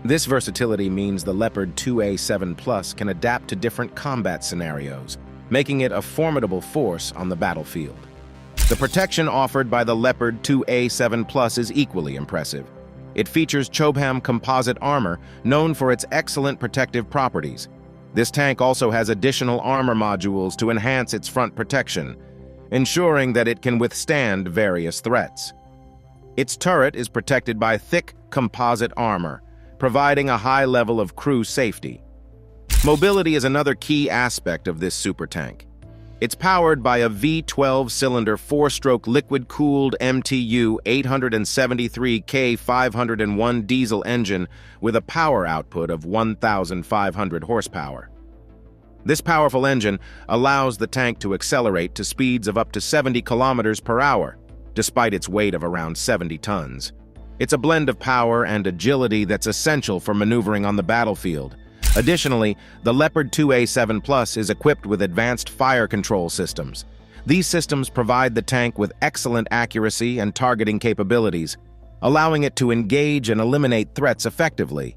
This versatility means the Leopard 2A7+ can adapt to different combat scenarios, making it a formidable force on the battlefield. The protection offered by the Leopard 2A7+ is equally impressive. It features Chobham composite armor, known for its excellent protective properties. This tank also has additional armor modules to enhance its front protection, ensuring that it can withstand various threats. Its turret is protected by thick composite armor, providing a high level of crew safety. Mobility is another key aspect of this super tank. It's powered by a V12-cylinder 4-stroke liquid-cooled MTU 873K501 diesel engine with a power output of 1,500 horsepower. This powerful engine allows the tank to accelerate to speeds of up to 70 kilometers per hour, despite its weight of around 70 tons. It's a blend of power and agility that's essential for maneuvering on the battlefield. Additionally, the Leopard 2A7+ is equipped with advanced fire control systems. These systems provide the tank with excellent accuracy and targeting capabilities, allowing it to engage and eliminate threats effectively.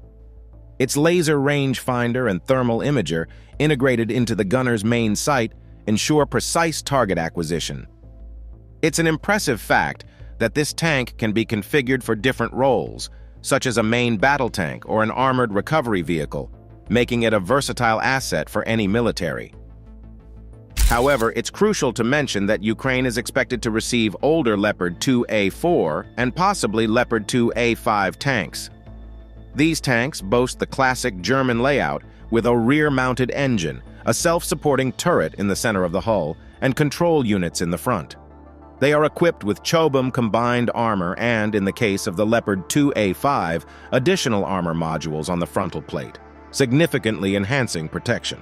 Its laser rangefinder and thermal imager, integrated into the gunner's main sight, ensure precise target acquisition. It's an impressive fact that this tank can be configured for different roles, such as a main battle tank or an armored recovery vehicle, making it a versatile asset for any military. However, it's crucial to mention that Ukraine is expected to receive older Leopard 2A4 and possibly Leopard 2A5 tanks. These tanks boast the classic German layout with a rear-mounted engine, a self-supporting turret in the center of the hull, and control units in the front. They are equipped with Chobham combined armor and, in the case of the Leopard 2A5, additional armor modules on the frontal plate, significantly enhancing protection.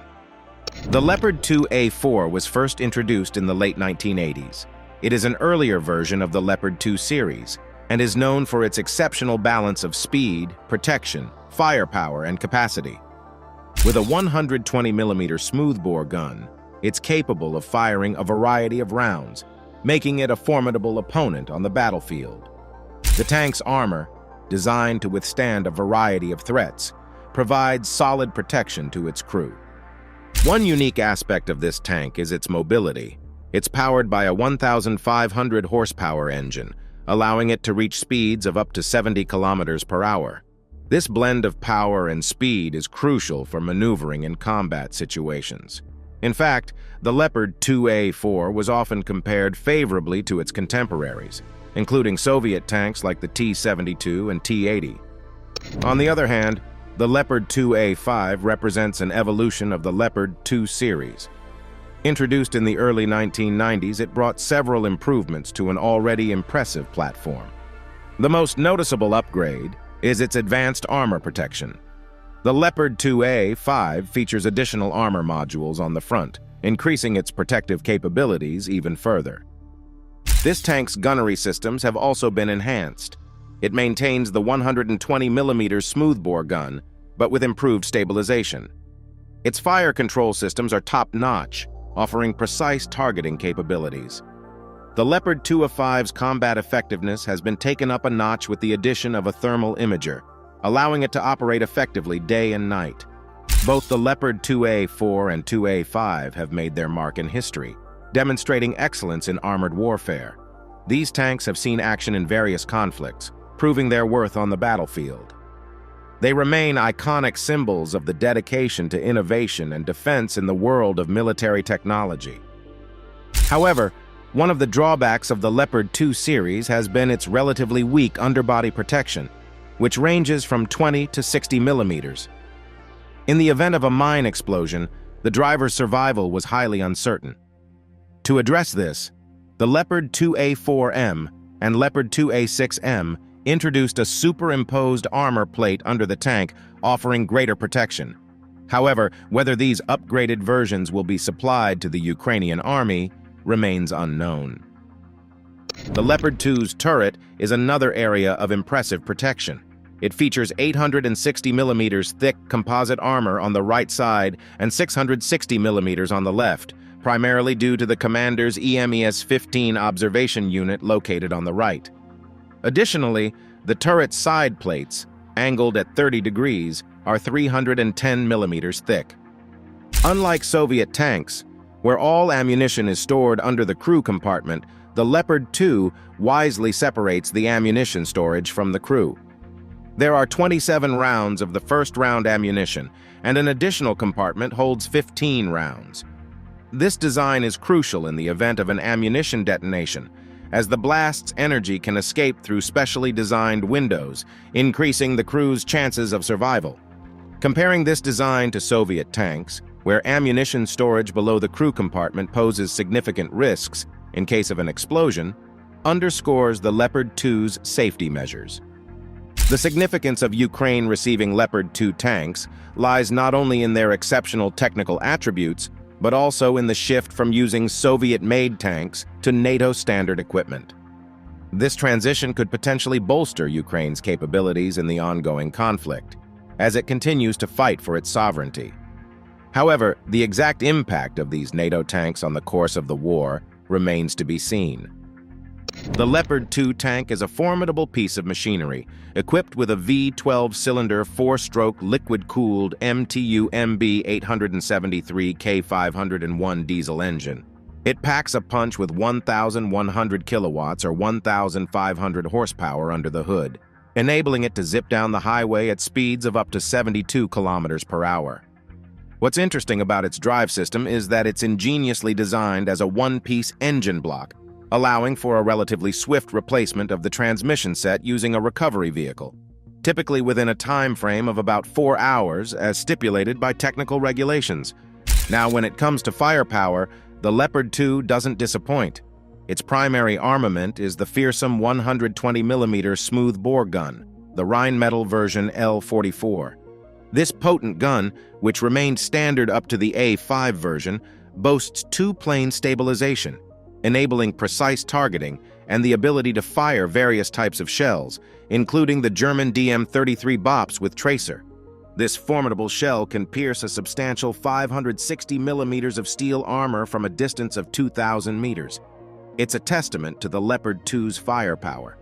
The Leopard 2A4 was first introduced in the late 1980s. It is an earlier version of the Leopard 2 series and is known for its exceptional balance of speed, protection, firepower, and capacity. With a 120mm smoothbore gun, it's capable of firing a variety of rounds, making it a formidable opponent on the battlefield. The tank's armor, designed to withstand a variety of threats, provides solid protection to its crew. One unique aspect of this tank is its mobility. It's powered by a 1,500 horsepower engine, allowing it to reach speeds of up to 70 kilometers per hour. This blend of power and speed is crucial for maneuvering in combat situations. In fact, the Leopard 2A4 was often compared favorably to its contemporaries, including Soviet tanks like the T-72 and T-80. On the other hand, the Leopard 2A5 represents an evolution of the Leopard 2 series. Introduced in the early 1990s, it brought several improvements to an already impressive platform. The most noticeable upgrade is its advanced armor protection. The Leopard 2A5 features additional armor modules on the front, increasing its protective capabilities even further. This tank's gunnery systems have also been enhanced. It maintains the 120mm smoothbore gun, but with improved stabilization. Its fire control systems are top-notch, offering precise targeting capabilities. The Leopard 2A5's combat effectiveness has been taken up a notch with the addition of a thermal imager, allowing it to operate effectively day and night. Both the Leopard 2A4 and 2A5 have made their mark in history, demonstrating excellence in armored warfare. These tanks have seen action in various conflicts, proving their worth on the battlefield. They remain iconic symbols of the dedication to innovation and defense in the world of military technology. However, one of the drawbacks of the Leopard 2 series has been its relatively weak underbody protection, which ranges from 20 to 60 millimeters. In the event of a mine explosion, the driver's survival was highly uncertain. To address this, the Leopard 2A4M and Leopard 2A6M introduced a superimposed armor plate under the tank, offering greater protection. However, whether these upgraded versions will be supplied to the Ukrainian army remains unknown. The Leopard 2's turret is another area of impressive protection. It features 860 millimeters thick composite armor on the right side and 660 millimeters on the left, primarily due to the commander's EMES-15 observation unit located on the right. Additionally, the turret's side plates, angled at 30 degrees, are 310 millimeters thick. Unlike Soviet tanks, where all ammunition is stored under the crew compartment, the Leopard 2 wisely separates the ammunition storage from the crew. There are 27 rounds of the first-round ammunition, and an additional compartment holds 15 rounds. This design is crucial in the event of an ammunition detonation, as the blast's energy can escape through specially designed windows, increasing the crew's chances of survival. Comparing this design to Soviet tanks, where ammunition storage below the crew compartment poses significant risks in case of an explosion, underscores the Leopard 2's safety measures. The significance of Ukraine receiving Leopard 2 tanks lies not only in their exceptional technical attributes, but also in the shift from using Soviet-made tanks to NATO standard equipment. This transition could potentially bolster Ukraine's capabilities in the ongoing conflict, as it continues to fight for its sovereignty. However, the exact impact of these NATO tanks on the course of the war remains to be seen. The Leopard 2 tank is a formidable piece of machinery, equipped with a V12-cylinder 4-stroke liquid-cooled MTU-MB 873 K501 diesel engine. It packs a punch with 1,100 kilowatts or 1,500 horsepower under the hood, enabling it to zip down the highway at speeds of up to 72 kilometers per hour. What's interesting about its drive system is that it's ingeniously designed as a one-piece engine block, allowing for a relatively swift replacement of the transmission set using a recovery vehicle, typically within a time frame of about 4 hours as stipulated by technical regulations. Now, when it comes to firepower, the Leopard 2 doesn't disappoint. Its primary armament is the fearsome 120mm smoothbore gun, the Rheinmetall version L44. This potent gun, which remained standard up to the A5 version, boasts two-plane stabilization, enabling precise targeting and the ability to fire various types of shells, including the German DM-33 Bops with tracer. This formidable shell can pierce a substantial 560 millimeters of steel armor from a distance of 2,000 meters. It's a testament to the Leopard 2's firepower.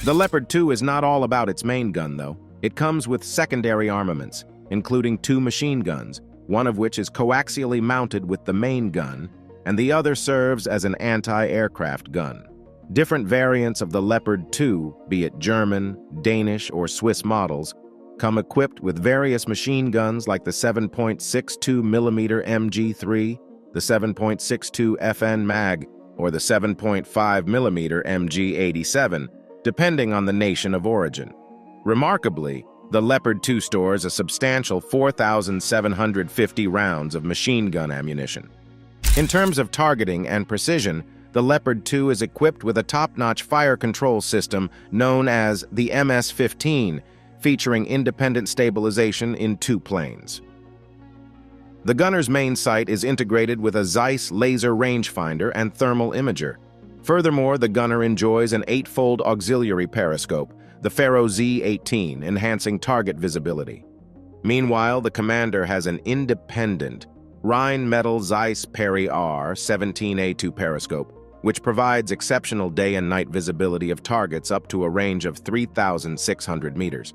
The Leopard 2 is not all about its main gun, though. It comes with secondary armaments, including 2 machine guns, one of which is coaxially mounted with the main gun, and the other serves as an anti-aircraft gun. Different variants of the Leopard 2, be it German, Danish, or Swiss models, come equipped with various machine guns like the 7.62mm MG3, the 7.62 FN Mag, or the 7.5mm MG87, depending on the nation of origin. Remarkably, the Leopard 2 stores a substantial 4,750 rounds of machine gun ammunition. In terms of targeting and precision, the Leopard 2 is equipped with a top-notch fire control system known as the MS-15, featuring independent stabilization in 2 planes. The gunner's main sight is integrated with a Zeiss laser rangefinder and thermal imager. Furthermore, the gunner enjoys an 8-fold auxiliary periscope, the Faro Z18, enhancing target visibility. Meanwhile, the commander has an independent Rheinmetall Zeiss Peri R 17A2 periscope, which provides exceptional day and night visibility of targets up to a range of 3,600 meters.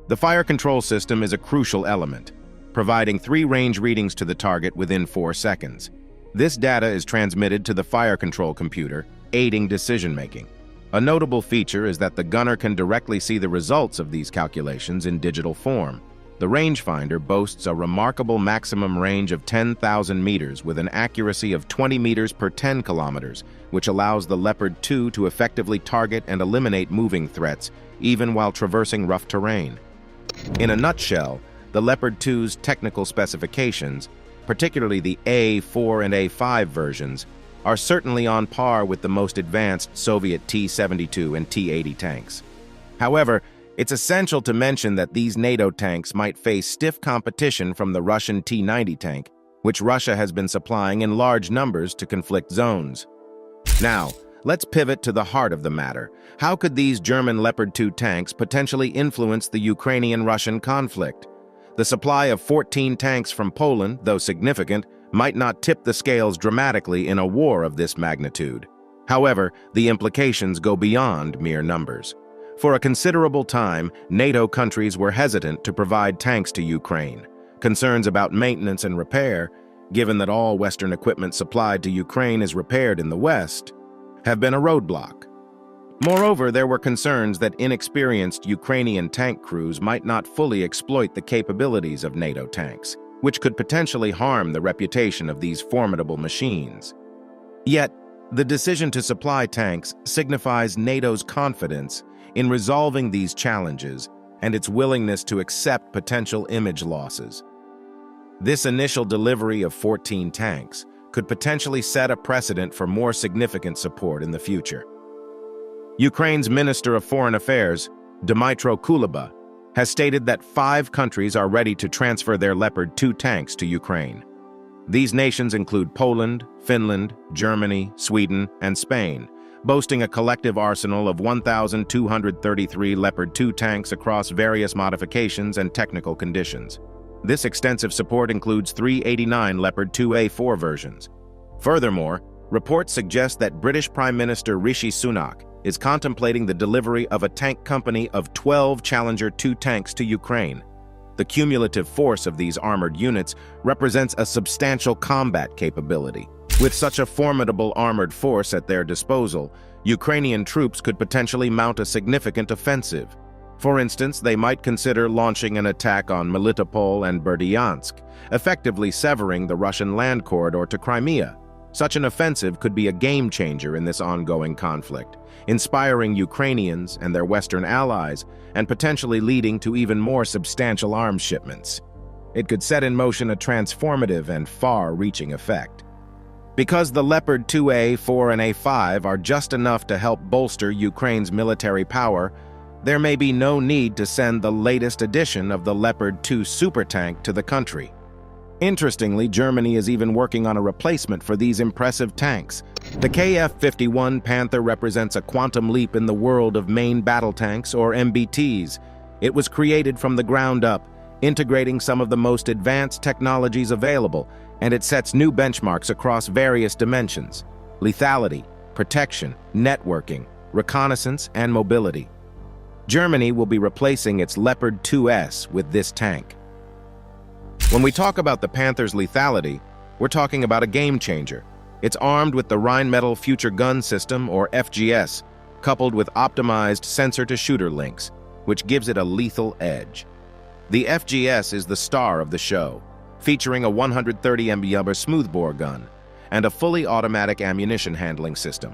The fire control system is a crucial element. providing 3 range readings to the target within 4 seconds. This data is transmitted to the fire control computer, aiding decision-making. A notable feature is that the gunner can directly see the results of these calculations in digital form. The rangefinder boasts a remarkable maximum range of 10,000 meters with an accuracy of 20 meters per 10 kilometers, which allows the Leopard 2 to effectively target and eliminate moving threats, even while traversing rough terrain. In a nutshell, the Leopard 2's technical specifications, particularly the A4 and A5 versions, are certainly on par with the most advanced Soviet T-72 and T-80 tanks. However, it's essential to mention that these NATO tanks might face stiff competition from the Russian T-90 tank, which Russia has been supplying in large numbers to conflict zones. Now, let's pivot to the heart of the matter. How could these German Leopard 2 tanks potentially influence the Ukrainian-Russian conflict? The supply of 14 tanks from Poland, though significant, might not tip the scales dramatically in a war of this magnitude. However, the implications go beyond mere numbers. For a considerable time, NATO countries were hesitant to provide tanks to Ukraine. Concerns about maintenance and repair, given that all Western equipment supplied to Ukraine is repaired in the West, have been a roadblock. Moreover, there were concerns that inexperienced Ukrainian tank crews might not fully exploit the capabilities of NATO tanks, which could potentially harm the reputation of these formidable machines. Yet, the decision to supply tanks signifies NATO's confidence in resolving these challenges and its willingness to accept potential image losses. This initial delivery of 14 tanks could potentially set a precedent for more significant support in the future. Ukraine's Minister of Foreign Affairs, Dmytro Kuleba, has stated that 5 countries are ready to transfer their Leopard 2 tanks to Ukraine. These nations include Poland, Finland, Germany, Sweden, and Spain, boasting a collective arsenal of 1,233 Leopard 2 tanks across various modifications and technical conditions. This extensive support includes 389 Leopard 2A4 versions. Furthermore, reports suggest that British Prime Minister Rishi Sunak is contemplating the delivery of a tank company of 12 Challenger 2 tanks to Ukraine. The cumulative force of these armored units represents a substantial combat capability. With such a formidable armored force at their disposal, Ukrainian troops could potentially mount a significant offensive. For instance, they might consider launching an attack on Melitopol and Berdyansk, effectively severing the Russian land corridor to Crimea. Such an offensive could be a game-changer in this ongoing conflict, inspiring Ukrainians and their Western allies and potentially leading to even more substantial arms shipments. It could set in motion a transformative and far-reaching effect. Because the Leopard 2A, 4, and A5 are just enough to help bolster Ukraine's military power, there may be no need to send the latest edition of the Leopard 2 supertank to the country. Interestingly, Germany is even working on a replacement for these impressive tanks. The KF-51 Panther represents a quantum leap in the world of main battle tanks, or MBTs. It was created from the ground up, integrating some of the most advanced technologies available, and it sets new benchmarks across various dimensions: lethality, protection, networking, reconnaissance, and mobility. Germany will be replacing its Leopard 2S with this tank. When we talk about the Panther's lethality, we're talking about a game-changer. It's armed with the Rheinmetall Future Gun System, or FGS, coupled with optimized sensor-to-shooter links, which gives it a lethal edge. The FGS is the star of the show, featuring a 130 mm smoothbore gun and a fully automatic ammunition handling system.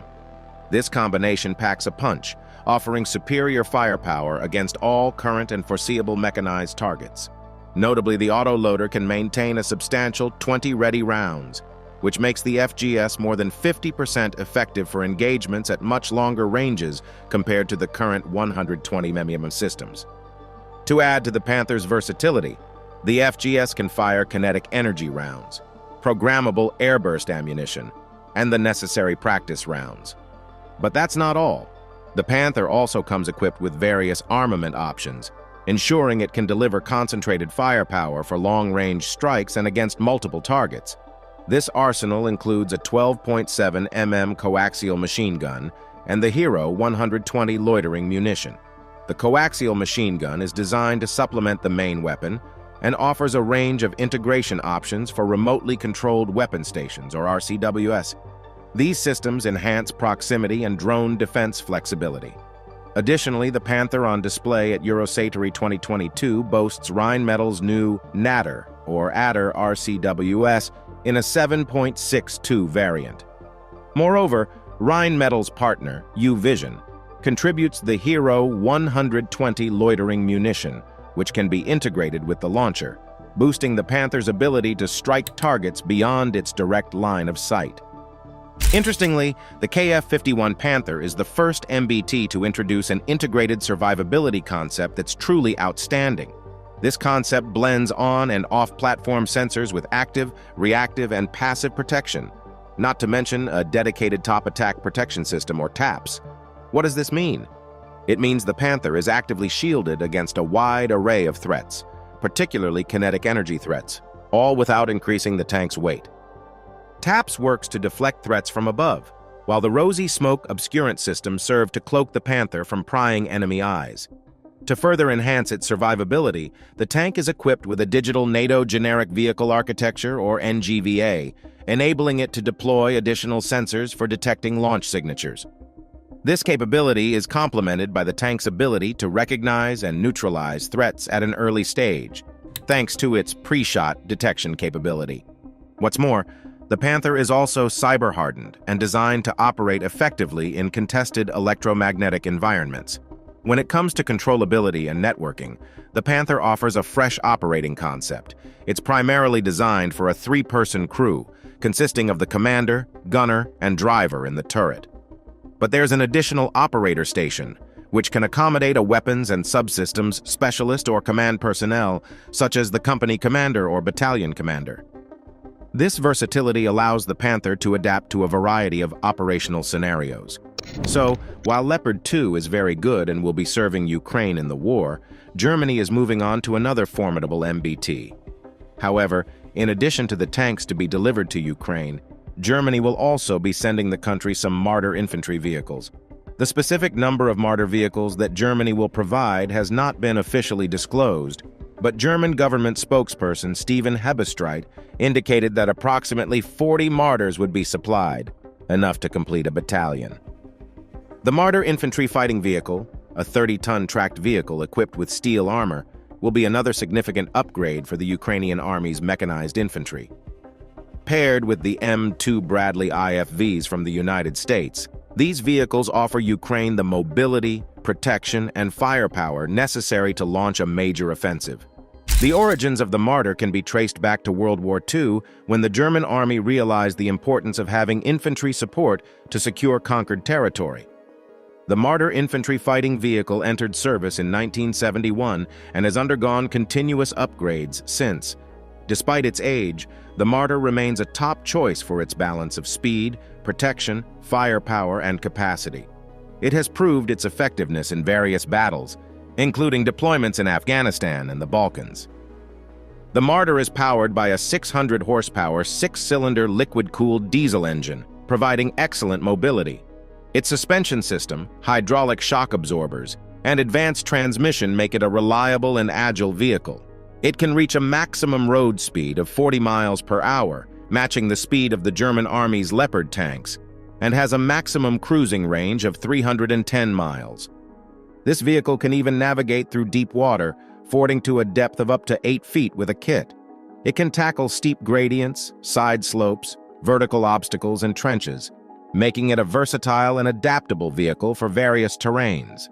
This combination packs a punch, offering superior firepower against all current and foreseeable mechanized targets. Notably, the autoloader can maintain a substantial 20 ready rounds, which makes the FGS more than 50% effective for engagements at much longer ranges compared to the current 120 mm systems. To add to the Panther's versatility, the FGS can fire kinetic energy rounds, programmable airburst ammunition, and the necessary practice rounds. But that's not all. The Panther also comes equipped with various armament options, ensuring it can deliver concentrated firepower for long-range strikes and against multiple targets. This arsenal includes a 12.7 mm coaxial machine gun and the Hero 120 loitering munition. The coaxial machine gun is designed to supplement the main weapon and offers a range of integration options for remotely controlled weapon stations, or RCWS. These systems enhance proximity and drone defense flexibility. Additionally, the Panther on display at Eurosatory 2022 boasts Rheinmetall's new Natter, or Adder RCWS, in a 7.62 variant. Moreover, Rheinmetall's partner, U-Vision, contributes the Hero 120 loitering munition, which can be integrated with the launcher, boosting the Panther's ability to strike targets beyond its direct line of sight. Interestingly, the KF-51 Panther is the first MBT to introduce an integrated survivability concept that's truly outstanding. This concept blends on- and off-platform sensors with active, reactive, and passive protection, not to mention a dedicated Top Attack Protection System, or TAPS. What does this mean? It means the Panther is actively shielded against a wide array of threats, particularly kinetic energy threats, all without increasing the tank's weight. TAPS works to deflect threats from above, while the rosy smoke obscurant system serves to cloak the Panther from prying enemy eyes. To further enhance its survivability, the tank is equipped with a digital NATO Generic Vehicle Architecture, or NGVA, enabling it to deploy additional sensors for detecting launch signatures. This capability is complemented by the tank's ability to recognize and neutralize threats at an early stage, thanks to its pre-shot detection capability. What's more, the Panther is also cyber-hardened and designed to operate effectively in contested electromagnetic environments. When it comes to controllability and networking, the Panther offers a fresh operating concept. It's primarily designed for a 3-person crew, consisting of the commander, gunner, and driver in the turret. But there's an additional operator station, which can accommodate a weapons and subsystems specialist or command personnel, such as the company commander or battalion commander. This versatility allows the Panther to adapt to a variety of operational scenarios. So, while Leopard 2 is very good and will be serving Ukraine in the war, Germany is moving on to another formidable MBT. However, in addition to the tanks to be delivered to Ukraine, Germany will also be sending the country some Marder infantry vehicles. The specific number of Marder vehicles that Germany will provide has not been officially disclosed, but German government spokesperson Steven Hebestreit indicated that approximately 40 Marders would be supplied, enough to complete a battalion. The Marder infantry fighting vehicle, a 30-ton tracked vehicle equipped with steel armor, will be another significant upgrade for the Ukrainian Army's mechanized infantry. Paired with the M2 Bradley IFVs from the United States, these vehicles offer Ukraine the mobility, protection, and firepower necessary to launch a major offensive. The origins of the Marder can be traced back to World War II, when the German army realized the importance of having infantry support to secure conquered territory. The Marder infantry fighting vehicle entered service in 1971 and has undergone continuous upgrades since. Despite its age, the Marder remains a top choice for its balance of speed, protection, firepower, and capacity. It has proved its effectiveness in various battles, including deployments in Afghanistan and the Balkans. The Marder is powered by a 600-horsepower, 6-cylinder liquid-cooled diesel engine, providing excellent mobility. Its suspension system, hydraulic shock absorbers, and advanced transmission make it a reliable and agile vehicle. It can reach a maximum road speed of 40 miles per hour, matching the speed of the German Army's Leopard tanks, and has a maximum cruising range of 310 miles. This vehicle can even navigate through deep water, fording to a depth of up to 8 feet with a kit. It can tackle steep gradients, side slopes, vertical obstacles, and trenches, making it a versatile and adaptable vehicle for various terrains.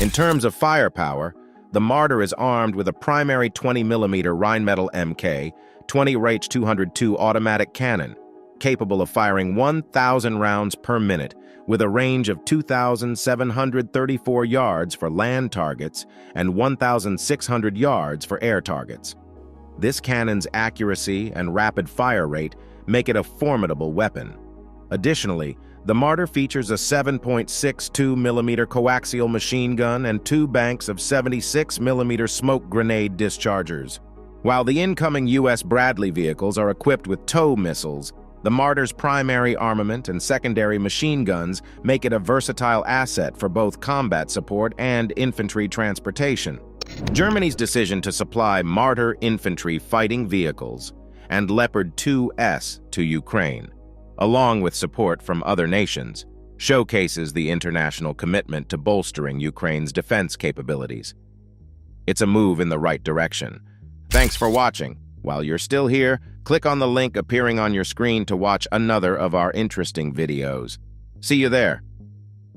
In terms of firepower, the Marder is armed with a primary 20mm Rheinmetall Mk 20H202 automatic cannon, capable of firing 1,000 rounds per minute, with a range of 2,734 yards for land targets and 1,600 yards for air targets. This cannon's accuracy and rapid fire rate make it a formidable weapon. Additionally, the Marder features a 7.62mm coaxial machine gun and 2 banks of 76mm smoke grenade dischargers. While the incoming U.S. Bradley vehicles are equipped with TOW missiles, the Marder's primary armament and secondary machine guns make it a versatile asset for both combat support and infantry transportation. Germany's decision to supply Marder infantry fighting vehicles and Leopard 2S to Ukraine, along with support from other nations, showcases the international commitment to bolstering Ukraine's defense capabilities. It's a move in the right direction. Thanks for watching. While you're still here, click on the link appearing on your screen to watch another of our interesting videos. See you there.